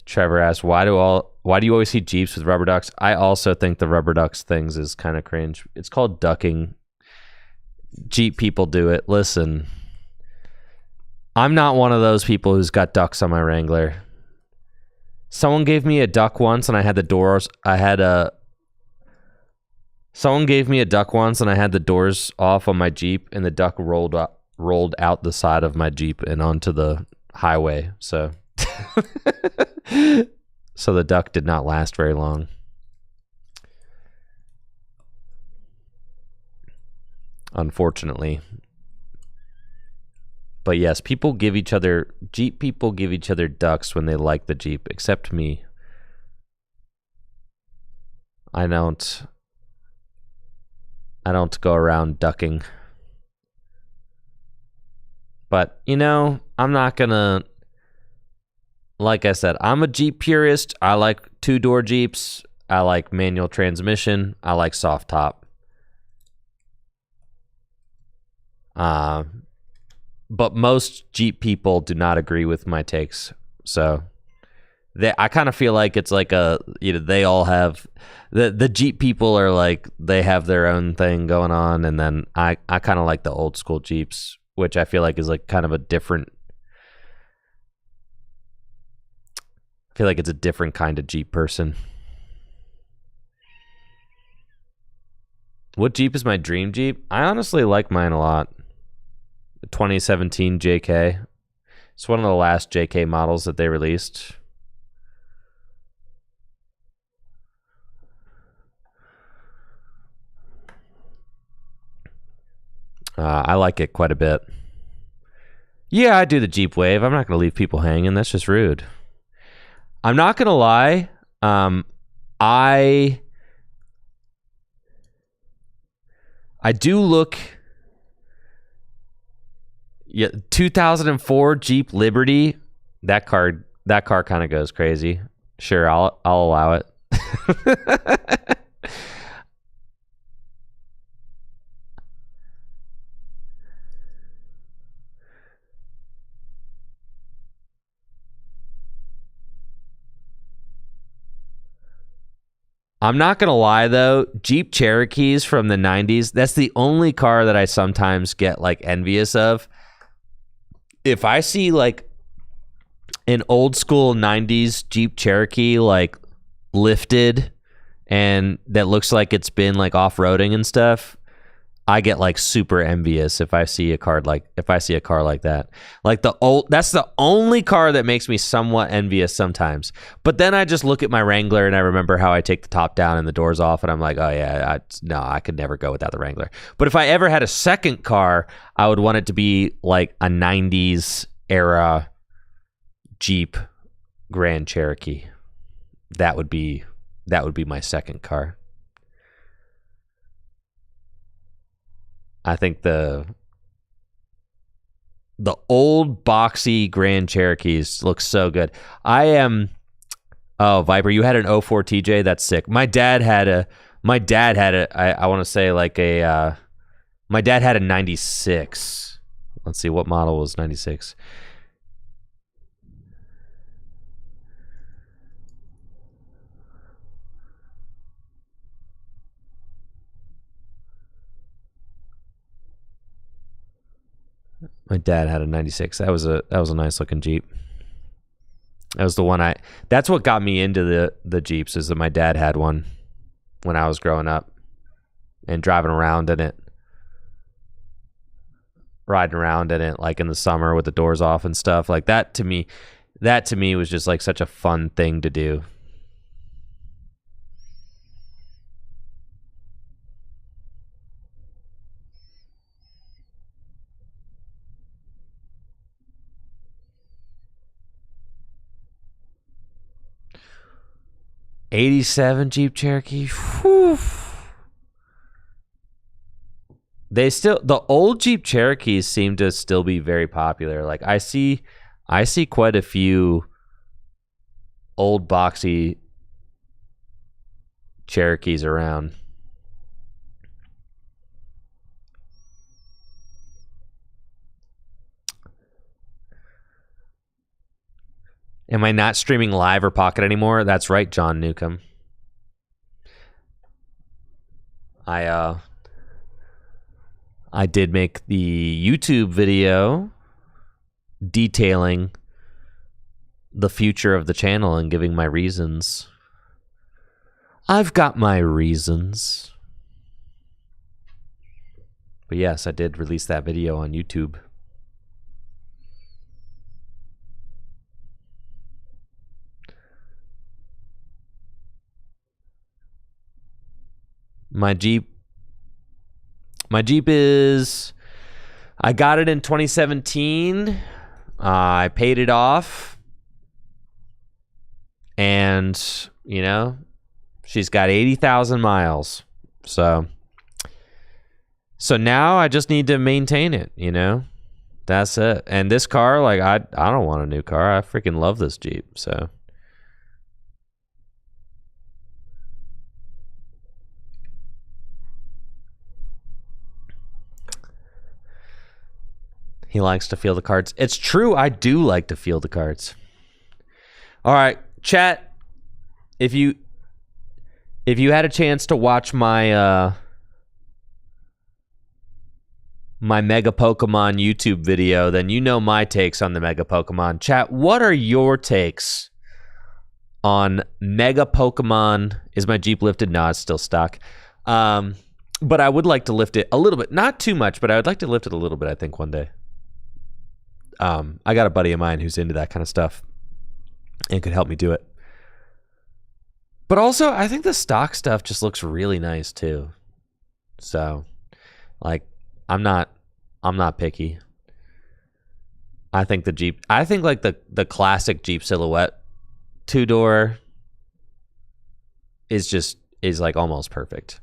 Trevor asks, why do you always see Jeeps with rubber ducks? I also think the rubber ducks things is kind of cringe. It's called ducking. Jeep people do it. Listen, I'm not one of those people who's got ducks on my Wrangler. Someone gave me a duck once and I had the doors. Someone gave me a duck once and I had the doors off on my Jeep and the duck rolled out the side of my Jeep and onto the highway. So so the duck did not last very long. Unfortunately. But yes, Jeep people give each other ducks when they like the Jeep, except me. I don't go around ducking. But, you know, I'm not gonna, like I said, I'm a Jeep purist. I like 2-door Jeeps. I like manual transmission. I like soft top. But most Jeep people do not agree with my takes. So I kind of feel like it's like they all have, the Jeep people are like, they have their own thing going on. And then I kind of like the old school Jeeps, which I feel like is like kind of a different, I feel like it's a different kind of Jeep person. What Jeep is my dream Jeep? I honestly like mine a lot. 2017 JK. It's one of the last JK models that they released. I like it quite a bit. Yeah, I do the Jeep wave. I'm not going to leave people hanging. That's just rude. I'm not going to lie. I do look... Yeah, 2004 Jeep Liberty. That car kind of goes crazy. Sure, I'll allow it. I'm not gonna lie though, Jeep Cherokees from the 90s, that's the only car that I sometimes get like envious of. If I see like an old school 90s Jeep Cherokee like lifted and that looks like it's been like off-roading and stuff, I get like super envious if I see a car like that. Like that's the only car that makes me somewhat envious sometimes. But then I just look at my Wrangler and I remember how I take the top down and the doors off and I'm like, oh yeah, I could never go without the Wrangler. But if I ever had a second car, I would want it to be like a 90s era Jeep Grand Cherokee. That would be my second car. I think the old boxy Grand Cherokees look so good. Oh, Viper, you had an 04 TJ? That's sick. My dad had a I want to say like my dad had a 96. Let's see, what model was 96? My dad had a 96. That was a nice looking Jeep. That was the one that's what got me into the Jeeps, is that my dad had one when I was growing up and riding around in it like in the summer with the doors off and stuff like that. To me, That to me was just like such a fun thing to do. '87 Jeep Cherokee. Whew. The old Jeep Cherokees seem to still be very popular. Like I see quite a few old boxy Cherokees around. Am I not streaming live or Pocket anymore? That's right, John Newcomb. I did make the YouTube video detailing the future of the channel and giving my reasons. I've got my reasons. But yes, I did release that video on YouTube. My Jeep is, I got it in 2017. I paid it off. And, you know, she's got 80,000 miles. So now I just need to maintain it, you know? That's it. And this car, like, I don't want a new car. I freaking love this Jeep, so. He likes to feel the cards. It's true, I do like to feel the cards. All right, chat. If you had a chance to watch my my Mega Pokemon YouTube video, then you know my takes on the Mega Pokemon. Chat, what are your takes on Mega Pokemon? Is my Jeep lifted? No, it's still stock. But I would like to lift it a little bit. Not too much, but I would like to lift it a little bit, I think, one day. I got a buddy of mine who's into that kind of stuff and could help me do it. But also, I think the stock stuff just looks really nice too. So, like, I'm not picky. I think the Jeep, like the classic Jeep silhouette two-door is like almost perfect.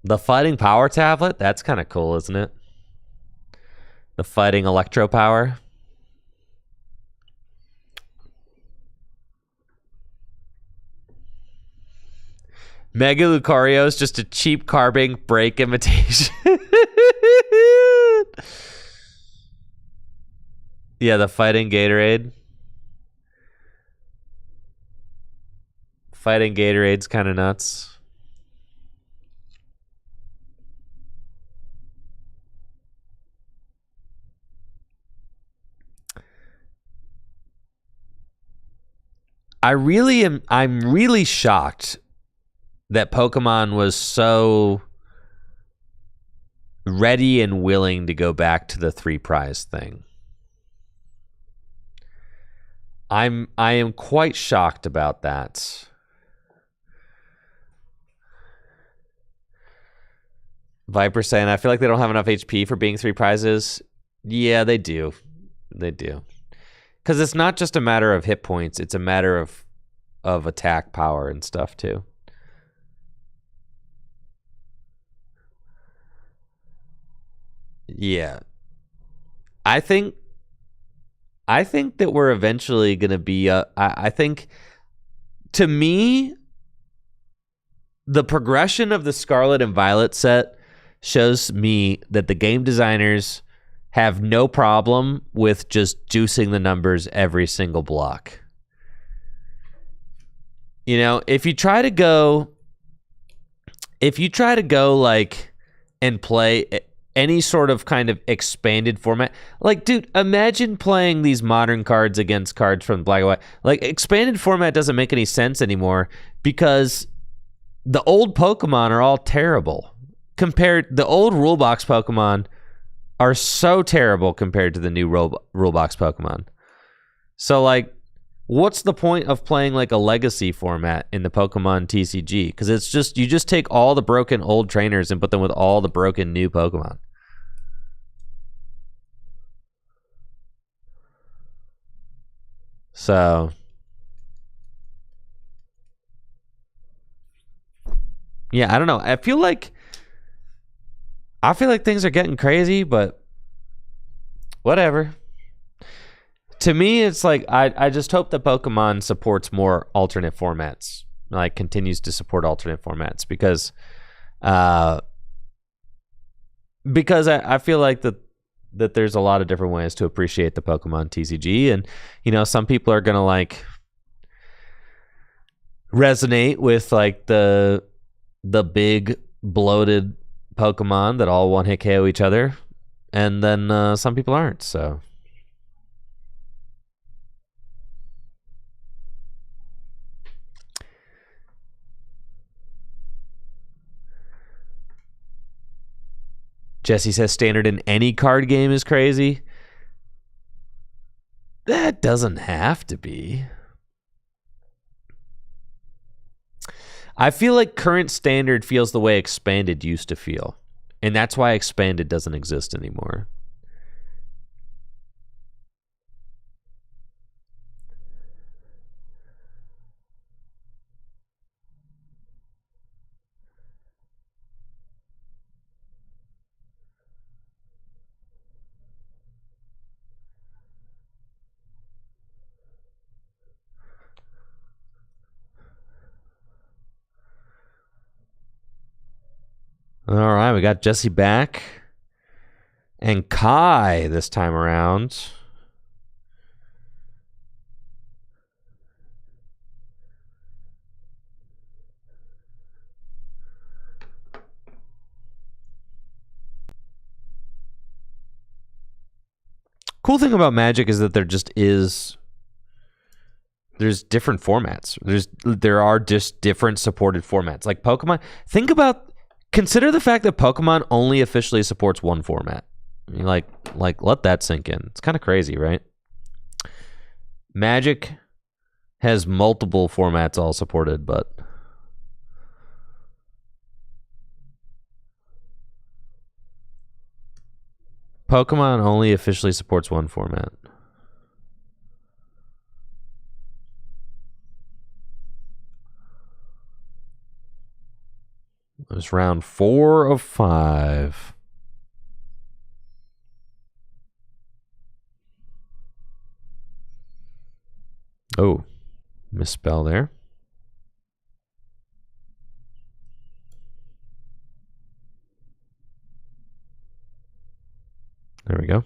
The Fighting Power tablet, that's kind of cool, isn't it? The Fighting Electro Power. Mega Lucario is just a cheap carbing brake imitation. Yeah, the Fighting Gatorade. Fighting Gatorade's kind of nuts. I'm really shocked that Pokemon was so ready and willing to go back to the 3 prize thing. I am quite shocked about that. Viper saying, I feel like they don't have enough HP for being 3 prizes. Yeah, they do. They do. Because it's not just a matter of hit points, it's a matter of attack power and stuff too. Yeah. I think that we're eventually going to be I think, to me, the progression of the Scarlet and Violet set shows me that the game designers have no problem with just juicing the numbers every single block. You know, if you try to go like and play any sort of kind of expanded format, like, dude, imagine playing these modern cards against cards from Black and White. Like, expanded format doesn't make any sense anymore because the old Pokemon are all terrible. compared, the old rule box Pokemon are so terrible compared to the new rule box Pokemon. So like, what's the point of playing like a legacy format in the Pokemon TCG? Because it's just, you just take all the broken old trainers and put them with all the broken new Pokemon. So yeah, I don't know. I feel like things are getting crazy, but whatever. To me, it's like I just hope that Pokemon supports more alternate formats, like continues to support alternate formats, because I feel like that there's a lot of different ways to appreciate the Pokemon TCG, and you know, some people are gonna like resonate with like the big bloated Pokemon that all one hit KO each other, and then some people aren't. So Jesse says standard in any card game is crazy. That doesn't have to be. I feel like current standard feels the way expanded used to feel. And that's why expanded doesn't exist anymore. All right, we got Jesse back. And Kai this time around. Cool thing about Magic is that there's different formats. There are just different supported formats. Like Pokemon, consider the fact that Pokemon only officially supports one format. I mean, like let that sink in. It's kind of crazy, right? Magic has multiple formats all supported, but Pokemon only officially supports one format. It was round 4 of 5. Oh, misspell there. There we go.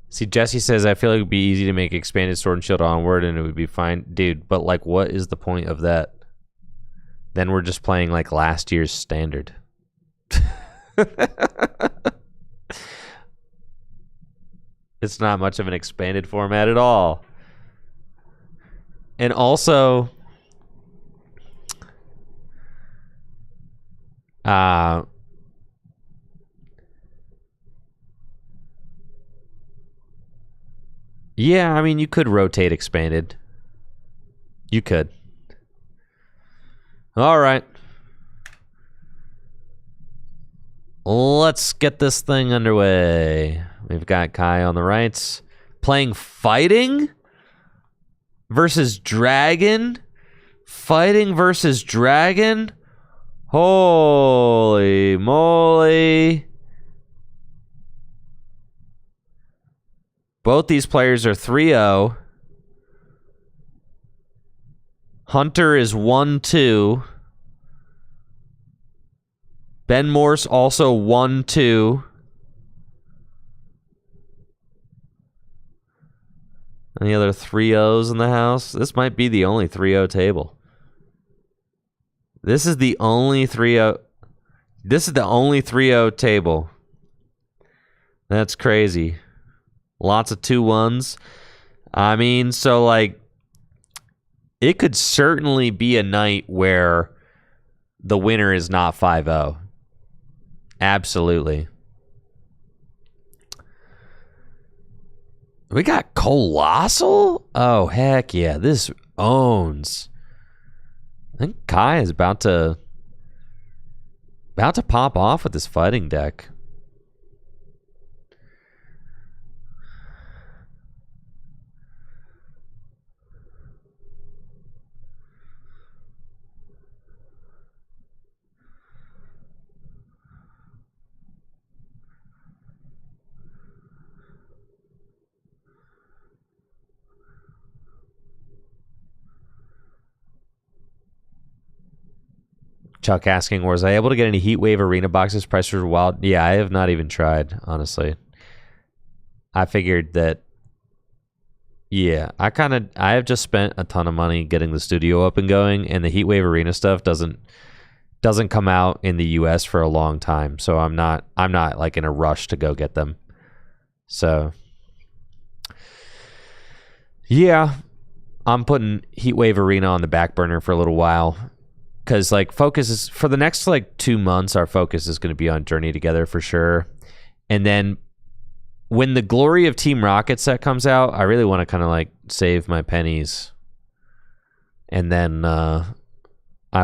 See, Jesse says, I feel like it would be easy to make expanded Sword and Shield Onward and it would be fine. Dude, but like, what is the point of that? Then we're just playing like last year's standard. It's not much of an expanded format at all. And also, yeah, I mean, you could rotate expanded. You could. All right. Let's get this thing underway. We've got Kai on the rights. Playing Fighting versus Dragon. Fighting versus Dragon. Holy moly. Both these players are 3-0. Hunter is 1-2. Ben Morse also 1-2. Any other 3-0s in the house? This might be the only 3-0 table. This is the only 3-0. This is the only 3-0 table That's crazy. Lots of 2-1s. I mean, so like, it could certainly be a night where the winner is not 5-0. Absolutely. We got Colossal? Oh, heck yeah. This owns. I think Kai is about to pop off with this fighting deck. Chuck asking, was I able to get any Heatwave Arena boxes? Prices were wild. Yeah, I have not even tried, honestly. I figured that, yeah, I have just spent a ton of money getting the studio up and going, and the Heatwave Arena stuff doesn't come out in the US for a long time, so I'm not like in a rush to go get them. So yeah, I'm putting Heatwave Arena on the back burner for a little while. Because like focus is for the next like 2 months, our focus is going to be on Journey Together for sure. And then when the Glory of Team Rocket set comes out, I really want to kind of like save my pennies. And then I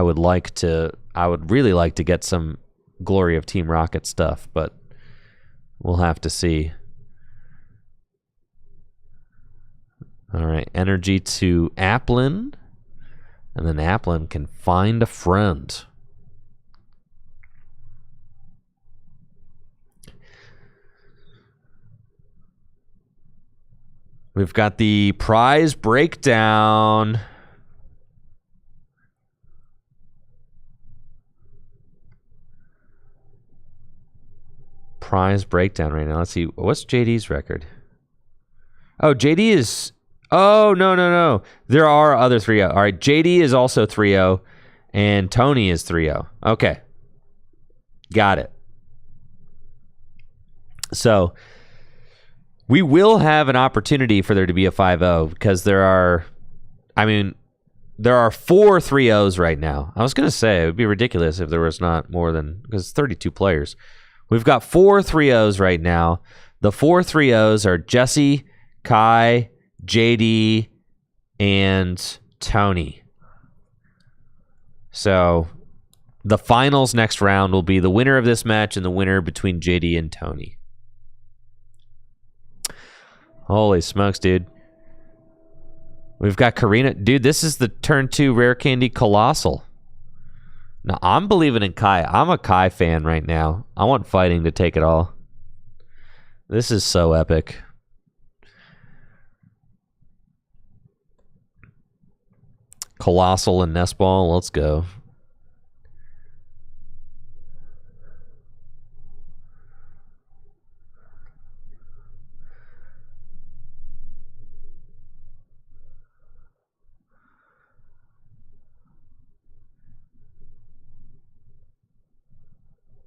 would really like to get some Glory of Team Rocket stuff, but we'll have to see. All right, energy to Applin. And then Applin can find a friend. We've got the prize breakdown. Prize breakdown right now. Let's see. What's JD's record? Oh, JD is... Oh, no. There are other 3-0. All right, JD is also 3-0, and Tony is 3-0. Okay. Got it. So, we will have an opportunity for there to be a 5-0 because there are 4 3-0s right now. I was going to say, it would be ridiculous if there was not more than, because 32 players. We've got 4 3-0s right now. The 4 3-0s are Jesse, Kai, JD, and Tony. So the finals next round will be the winner of this match and the winner between JD and Tony. Holy smokes, dude. We've got Karina. Dude, this is the turn 2 Rare Candy Colossal. Now, I'm believing in Kai. I'm a Kai fan right now. I want fighting to take it all. This is so epic. Colossal and Nestball, let's go.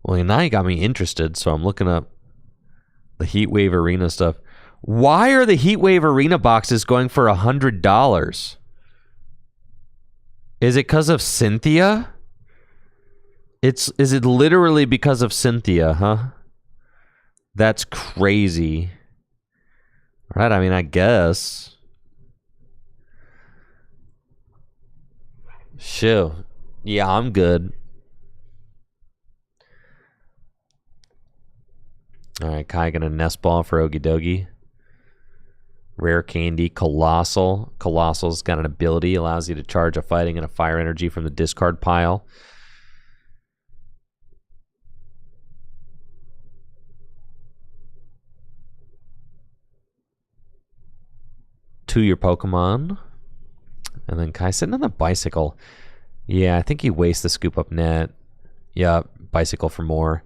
Well, now you got me interested, so I'm looking up the Heatwave Arena stuff. Why are the Heatwave Arena boxes going for $100? Is it because of Cynthia? Is it literally because of Cynthia, huh? That's crazy. All right, I mean, I guess. Shit. Yeah, I'm good. All right, Kai gonna nest ball for Okie Dokie. Rare Candy, Colossal. Colossal's got an ability, allows you to charge a fighting and a fire energy from the discard pile. To your Pokemon. And then Kai sitting on the bicycle. Yeah, I think he wastes the scoop up net. Yeah, bicycle for more.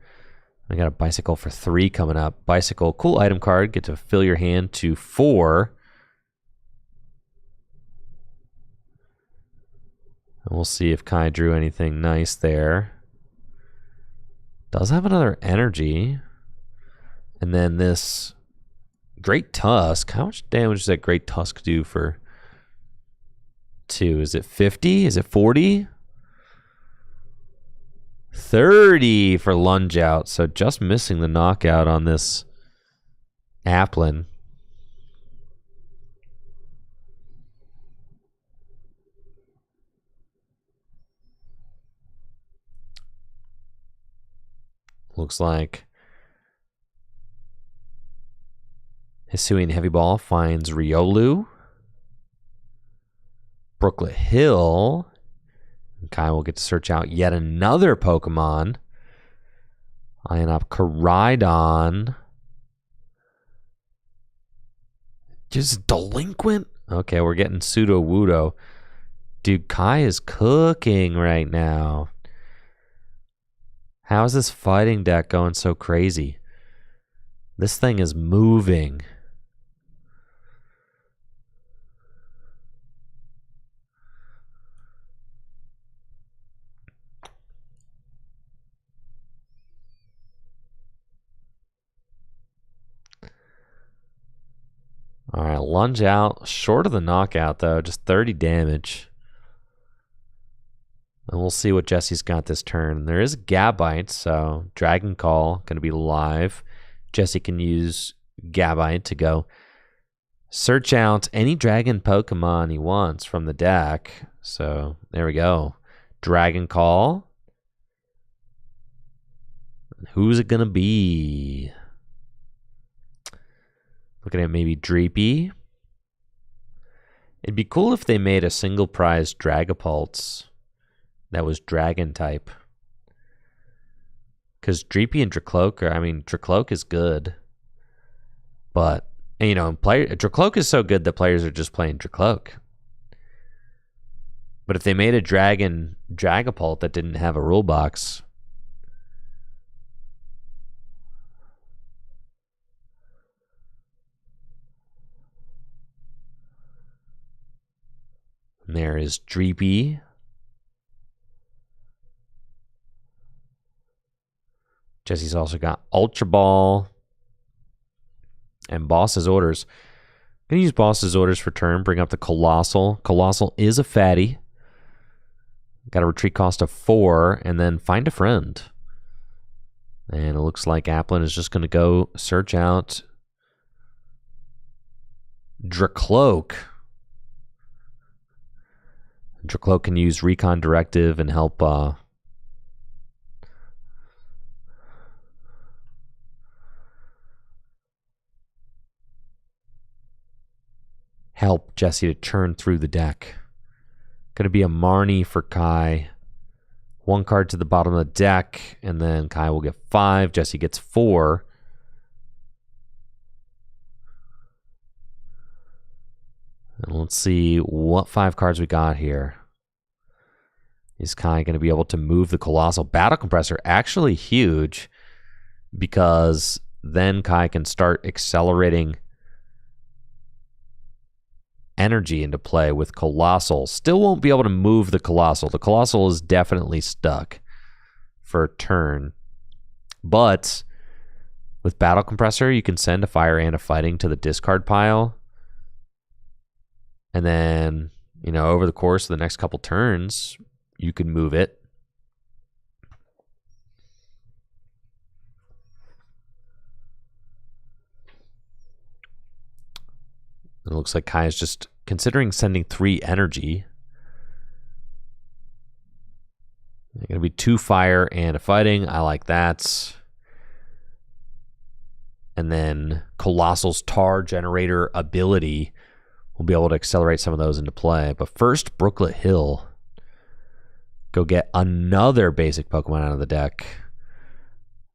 I got a bicycle for 3 coming up. Bicycle, cool item card. Get to fill your hand to 4. And we'll see if Kai drew anything nice there. Does have another energy. And then this Great Tusk. How much damage does that Great Tusk do for 2? Is it 50? Is it 40? 30 for Lunge Out. So just missing the knockout on this Applin. Looks like Hisuian Heavy Ball finds Riolu. Brooklet Hill. Kai will get to search out yet another Pokemon. Eyeing up Koraidon. Just Delinquent? Okay, we're getting Pseudo-Wudo. Dude, Kai is cooking right now. How is this fighting deck going so crazy? This thing is moving. All right, Lunge Out. Short of the knockout, though. Just 30 damage. And we'll see what Jesse's got this turn. There is Gabite, so Dragon Call going to be live. Jesse can use Gabite to go search out any dragon Pokemon he wants from the deck. So there we go. Dragon Call. Who's it going to be? Looking at maybe Dreepy. It'd be cool if they made a single prize Dragapults that was dragon type. Because Dreepy and Dracloak are, I mean, Dracloak is good. But, you know, Dracloak is so good that players are just playing Dracloak. But if they made a dragon Dragapult that didn't have a rule box, and there is Dreepy. Jesse's also got Ultra Ball and Boss's Orders. I'm going to use Boss's Orders for turn, bring up the Colossal. Colossal is a fatty. Got a retreat cost of 4, and then find a friend. And it looks like Applin is just going to go search out Dracloak. Dracloak can use Recon Directive and help Jesse to churn through the deck. Going to be a Marnie for Kai. 1 card to the bottom of the deck, and then Kai will get 5. Jesse gets 4. And let's see what 5 cards we got here. Is Kai going to be able to move the Colossal? Battle Compressor, actually huge, because then Kai can start accelerating energy into play with Colossal. Still won't be able to move the Colossal. The Colossal is definitely stuck for a turn. But with Battle Compressor, you can send a Fire and a Fighting to the discard pile. And then, you know, over the course of the next couple turns, you can move it. It looks like Kai is just considering sending 3 energy. There's going to be 2 fire and a fighting. I like that. And then Colossal's Tar Generator ability will be able to accelerate some of those into play. But first, Brooklet Hill. Go get another basic Pokemon out of the deck.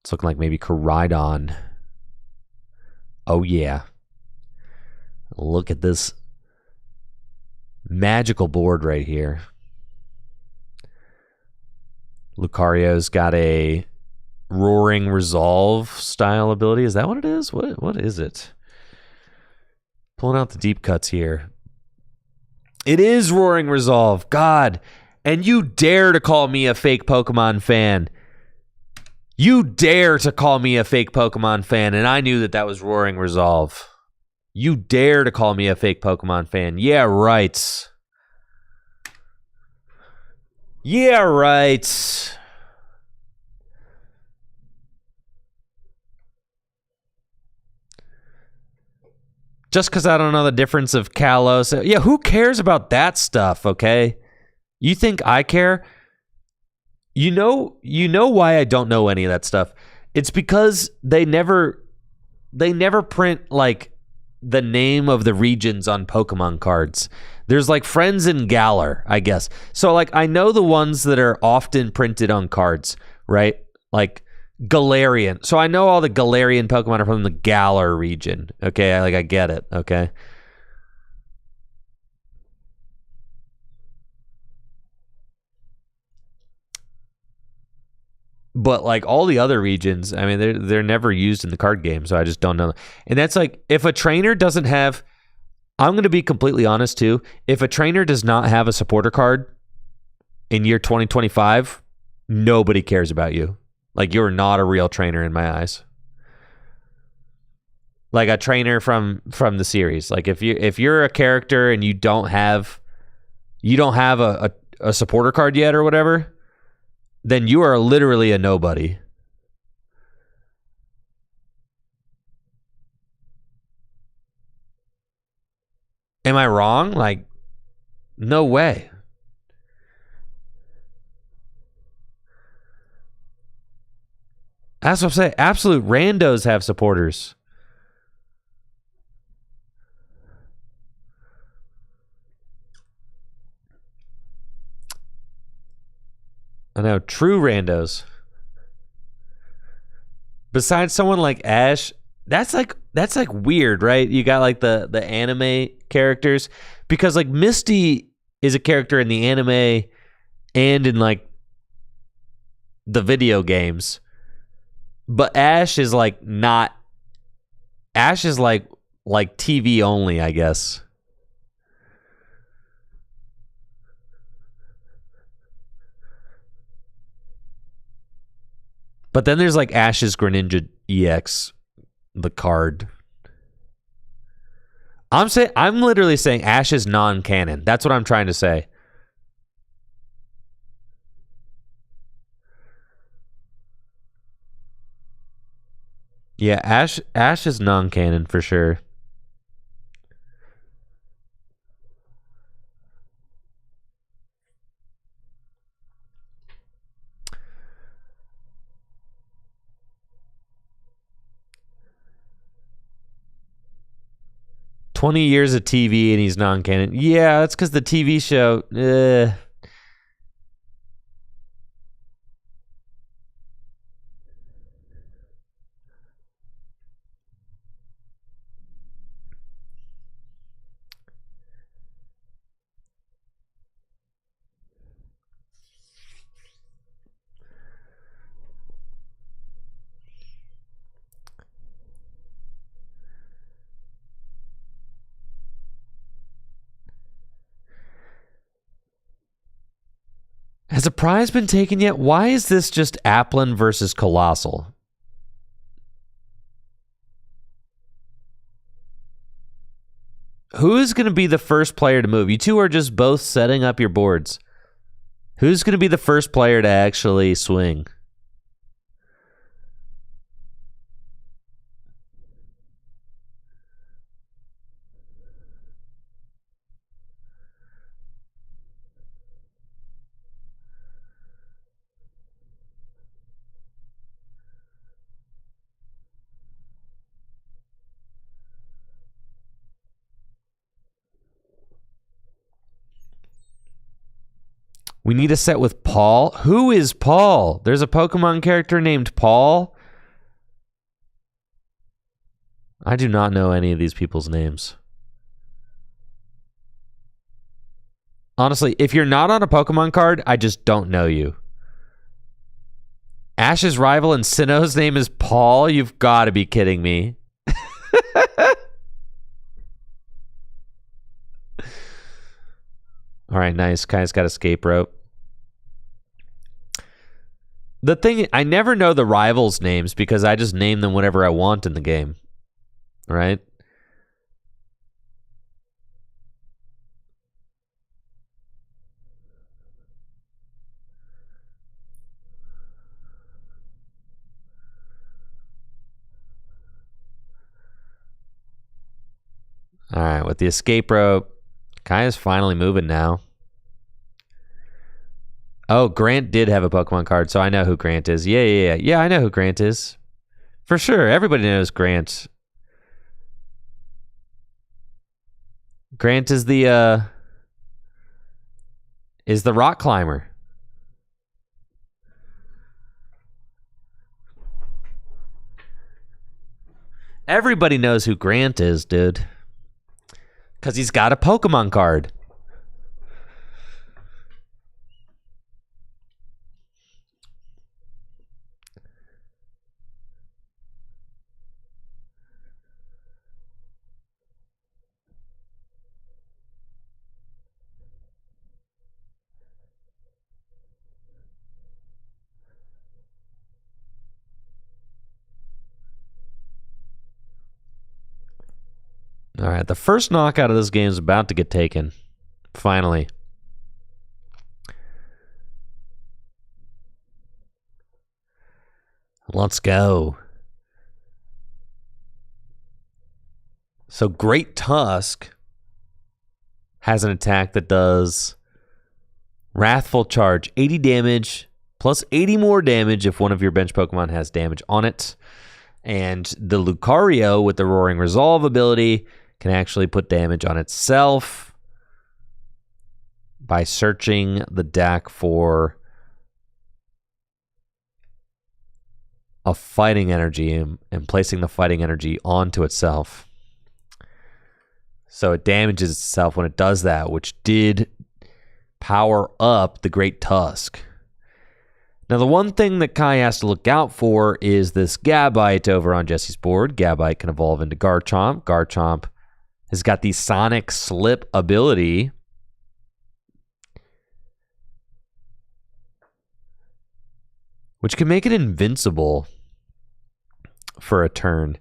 It's looking like maybe Koraidon. Oh, yeah. Look at this magical board right here. Lucario's got a Roaring Resolve style ability. Is that what it is? What is it? Pulling out the deep cuts here. It is Roaring Resolve. God. And you dare to call me a fake Pokemon fan. You dare to call me a fake Pokemon fan, and I knew that that was Roaring Resolve. You dare to call me a fake Pokemon fan. Yeah, right. Yeah, right. Just because I don't know the difference of Kalos. Yeah, who cares about that stuff, okay? You think I care? You know why I don't know any of that stuff. It's because they never print like the name of the regions on Pokemon cards. There's like Friends and Galar, I guess. So like I know the ones that are often printed on cards, right? Like Galarian. So I know all the Galarian Pokemon are from the Galar region. Okay, I get it, okay? But like all the other regions, I mean, they're never used in the card game, so I just don't know. And that's like if a trainer doesn't have, I'm going to be completely honest too. If a trainer does not have a supporter card in year 2025, nobody cares about you. Like you're not a real trainer in my eyes. Like a trainer from the series. Like if you're a character and you don't have a supporter card yet or whatever, then you are literally a nobody. Am I wrong? Like, no way. That's what I'm saying. Absolute randos have supporters. I know, true randos. Besides someone like Ash, that's like weird, right? You got like the anime characters because like Misty is a character in the anime and in like the video games. But Ash is like not. Ash is like TV only, I guess. But then there's like Ash's Greninja EX, the card. I'm literally saying Ash is non-canon. That's what I'm trying to say. Yeah, Ash is non-canon for sure. "20 years of TV and he's non-canon." Yeah, that's because the TV show. Has a prize been taken yet? Why is this just Applin versus Colossal? Who's going to be the first player to move? You two are just both setting up your boards. Who's going to be the first player to actually swing? We need a set with Paul. Who is Paul? There's a Pokemon character named Paul. I do not know any of these people's names. Honestly, if you're not on a Pokemon card, I just don't know you. Ash's rival and Sinnoh's name is Paul? You've got to be kidding me. All right, nice. Kai's got escape rope. The thing, I never know the rivals' names because I just name them whatever I want in the game, right? All right, with the escape rope, Kaya's finally moving now. Oh, Grant did have a Pokemon card, so I know who Grant is. Yeah, I know who Grant is. For sure, everybody knows Grant. Grant is the rock climber. Everybody knows who Grant is, dude. Because he's got a Pokemon card. All right, the first knockout of this game is about to get taken. Finally. Let's go. So Great Tusk has an attack that does Wrathful Charge, 80 damage, plus 80 more damage if one of your bench Pokemon has damage on it. And the Lucario with the Roaring Resolve ability can actually put damage on itself by searching the deck for a fighting energy and placing the fighting energy onto itself. So it damages itself when it does that, which did power up the Great Tusk. Now, the one thing that Kai has to look out for is this Gabite over on Jesse's board. Gabite can evolve into Garchomp. Garchomp has got the Sonic Slip ability, which can make it invincible for a turn.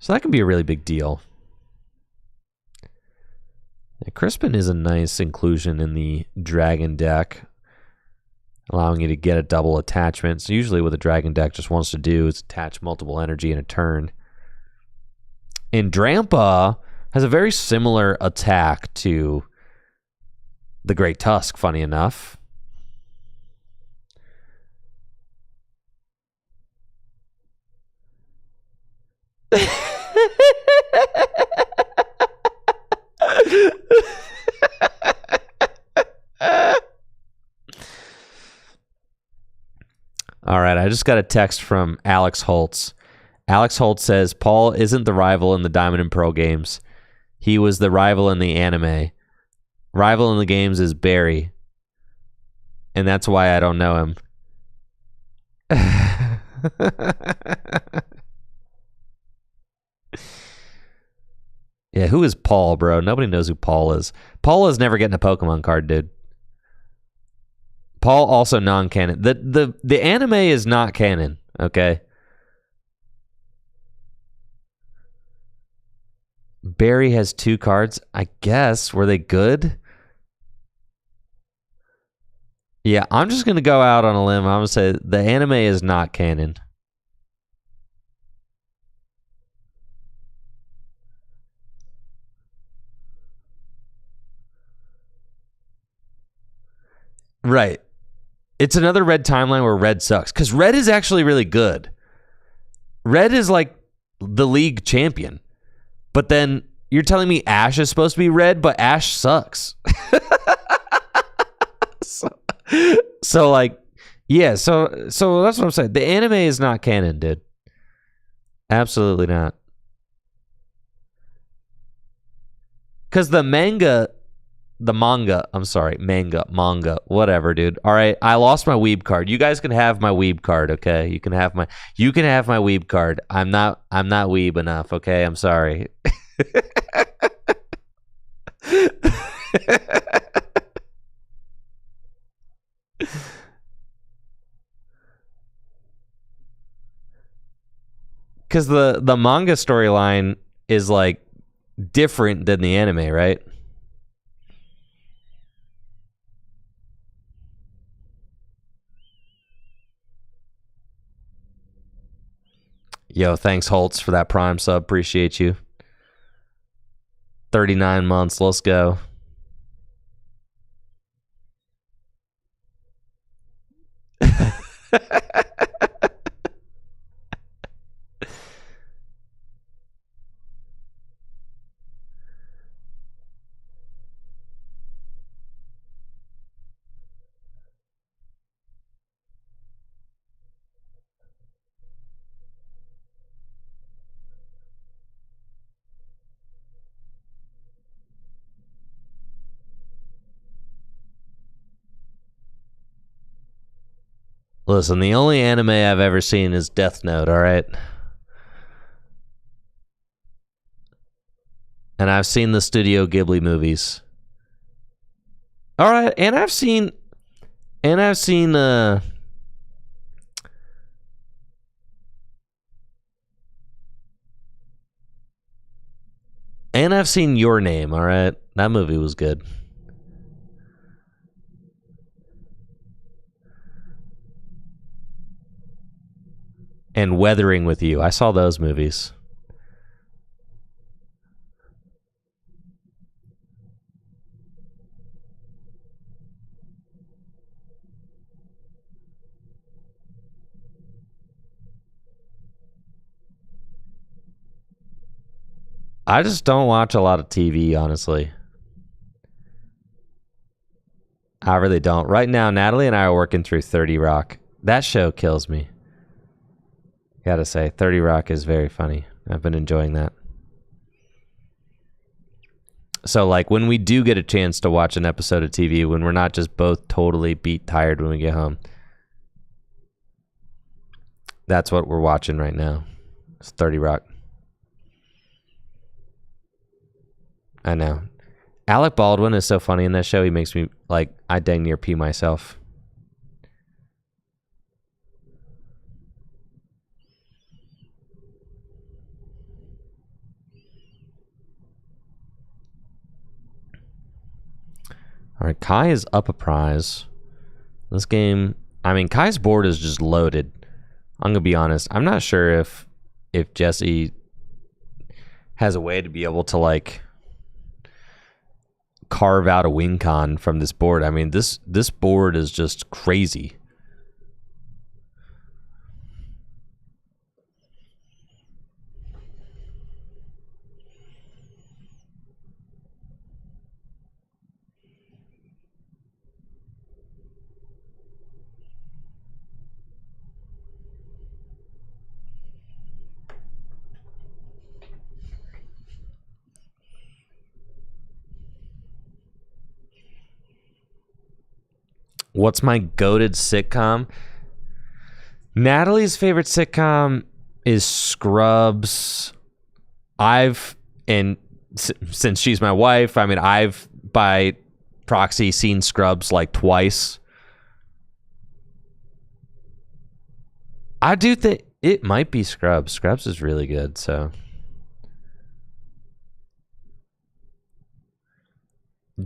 So that can be a really big deal. Yeah, Crispin is a nice inclusion in the Dragon deck, allowing you to get a double attachment. So usually what the Dragon deck just wants to do is attach multiple energy in a turn. And Drampa has a very similar attack to the Great Tusk, funny enough. All right, I just got a text from Alex Holtz. Alex Holtz says, Paul isn't the rival in the Diamond and Pearl games. He was the rival in the anime. Rival in the games is Barry. And that's why I don't know him. Yeah, who is Paul, bro? Nobody knows who Paul is. Paul is never getting a Pokemon card, dude. Paul also non-canon. The anime is not canon, okay? Barry has 2 cards. I guess. Were they good? Yeah, I'm just going to go out on a limb. I'm going to say the anime is not canon. Right. It's another Red timeline where Red sucks. Because Red is actually really good. Red is like the league champion. But then you're telling me Ash is supposed to be Red, but Ash sucks. So like, yeah, so that's what I'm saying. The anime is not canon, dude. Absolutely not. Because the manga, whatever, dude. All right, I lost my Weeb card. You guys can have my Weeb card, okay? You can have my Weeb card. I'm not Weeb enough, okay? I'm sorry. Because the manga storyline is like different than the anime, right? Yo, thanks Holtz for that Prime sub. Appreciate you. 39 months. Let's go. Listen, the only anime I've ever seen is Death Note, all right? And I've seen the Studio Ghibli movies. All right, and I've seen and I've seen Your Name, all right? That movie was good. And Weathering with You. I saw those movies. I just don't watch a lot of TV, honestly. I really don't. Right now, Natalie and I are working through 30 Rock. That show kills me. Gotta say, 30 Rock is very funny. I've been enjoying that. So, like, when we do get a chance to watch an episode of TV, when we're not just both totally beat tired when we get home, that's what we're watching right now. It's 30 Rock. I know. Alec Baldwin is so funny in that show. He makes me, like, I dang near pee myself. All right, Kai is up a prize. This game, I mean, Kai's board is just loaded. I'm gonna be honest. I'm not sure if Jesse has a way to be able to like carve out a win con from this board. I mean, this board is just crazy. What's my goated sitcom? Natalie's favorite sitcom is Scrubs. Since she's my wife, I mean, I've by proxy seen Scrubs like twice. I do think it might be Scrubs. Scrubs is really good, so.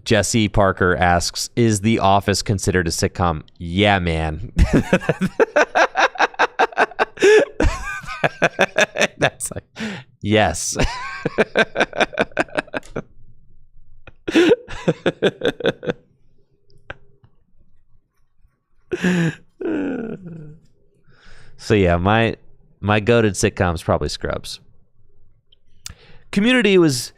Jesse Parker asks, is The Office considered a sitcom? Yeah, man. That's like, yes. So yeah, my goated sitcom is probably Scrubs. Community was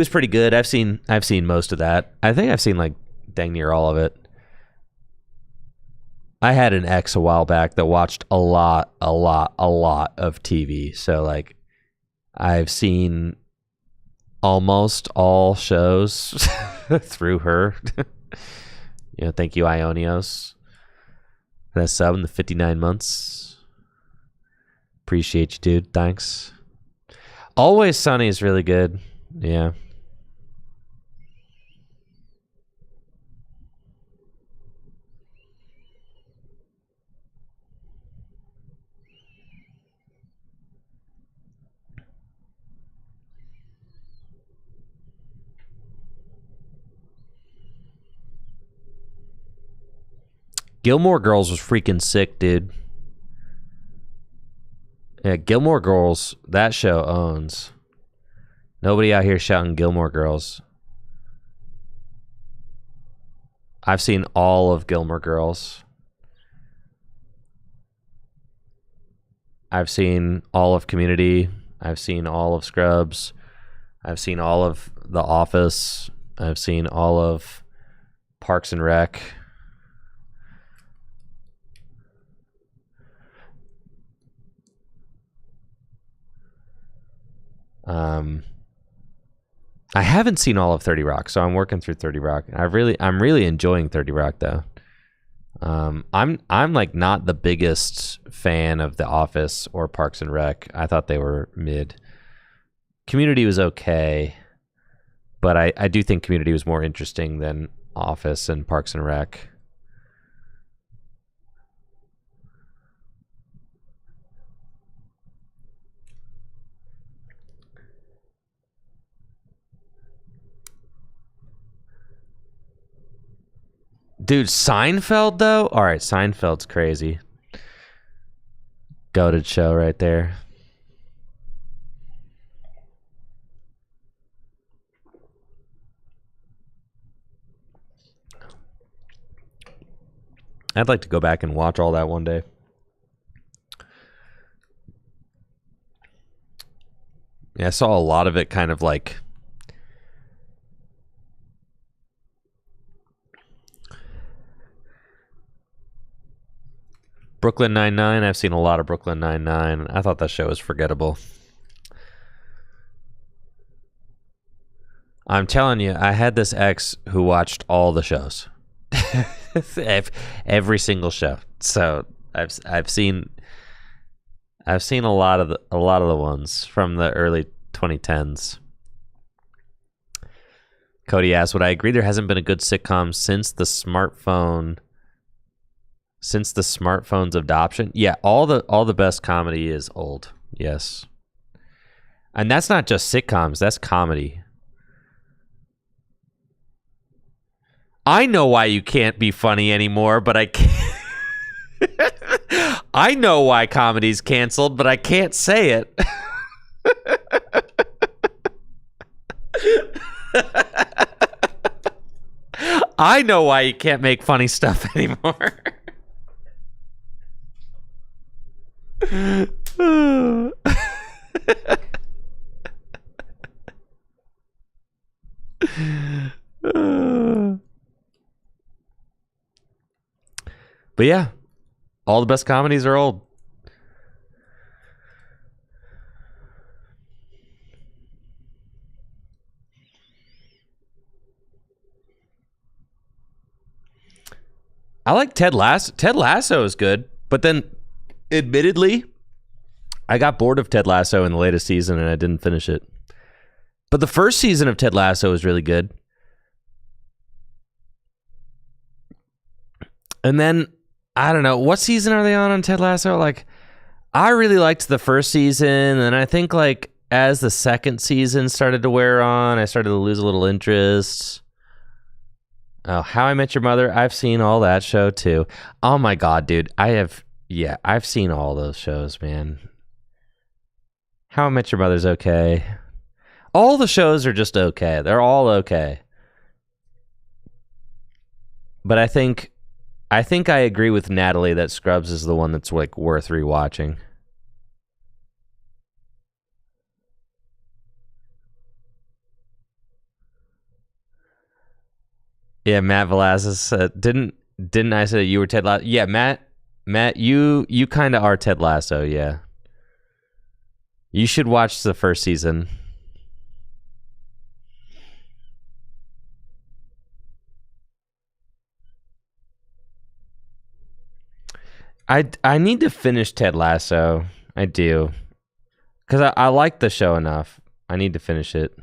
pretty good. I've seen most of that. I think I've seen like dang near all of it. I had an ex a while back that watched a lot of TV. So like I've seen almost all shows through her. Thank you, Ionios, for that sub in the 59 months. Appreciate you, dude. Thanks. Always Sunny is really good. Yeah. Gilmore Girls was freaking sick, dude. Yeah, Gilmore Girls, that show owns. Nobody out here shouting Gilmore Girls. I've seen all of Gilmore Girls. I've seen all of Community. I've seen all of Scrubs. I've seen all of The Office. I've seen all of Parks and Rec. I haven't seen all of 30 Rock, so I'm working through 30 Rock. I'm really enjoying 30 Rock though. I'm like not the biggest fan of The Office or Parks and Rec. I thought they were mid. Community was okay, but I do think Community was more interesting than Office and Parks and Rec. Dude, Seinfeld though? All right, Seinfeld's crazy. Goated show right there. I'd like to go back and watch all that one day. Yeah, I saw a lot of it kind of like Brooklyn Nine-Nine. I've seen a lot of Brooklyn Nine-Nine. I thought that show was forgettable. I'm telling you, I had this ex who watched all the shows. Every single show. So I've seen a lot of the ones from the early 2010s. Cody asked, would I agree there hasn't been a good sitcom since the smartphone's adoption? Yeah, all the best comedy is old. Yes. And that's not just sitcoms, that's comedy. I know why you can't be funny anymore, but I can't. I know why comedy's canceled, but I can't say it. I know why you can't make funny stuff anymore. But yeah, all the best comedies are old. I like Ted Lasso. Ted Lasso is good, but then admittedly, I got bored of Ted Lasso in the latest season and I didn't finish it. But the first season of Ted Lasso is really good. And then, I don't know, what season are they on Ted Lasso? Like, I really liked the first season, and I think like as the second season started to wear on, I started to lose a little interest. Oh, How I Met Your Mother, I've seen all that show too. Oh my God, dude. I've seen all those shows, man. How I Met Your Mother's okay. All the shows are just okay. They're all okay. But I think I agree with Natalie that Scrubs is the one that's like worth rewatching. Yeah, Matt Velazquez didn't I say you were Ted Lasso? Yeah, Matt, you kind of are Ted Lasso. Yeah, you should watch the first season. I need to finish Ted Lasso. I do, because I like the show enough. I need to finish it.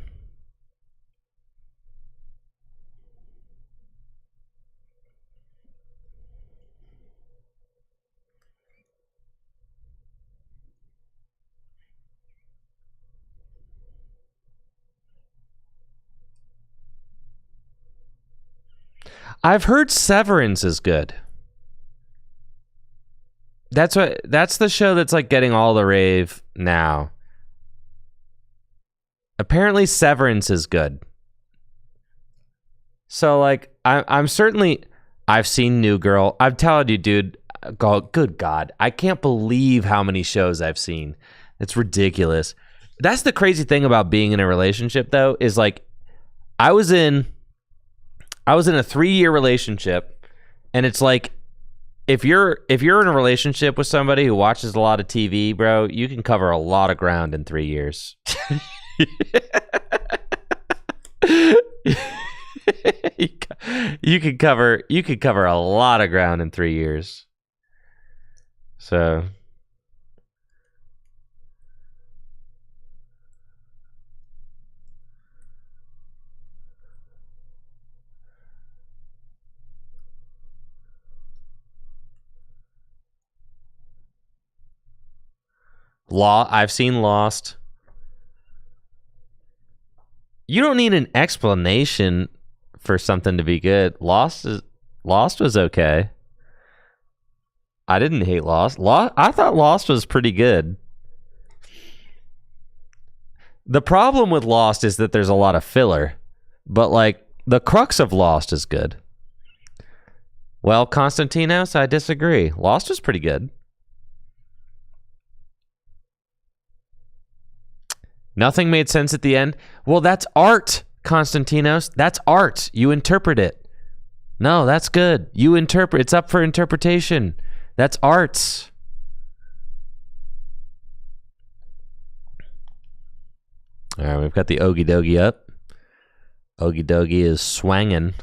I've heard Severance is good. That's the show that's like getting all the rave now. Apparently Severance is good. So like I'm certainly I've seen New Girl. I'm telling you, dude, good God. I can't believe how many shows I've seen. It's ridiculous. That's the crazy thing about being in a relationship though, is like I was in a 3-year relationship, and it's like if you're in a relationship with somebody who watches a lot of TV, bro, you can cover a lot of ground in 3 years. you could cover a lot of ground in 3 years. So I've seen Lost. You don't need an explanation for something to be good. Lost was okay. I didn't hate Lost. I thought Lost was pretty good. The problem with Lost is that there's a lot of filler, but like the crux of Lost is good. Well, Konstantinos, I disagree. Lost was pretty good. Nothing made sense at the end. Well, that's art, Konstantinos. That's art. You interpret it. No, that's good. You interpret. It's up for interpretation. That's arts. All right, we've got the Ogie Dogie up. Ogie Dogie is swanging.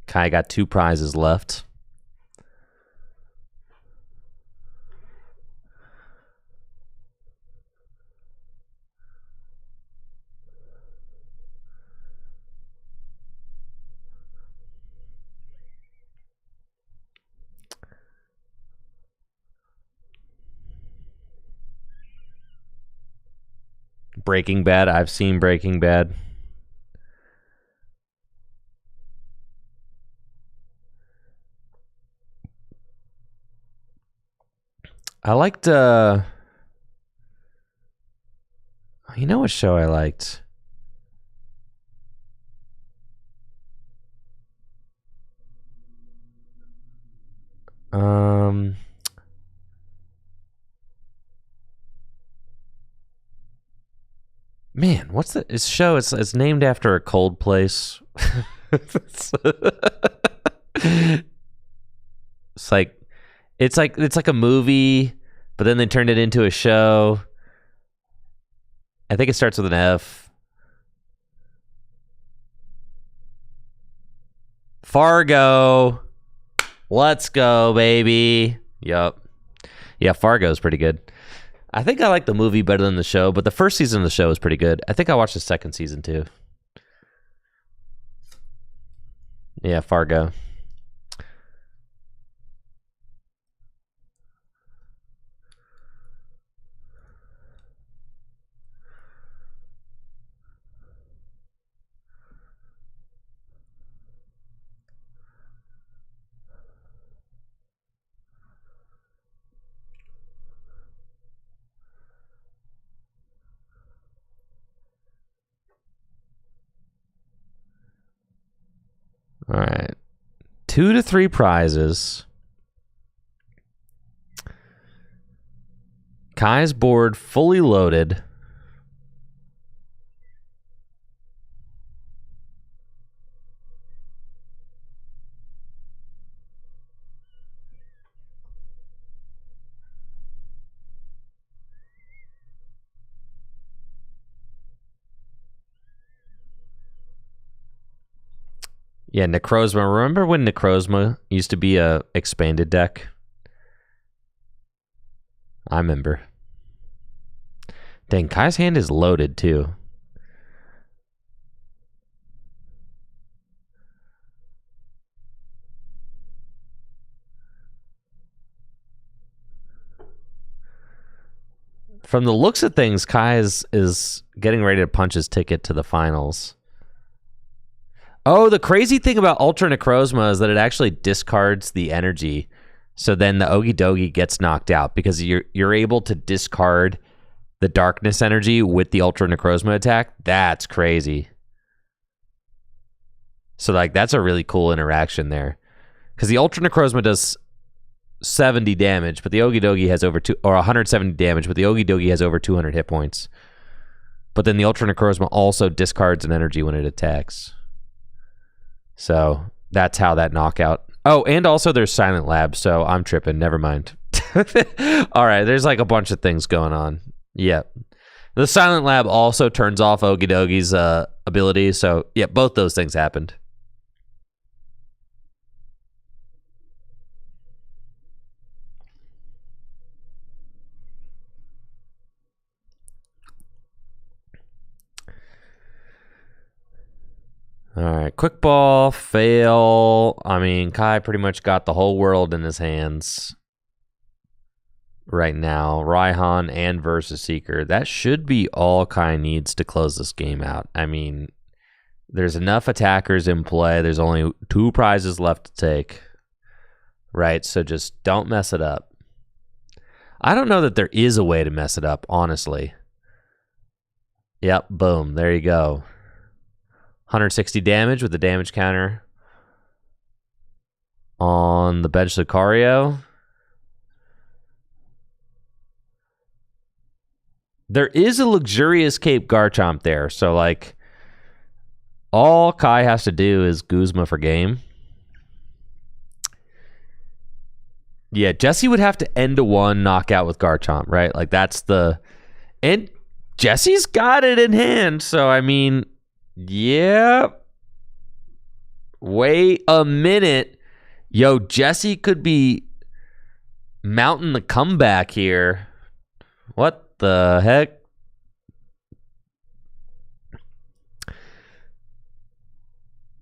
Kai got 2 prizes left. Breaking Bad. I've seen Breaking Bad. I liked, you know what show I liked? Man, what's this show? It's named after a cold place. It's like a movie, but then they turned it into a show. I think it starts with an F. Fargo. Let's go, baby. Yup. Yeah, Fargo's pretty good. I think I like the movie better than the show, but the first season of the show is pretty good. I think I watched the second season too. Yeah, Fargo. All right. 2 to 3 prizes. Kai's board fully loaded. Yeah, Necrozma. Remember when Necrozma used to be a expanded deck? I remember. Dang, Kai's hand is loaded too. From the looks of things, Kai is getting ready to punch his ticket to the finals. Oh, the crazy thing about Ultra Necrozma is that it actually discards the energy So then the Ogie Dogie gets knocked out because you're able to discard the darkness energy with the Ultra Necrozma attack. That's crazy. So like that's a really cool interaction there. Because the Ultra Necrozma does 70 damage, but the Ogie Dogie has over 170 damage, but the Ogie Dogie has over 200 hit points. But then the Ultra Necrozma also discards an energy when it attacks. So that's how that knockout. Oh, and also there's Silent Lab, so I'm tripping. Never mind. All right, there's like a bunch of things going on. Yep. The Silent Lab also turns off Ogie Dogie's ability, so yeah, both those things happened. All right, quick ball, fail. I mean, Kai pretty much got the whole world in his hands right now. Raihan and Versus Seeker. That should be all Kai needs to close this game out. I mean, there's enough attackers in play. There's only 2 prizes left to take. Right, so just don't mess it up. I don't know that there is a way to mess it up, honestly. Yep, boom, there you go. 160 damage with the damage counter on the bench Lucario. There is a luxurious Cape Garchomp there, so like all Kai has to do is Guzma for game. Yeah, Jesse would have to end a 1 knockout with Garchomp, right? Like that's the... And Jesse's got it in hand, so I mean... Yeah. Wait a minute. Yo, Jesse could be mounting the comeback here. What the heck?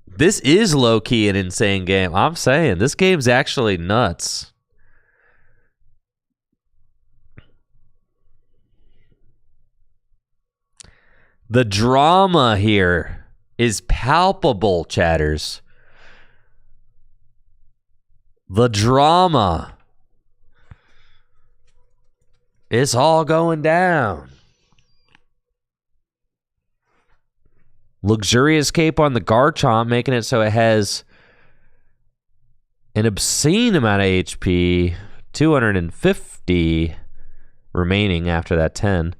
This is low-key an insane game. I'm saying this game's actually nuts. The drama here is palpable, chatters. The drama. It's all going down. Luxurious Cape on the Garchomp, making it so it has an obscene amount of HP. 250 remaining after that 10.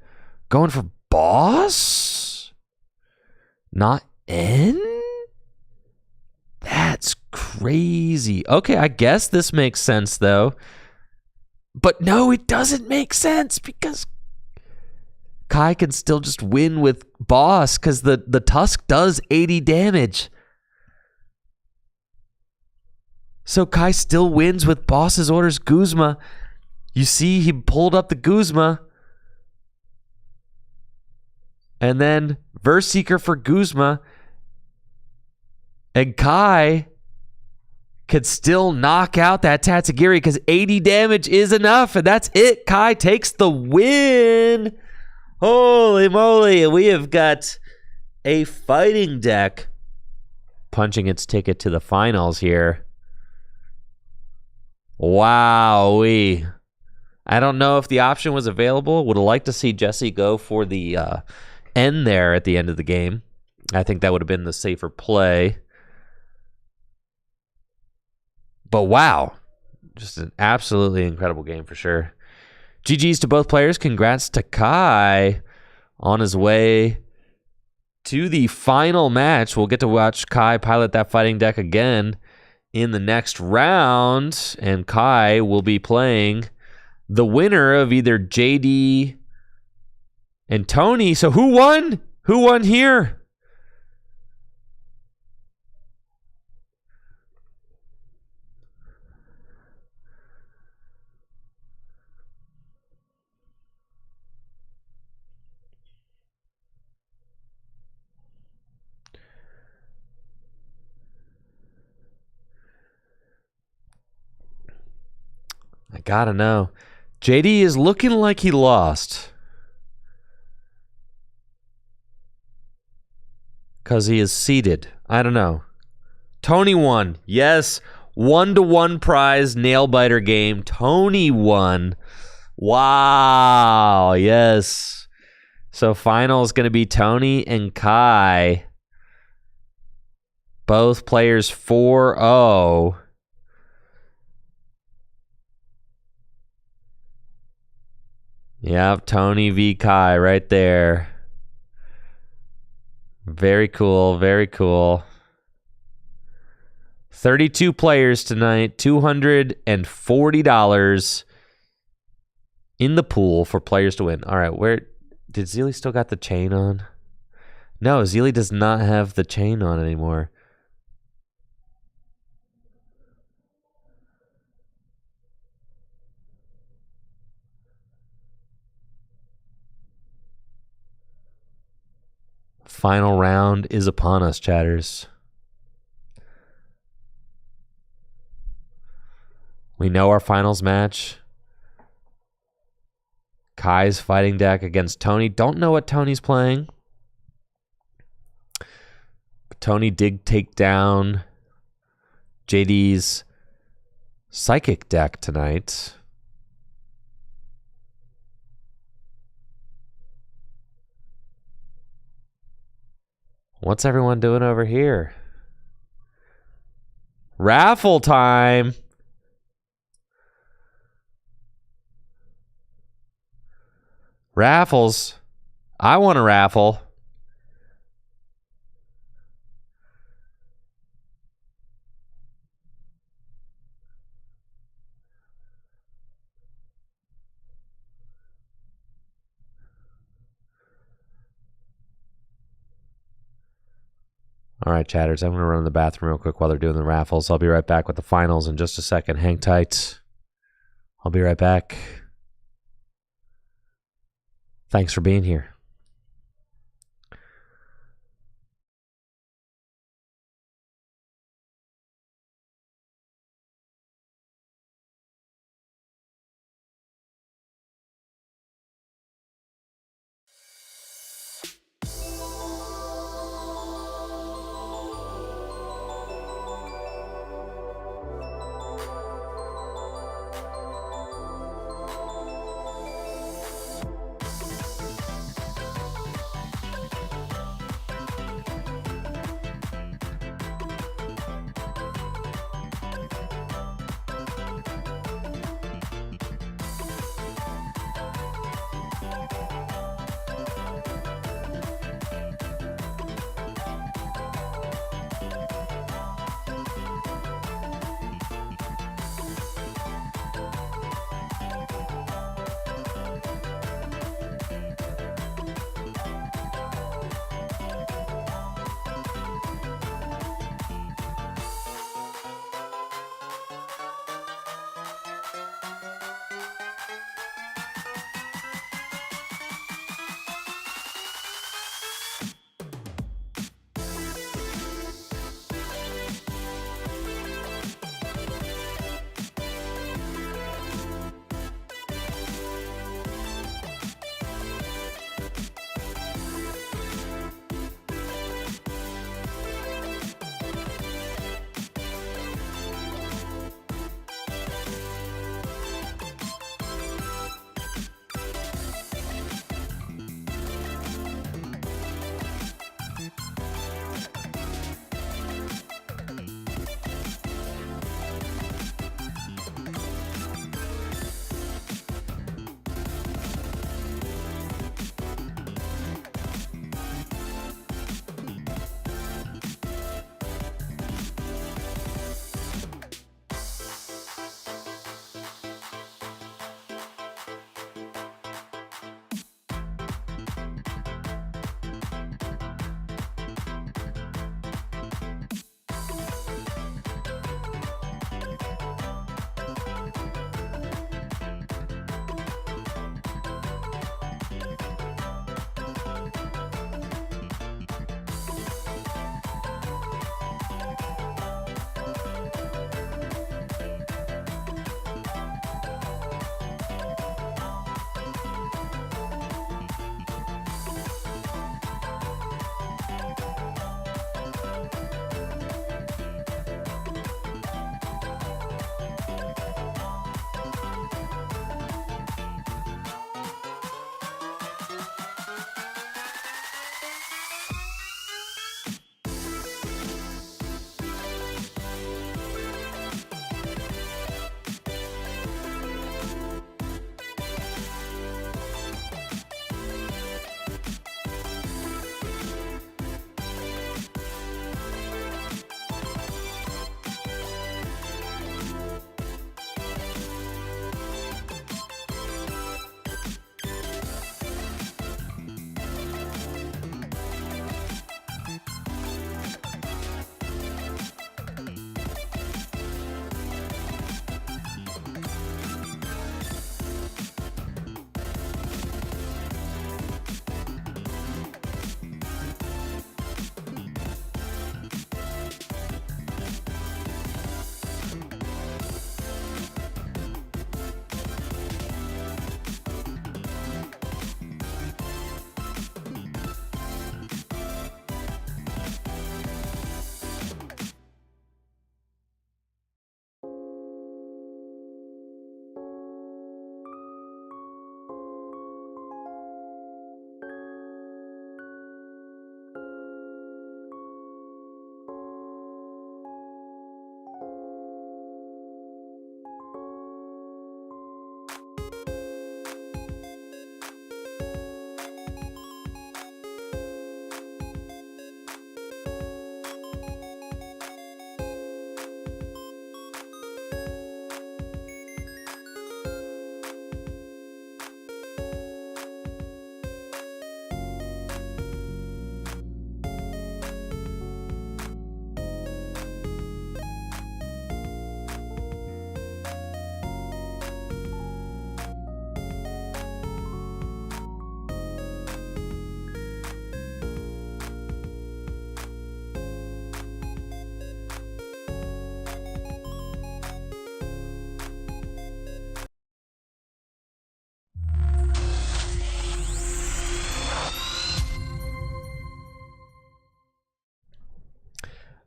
Going for boss? Not N? That's crazy. Okay, I guess this makes sense, though. But no, it doesn't make sense because Kai can still just win with boss because the Tusk does 80 damage. So Kai still wins with boss's orders Guzma. You see, he pulled up the Guzma. And then Verseeker for Guzma. And Kai could still knock out that Tatsugiri because 80 damage is enough. And that's it. Kai takes the win. Holy moly. We have got a fighting deck punching its ticket to the finals here. Wowee. I don't know if the option was available. Would have liked to see Jesse go for the end there at the end of the game. I think that would have been the safer play. But wow, just an absolutely incredible game for sure. GG's to both players. Congrats to Kai on his way to the final match. We'll get to watch Kai pilot that fighting deck again in the next round. And Kai will be playing the winner of either JD and Tony. So who won? Who won here? I gotta know. JD is looking like he lost. Because he is seated. I don't know. Tony won. Yes. 1-to-1 prize nail biter game. Tony won. Wow. Yes. So final is going to be Tony and Kai. Both players 4-0. Yep, Tony v. Kai right there. Very cool, very cool. 32 players tonight, $240 in the pool for players to win. All right, where did Zeely still got the chain on? No, Zeely does not have the chain on anymore. Final round is upon us, chatters. We know our finals match. Kai's fighting deck against Tony. Don't know what Tony's playing. Tony did take down JD's psychic deck tonight. What's everyone doing over here? Raffle time. Raffles. I want a raffle. All right, chatters, I'm going to run to the bathroom real quick while they're doing the raffles. I'll be right back with the finals in just a second. Hang tight. I'll be right back. Thanks for being here.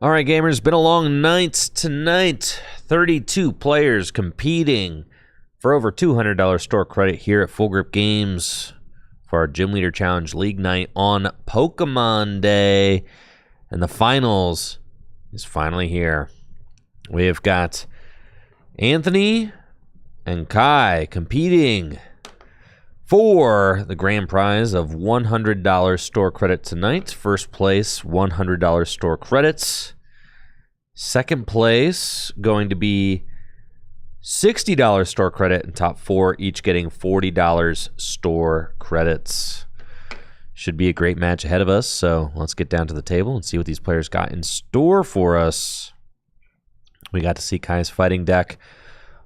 All right, gamers, been a long night tonight. 32 players competing for over $200 store credit here at Full Grip Games for our Gym Leader Challenge League Night on Pokemon Day. And the finals is finally here. We have got Anthony and Kai competing for the grand prize of $100 store credit tonight. First place, $100 store credits. Second place, going to be $60 store credit, and top four each getting $40 store credits. Should be a great match ahead of us, so let's get down to the table and see what these players got in store for us. We got to see Kai's fighting deck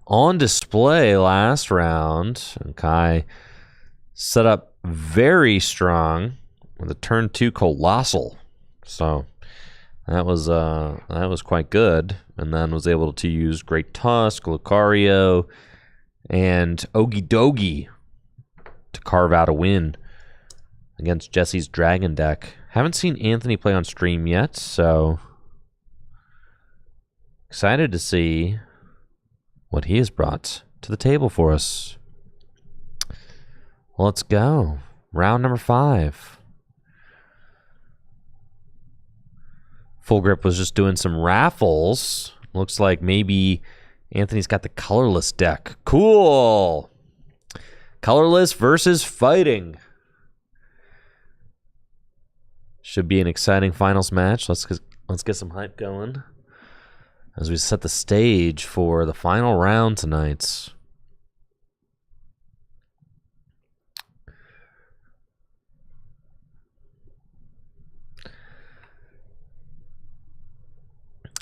on display last round, and Kai set up very strong with a turn 2 Colossal. So that was quite good, and then was able to use Great Tusk, Lucario, and Ogie to carve out a win against Jesse's Dragon deck. Haven't seen Anthony play on stream yet, so excited to see what he has brought to the table for us. Let's go. Round number 5. Full Grip was just doing some raffles. Looks like maybe Anthony's got the colorless deck. Cool. Colorless versus fighting. Should be an exciting finals match. Let's get some hype going as we set the stage for the final round tonight.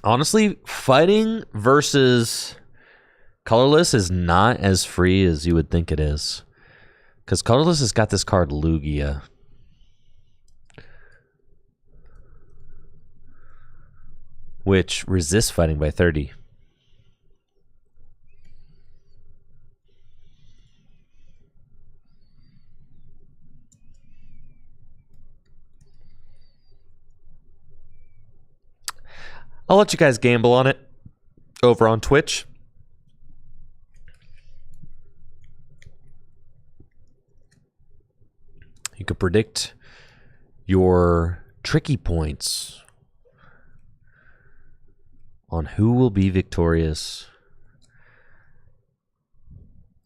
Honestly, fighting versus colorless is not as free as you would think it is. Because colorless has got this card, Lugia. Which resists fighting by 30. I'll let you guys gamble on it over on Twitch. You could predict your tricky points on who will be victorious.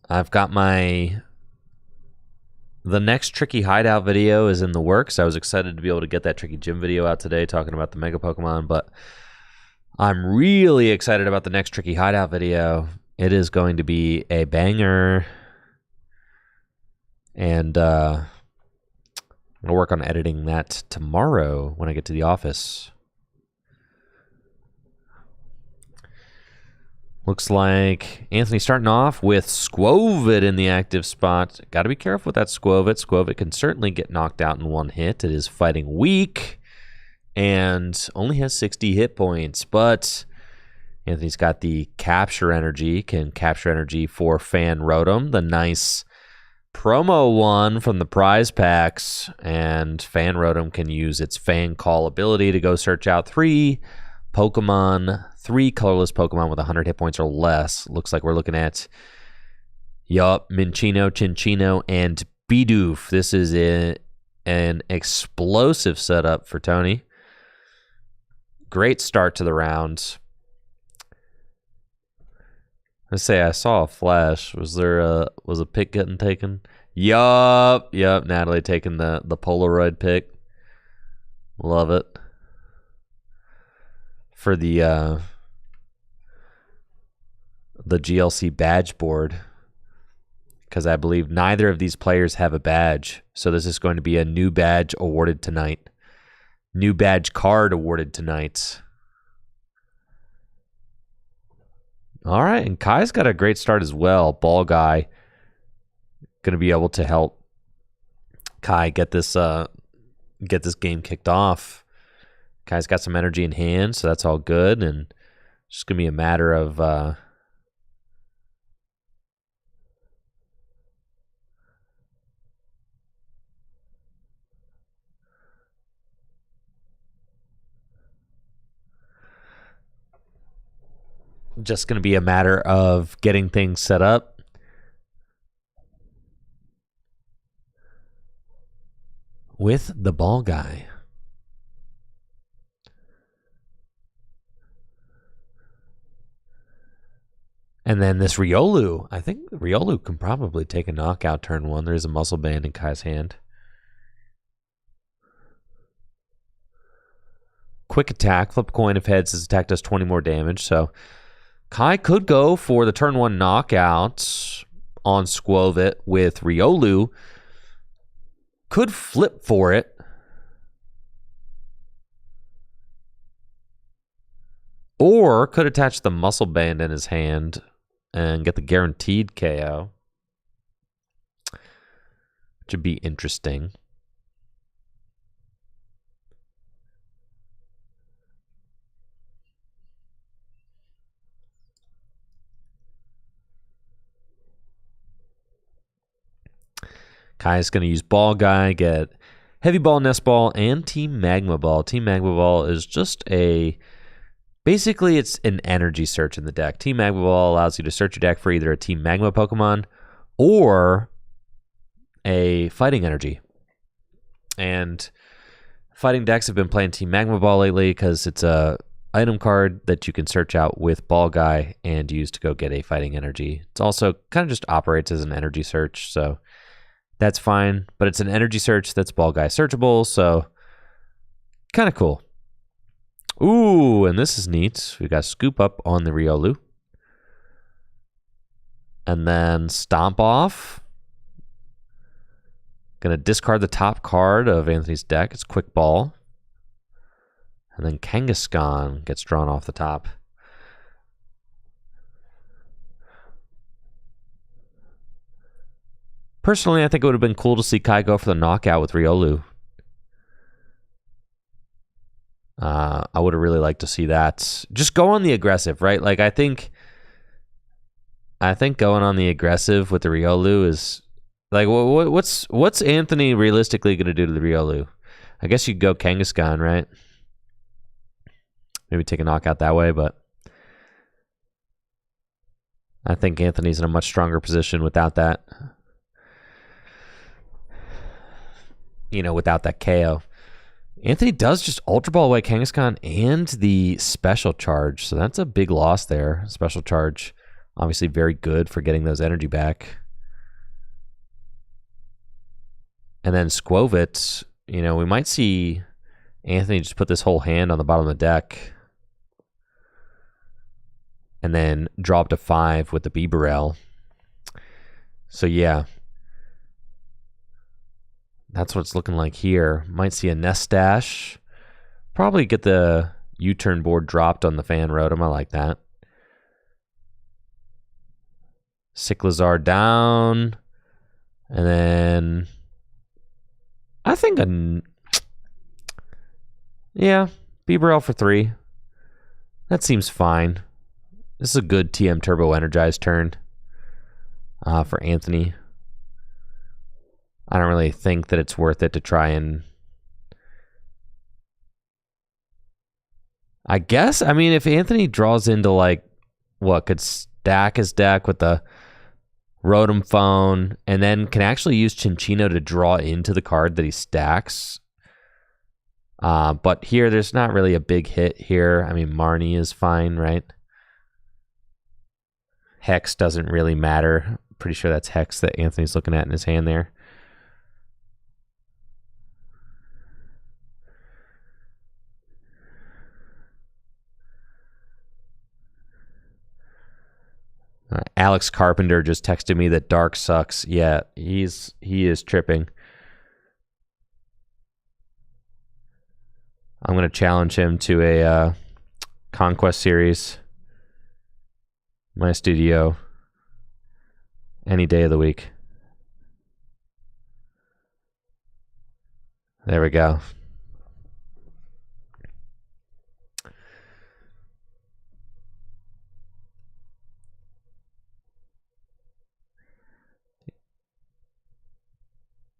I've got the next tricky hideout video is in the works. I was excited to be able to get that tricky gym video out today talking about the Mega Pokemon, but I'm really excited about the next tricky hideout video. It is going to be a banger. And I'm going to work on editing that tomorrow when I get to the office. Looks like Anthony starting off with Squovit in the active spot. Got to be careful with that Squovit. Squovit can certainly get knocked out in one hit. It is fighting weak and only has 60 hit points, but Anthony's got the capture energy, can capture energy for Fan Rotom, the nice promo one from the prize packs, and Fan Rotom can use its Fan Call ability to go search out three colorless Pokemon with 100 hit points or less. Looks like we're looking at Minccino, Chinchino, and Bidoof. This is an explosive setup for Tony. Great start to the round. Let's say I saw a flash. Was a pic getting taken? Yup. Natalie taking the Polaroid pic. Love it. For the GLC badge board, because I believe neither of these players have a badge. So this is going to be a new badge awarded tonight. New badge card awarded tonight. All right, and Kai's got a great start as well. Ball Guy going to be able to help Kai get this game kicked off. Kai's got some energy in hand, so that's all good, and it's just going to be a matter of Just going to be a matter of getting things set up. With the ball guy. And then this Riolu. I think Riolu can probably take a knockout turn 1. There's a muscle band in Kai's hand. Quick attack. Flip a coin. If heads, his attack does 20 more damage. So Kai could go for the turn 1 knockout on Skwovet with Riolu. Could flip for it. Or could attach the muscle band in his hand and get the guaranteed KO. Which would be interesting. Kai's going to use Ball Guy, get Heavy Ball, Nest Ball, and Team Magma Ball. Team Magma Ball is just a... Basically, it's an energy search in the deck. Team Magma Ball allows you to search your deck for either a Team Magma Pokemon or a Fighting Energy. And fighting decks have been playing Team Magma Ball lately because it's a item card that you can search out with Ball Guy and use to go get a Fighting Energy. It's also kind of just operates as an energy search, so that's fine. But it's an energy search that's Ball Guy searchable, so kind of cool. Ooh, and this is neat. We got Scoop Up on the Riolu. And then Stomp Off. Gonna discard the top card of Anthony's deck. It's Quick Ball. And then Kangaskhan gets drawn off the top. Personally, I think it would have been cool to see Kai go for the knockout with Riolu. I would have really liked to see that. Just go on the aggressive, right? Like, I think going on the aggressive with the Riolu is like, what's Anthony realistically going to do to the Riolu? I guess you go Kangaskhan, right? Maybe take a knockout that way, but I think Anthony's in a much stronger position without that. You know, without that KO. Anthony does just Ultra Ball away Kangaskhan and the Special Charge, so that's a big loss there. Special Charge, obviously very good for getting those energy back. And then Skwovet, you know, we might see Anthony just put this whole hand on the bottom of the deck and then drop to 5 with the Bibarel. So yeah, that's what it's looking like here. Might see a Nest Stash. Probably get the U-turn board dropped on the Fan Rotom. I like that. Cyclizar down. And then I think yeah, Bibarel for 3. That seems fine. This is a good TM Turbo Energized turn for Anthony. I don't really think that it's worth it to try and... I guess, I mean, if Anthony draws into, like, what, could stack his deck with the Rotom Phone and then can actually use Chinchino to draw into the card that he stacks. But here, there's not really a big hit here. I mean, Marnie is fine, right? Hex doesn't really matter. Pretty sure that's Hex that Anthony's looking at in his hand there. Alex Carpenter just texted me that Dark sucks. Yeah, he is tripping. I'm going to challenge him to a Conquest series. My studio. Any day of the week. There we go.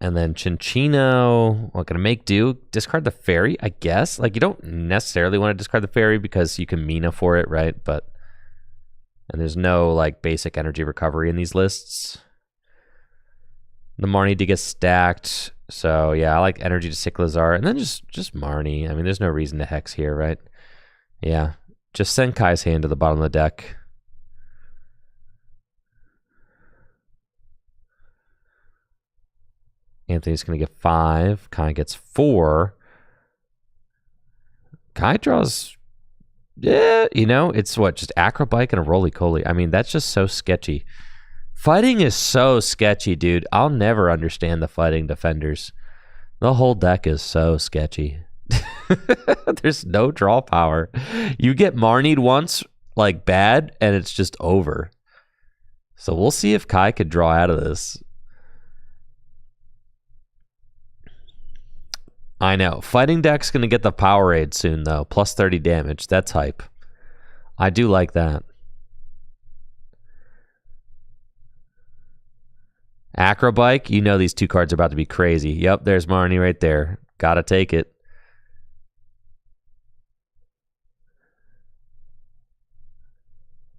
And then Chinchino, what, gonna make do? Discard the fairy, I guess. Like, you don't necessarily want to discard the fairy because you can Mina for it, right? But And there's no like basic energy recovery in these lists. The Marnie to get stacked. So yeah, I like energy to Cyclizar. And then just Marnie. I mean, there's no reason to hex here, right? Yeah. Just send Kai's hand to the bottom of the deck. Anthony's going to get 5. Kai gets 4. Kai draws, yeah, you know, it's what, just Acrobike and a Roly-Coly. I mean, that's just so sketchy. Fighting is so sketchy, dude. I'll never understand the fighting defenders. The whole deck is so sketchy. There's no draw power. You get Marnied once, like bad, and it's just over. So we'll see if Kai could draw out of this. I know. Fighting deck's going to get the Powerade soon, though. Plus 30 damage. That's hype. I do like that. Acrobike, you know these 2 cards are about to be crazy. Yep, there's Marnie right there. Gotta take it.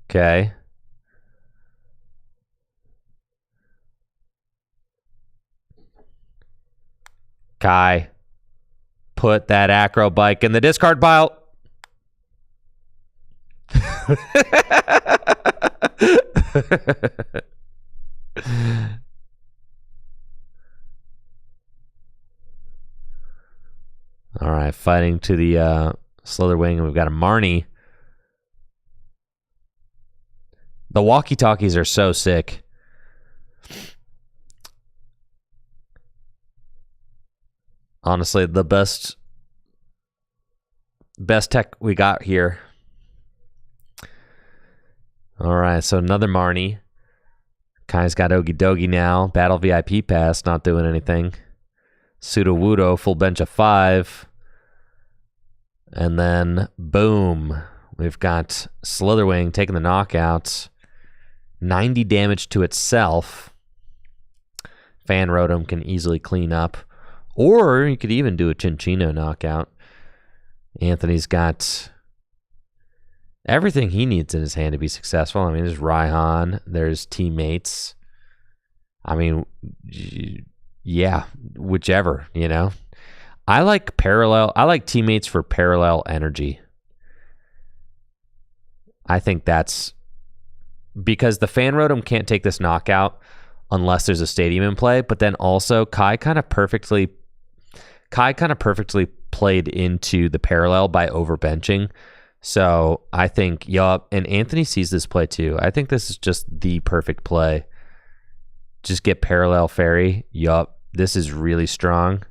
Okay. Kai, put that Acrobike in the discard pile. All right, fighting to the Slitherwing, and we've got a Marnie. The walkie-talkies are so sick. Honestly, the best tech we got here. All right, so another Marnie. Kai's got Ogie Dogie now. Battle VIP pass, not doing anything. Sudowoodo, full bench of 5. And then, boom. We've got Slitherwing taking the knockout. 90 damage to itself. Fan Rotom can easily clean up. Or you could even do a Chinchino knockout. Anthony's got everything he needs in his hand to be successful. I mean, there's Raihan, there's teammates. I mean, yeah, whichever, you know. I like teammates for parallel energy. I think that's because the Fan Rotom can't take this knockout unless there's a stadium in play, but then also Kai kind of perfectly played into the parallel by overbenching. So I think, yup, and Anthony sees this play too. I think this is just the perfect play. Just get parallel fairy. Yup, this is really strong.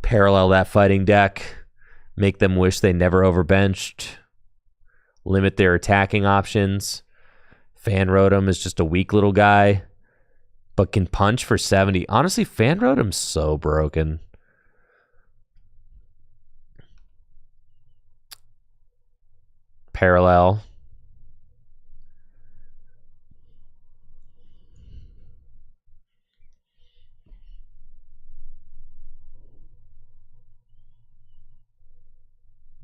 Parallel that fighting deck. Make them wish they never overbenched. Limit their attacking options. Fan Rotom is just a weak little guy, but can punch for 70. Honestly, Fan Rotom's so broken. Parallel.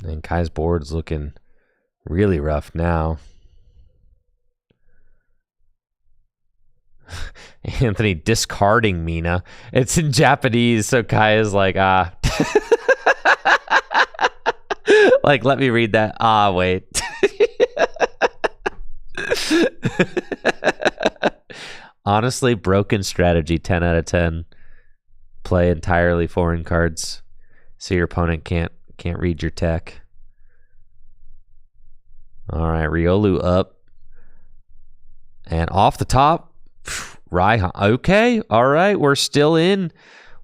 And Kai's board's looking really rough now. Anthony discarding Mina. It's in Japanese, so Kai is like, ah. Like, let me read that. Ah, wait. Honestly, broken strategy, 10 out of 10. Play entirely foreign cards so your opponent can't read your tech. All right, Riolu up. And off the top, Raihan. Okay, all right, we're still in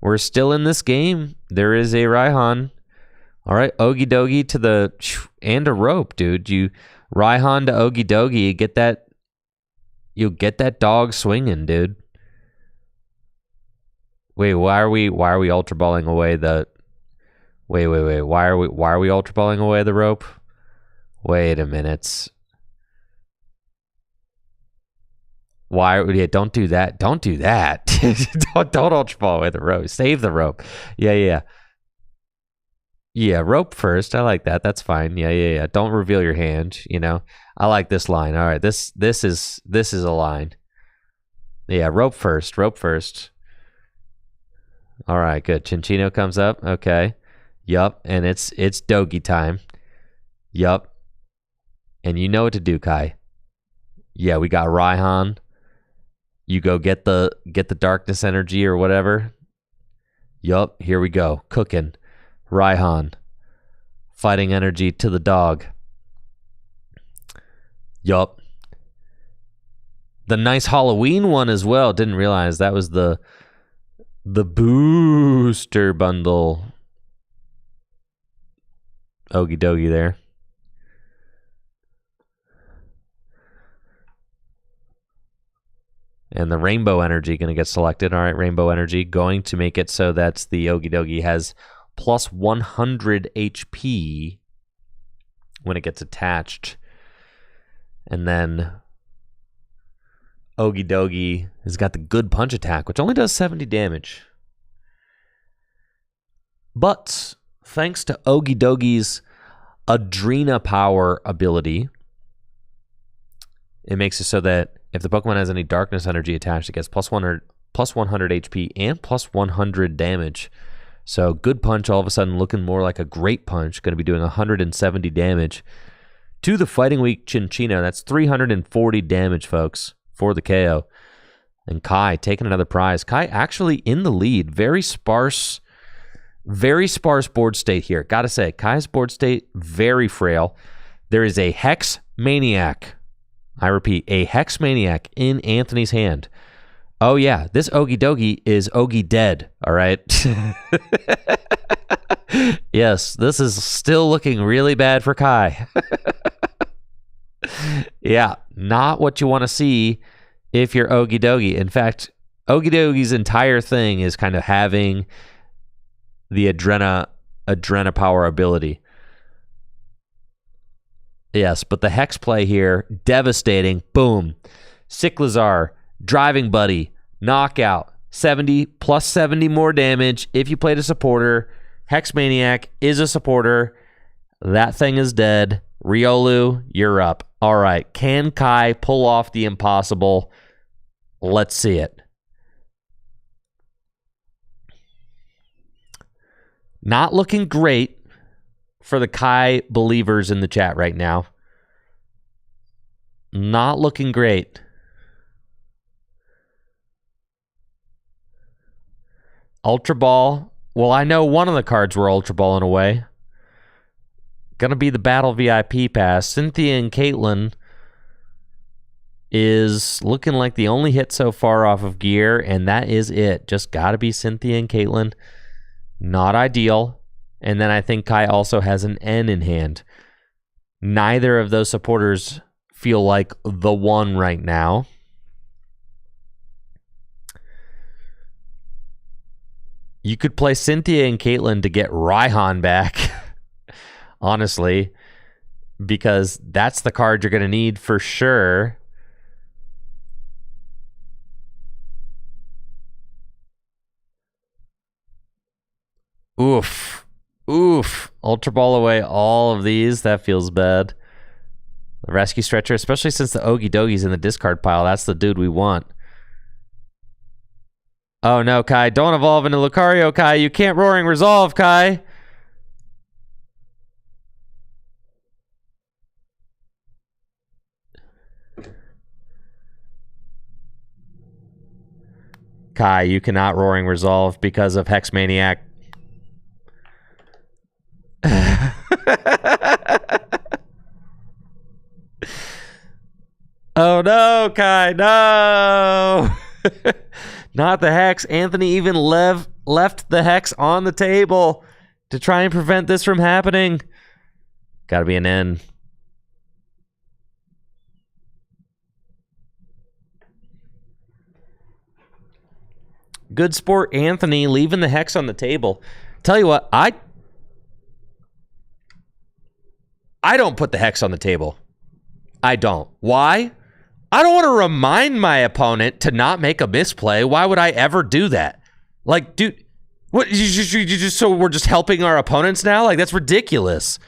this game. There is a Raihan. All right, Ogie Dogie to the and a rope, dude. You Raihan to Ogie Dogie, you'll get that dog swinging, dude. Wait, why are we ultra balling away the? Wait. Why are we ultra balling away the rope? Wait a minute. Why? Yeah, don't do that. Don't do that. don't ultra ball away the rope. Save the rope. Yeah. Yeah, rope first. I like that. That's fine. Yeah. Don't reveal your hand, you know. I like this line. All right, this is a line. Yeah, rope first. Rope first. All right, good. Chinchino comes up. Okay. Yup, and it's Dogi time. Yup. And you know what to do, Kai. Yeah, we got Raihan. You go get the darkness energy or whatever. Yup, here we go. Cooking. Raihan. Fighting energy to the dog. Yup. The nice Halloween one as well. Didn't realize that was the booster bundle. Okie dokie there. And the rainbow energy going to get selected. All right, rainbow energy going to make it so that the Okie dokie has plus 100 HP when it gets attached. And then Okie dokie has got the good punch attack, which only does 70 damage. But thanks to Okie dokie's Adrena power ability, it makes it so that if the Pokemon has any darkness energy attached, it gets plus 100 HP and plus 100 damage. So good punch all of a sudden looking more like a great punch. Going to be doing 170 damage to the Fighting Weak Chinchino. That's 340 damage, folks, for the KO. And Kai taking another prize. Kai actually in the lead. Very sparse board state here. Gotta say, Kai's board state, very frail. There is a Hex Maniac. I repeat, a Hex Maniac in Anthony's hand. Oh yeah, this Okie dokie is Ogie dead, all right? Yes, this is still looking really bad for Kai. Yeah, not what you want to see if you're Okie dokie. In fact, Okie dokie's entire thing is kind of having the Adrena power ability. Yes, but the Hex play here, devastating. Boom. Cyclizar, Driving Buddy, knockout. 70 plus 70 more damage if you played a supporter. Hex Maniac is a supporter. That thing is dead. Riolu, you're up. All right, can Kai pull off the impossible? Let's see it. Not looking great for the Kai believers in the chat right now. Not looking great. Ultra Ball. Well, I know one of the cards were Ultra Ball in a way. Gonna be the Battle VIP Pass. Cynthia and Caitlin is looking like the only hit so far off of gear, and that is it. Just gotta be Cynthia and Caitlin. Not ideal. And then I think Kai also has an N in hand. Neither of those supporters feel like the one right now. You could play Cynthia and Caitlin to get Raihan back, honestly, because that's the card you're going to need for sure. Oof. Oof. Ultra Ball away all of these. That feels bad. The Rescue Stretcher, especially since the Okie dokie's in the discard pile. That's the dude we want. Oh no, Kai. Don't evolve into Lucario, Kai. You can't Roaring Resolve, Kai. Kai, you cannot Roaring Resolve because of Hex Maniac. Oh no, Kai, no. Not the Hex. Anthony even left the Hex on the table to try and prevent this from happening. Gotta be an N. Good sport, Anthony, leaving the Hex on the table. Tell you what, I don't put the Hex on the table. I don't. Why? I don't want to remind my opponent to not make a misplay. Why would I ever do that? Like, dude, What? You just so we're just helping our opponents now? Like, that's ridiculous.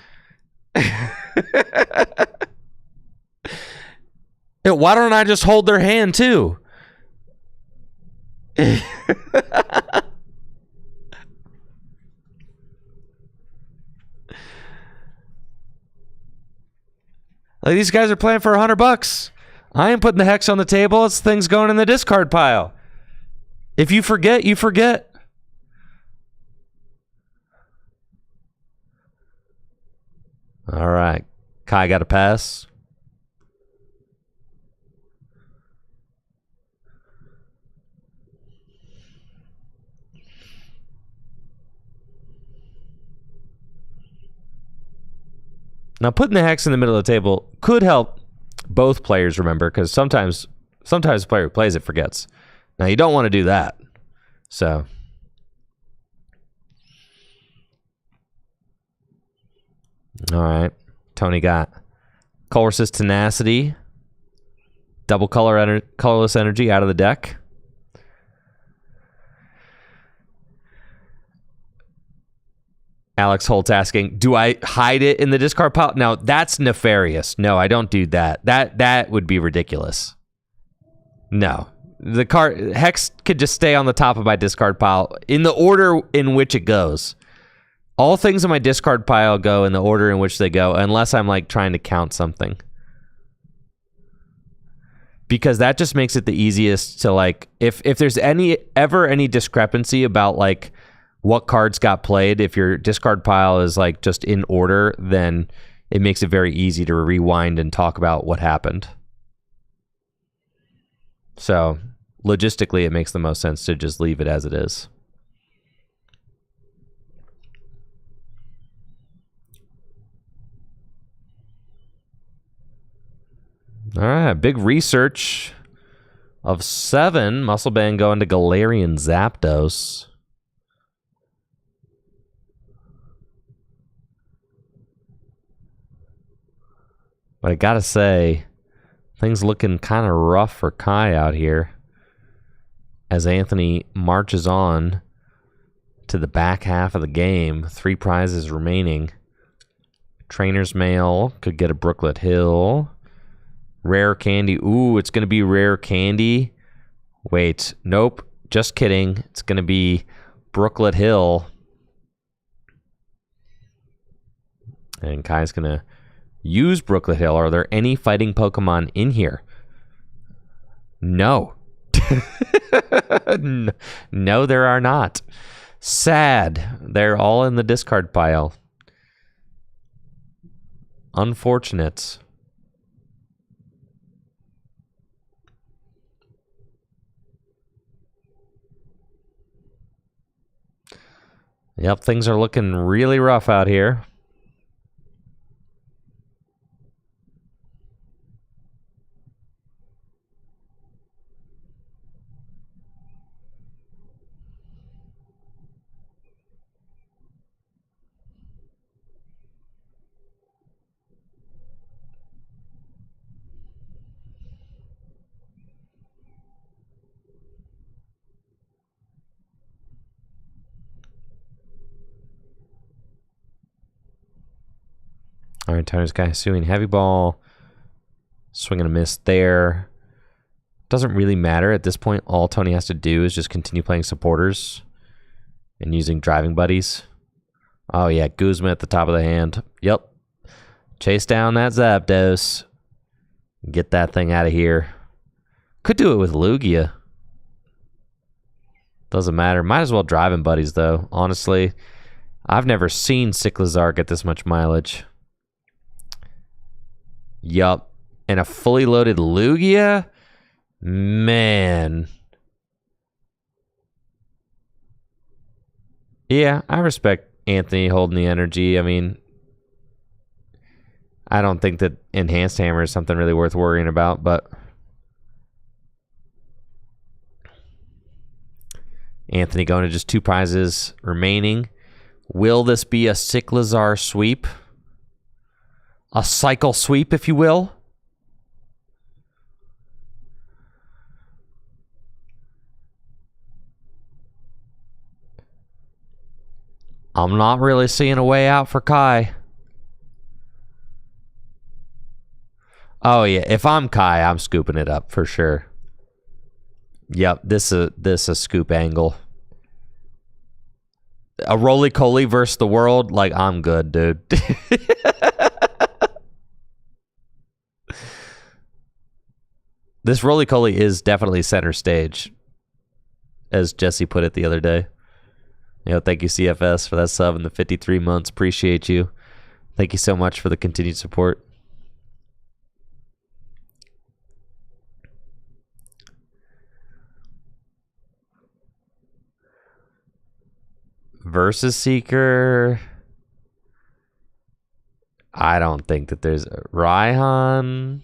Why don't I just hold their hand too? Like, these guys are playing for $100. I ain't putting the hex on the table. It's things going in the discard pile. If you forget, you forget. All right. Kai got a pass. Now, putting the hex in the middle of the table could help both players remember, because sometimes the player who plays it forgets. Now, you don't want to do that. So, all right. Tony got Colress's Tenacity, double colorless energy out of the deck. Alex Holt's asking, do I hide it in the discard pile? Now, that's nefarious. No, I don't do that. That would be ridiculous. No. The card hex could just stay on the top of my discard pile in the order in which it goes. All things in my discard pile go in the order in which they go, unless I'm like trying to count something. Because that just makes it the easiest to, like, if there's ever any discrepancy about like what cards got played, if your discard pile is like just in order, then it makes it very easy to rewind and talk about what happened. So logistically, it makes the most sense to just leave it as it is. All right, big research of 7. Muscle Band going to Galarian Zapdos. But I gotta say, things looking kind of rough for Kai out here as Anthony marches on to the back half of the game. 3 prizes remaining. Trainer's Mail could get a Brooklet Hill. Rare Candy. Ooh, it's going to be Rare Candy. Wait, nope. Just kidding. It's going to be Brooklet Hill. And Kai's going to use Brooklet Hill. Are there any fighting Pokemon in here? No. No, there are not. Sad. They're all in the discard pile. Unfortunate. Yep, things are looking really rough out here. All right, Tyler's guy suing Heavy Ball. Swing and a miss there. Doesn't really matter at this point. All Tony has to do is just continue playing supporters and using driving buddies. Oh, yeah, Guzma at the top of the hand. Yep. Chase down that Zapdos. Get that thing out of here. Could do it with Lugia. Doesn't matter. Might as well driving buddies, though. Honestly, I've never seen Cyclizar get this much mileage. Yup. And a fully loaded Lugia? Man. Yeah, I respect Anthony holding the energy. I mean, I don't think that Enhanced Hammer is something really worth worrying about, but Anthony going to just 2 prizes remaining. Will this be a Cyclizar sweep? A cycle sweep, if you will? I'm not really seeing a way out for Kai. Oh yeah, if I'm Kai, I'm scooping it up for sure. Yep, this a scoop angle. A roly-coly versus the world, like, I'm good, dude. This roly-coly is definitely center stage, as Jesse put it the other day. Thank you, CFS, for that sub in the 53 months. Appreciate you. Thank you so much for the continued support. Versus Seeker. I don't think that there's Raihan.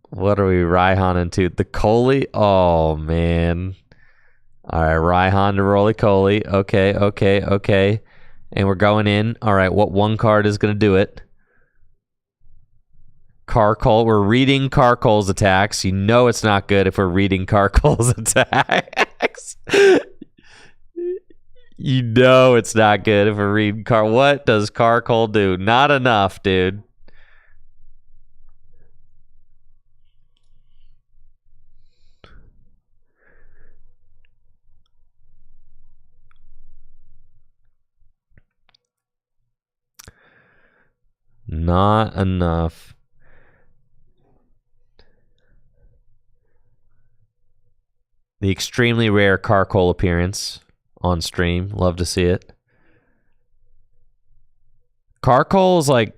What are we Raihan into? The Coley? Oh, man. All right, Raihan to roly-coly. Okay. And we're going in. All right, what one card is going to do it? Carcole. We're reading Carcole's attacks. You know it's not good if we're reading Carcole's attacks. You know it's not good if we're reading What does Carcole do? Not enough, dude. Not enough. The extremely rare Carcole appearance on stream. Love to see it. Carcole is like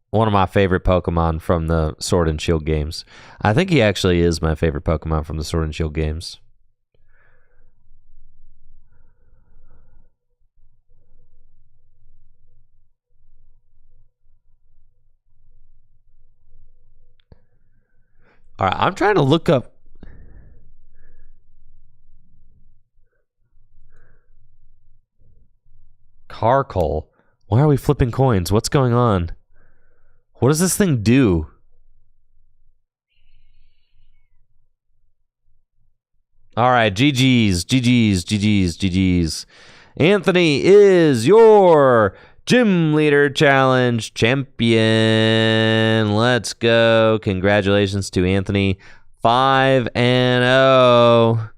one of my favorite Pokemon from the Sword and Shield games. I think he actually is my favorite Pokemon from the Sword and Shield games. All right, I'm trying to look up. Carcole. Why are we flipping coins? What's going on? What does this thing do? All right, GG's. Anthony is your Gym Leader Challenge champion. Let's go. Congratulations to Anthony. 5-0.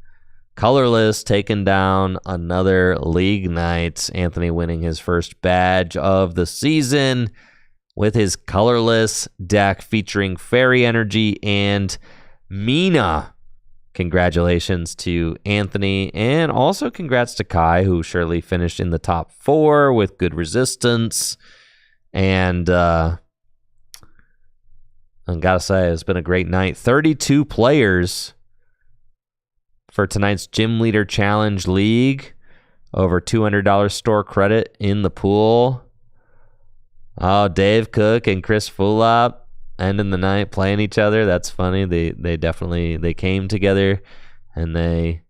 Colorless taking down another league night. Anthony winning his first badge of the season with his colorless deck featuring Fairy Energy and Mina. Congratulations to Anthony, and also congrats to Kai, who surely finished in the top 4 with good resistance. And I gotta say, it's been a great night. 32 players for tonight's Gym Leader Challenge League. Over $200 store credit in the pool. Oh, Dave Cook and Chris Fulop ending the night playing each other. That's funny. They definitely came together and they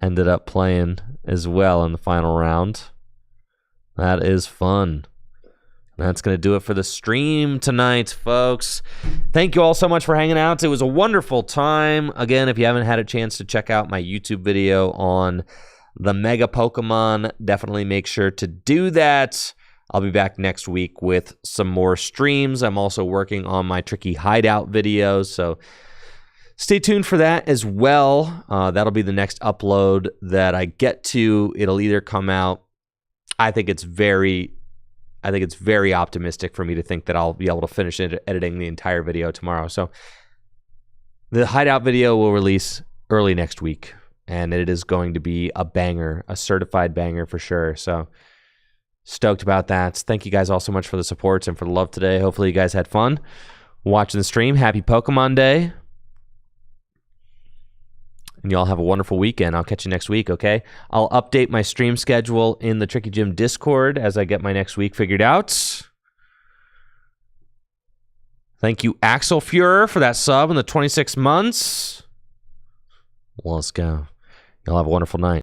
ended up playing as well in the final round. That is fun. That's going to do it for the stream tonight, folks. Thank you all so much for hanging out. It was a wonderful time. Again, if you haven't had a chance to check out my YouTube video on the Mega Pokemon, definitely make sure to do that. I'll be back next week with some more streams. I'm also working on my Tricky Hideout videos, so stay tuned for that as well. That'll be the next upload that I get to. It'll either come out, I think it's very optimistic for me to think that I'll be able to finish editing the entire video tomorrow. So the Hideout video will release early next week, and it is going to be a banger, a certified banger for sure. So stoked about that. Thank you guys all so much for the support and for the love today. Hopefully you guys had fun watching the stream. Happy Pokemon Day. And you all have a wonderful weekend. I'll catch you next week, okay? I'll update my stream schedule in the Tricky Gym Discord as I get my next week figured out. Thank you, Axel Fuhrer, for that sub in the 26 months. Well, let's go. Y'all have a wonderful night.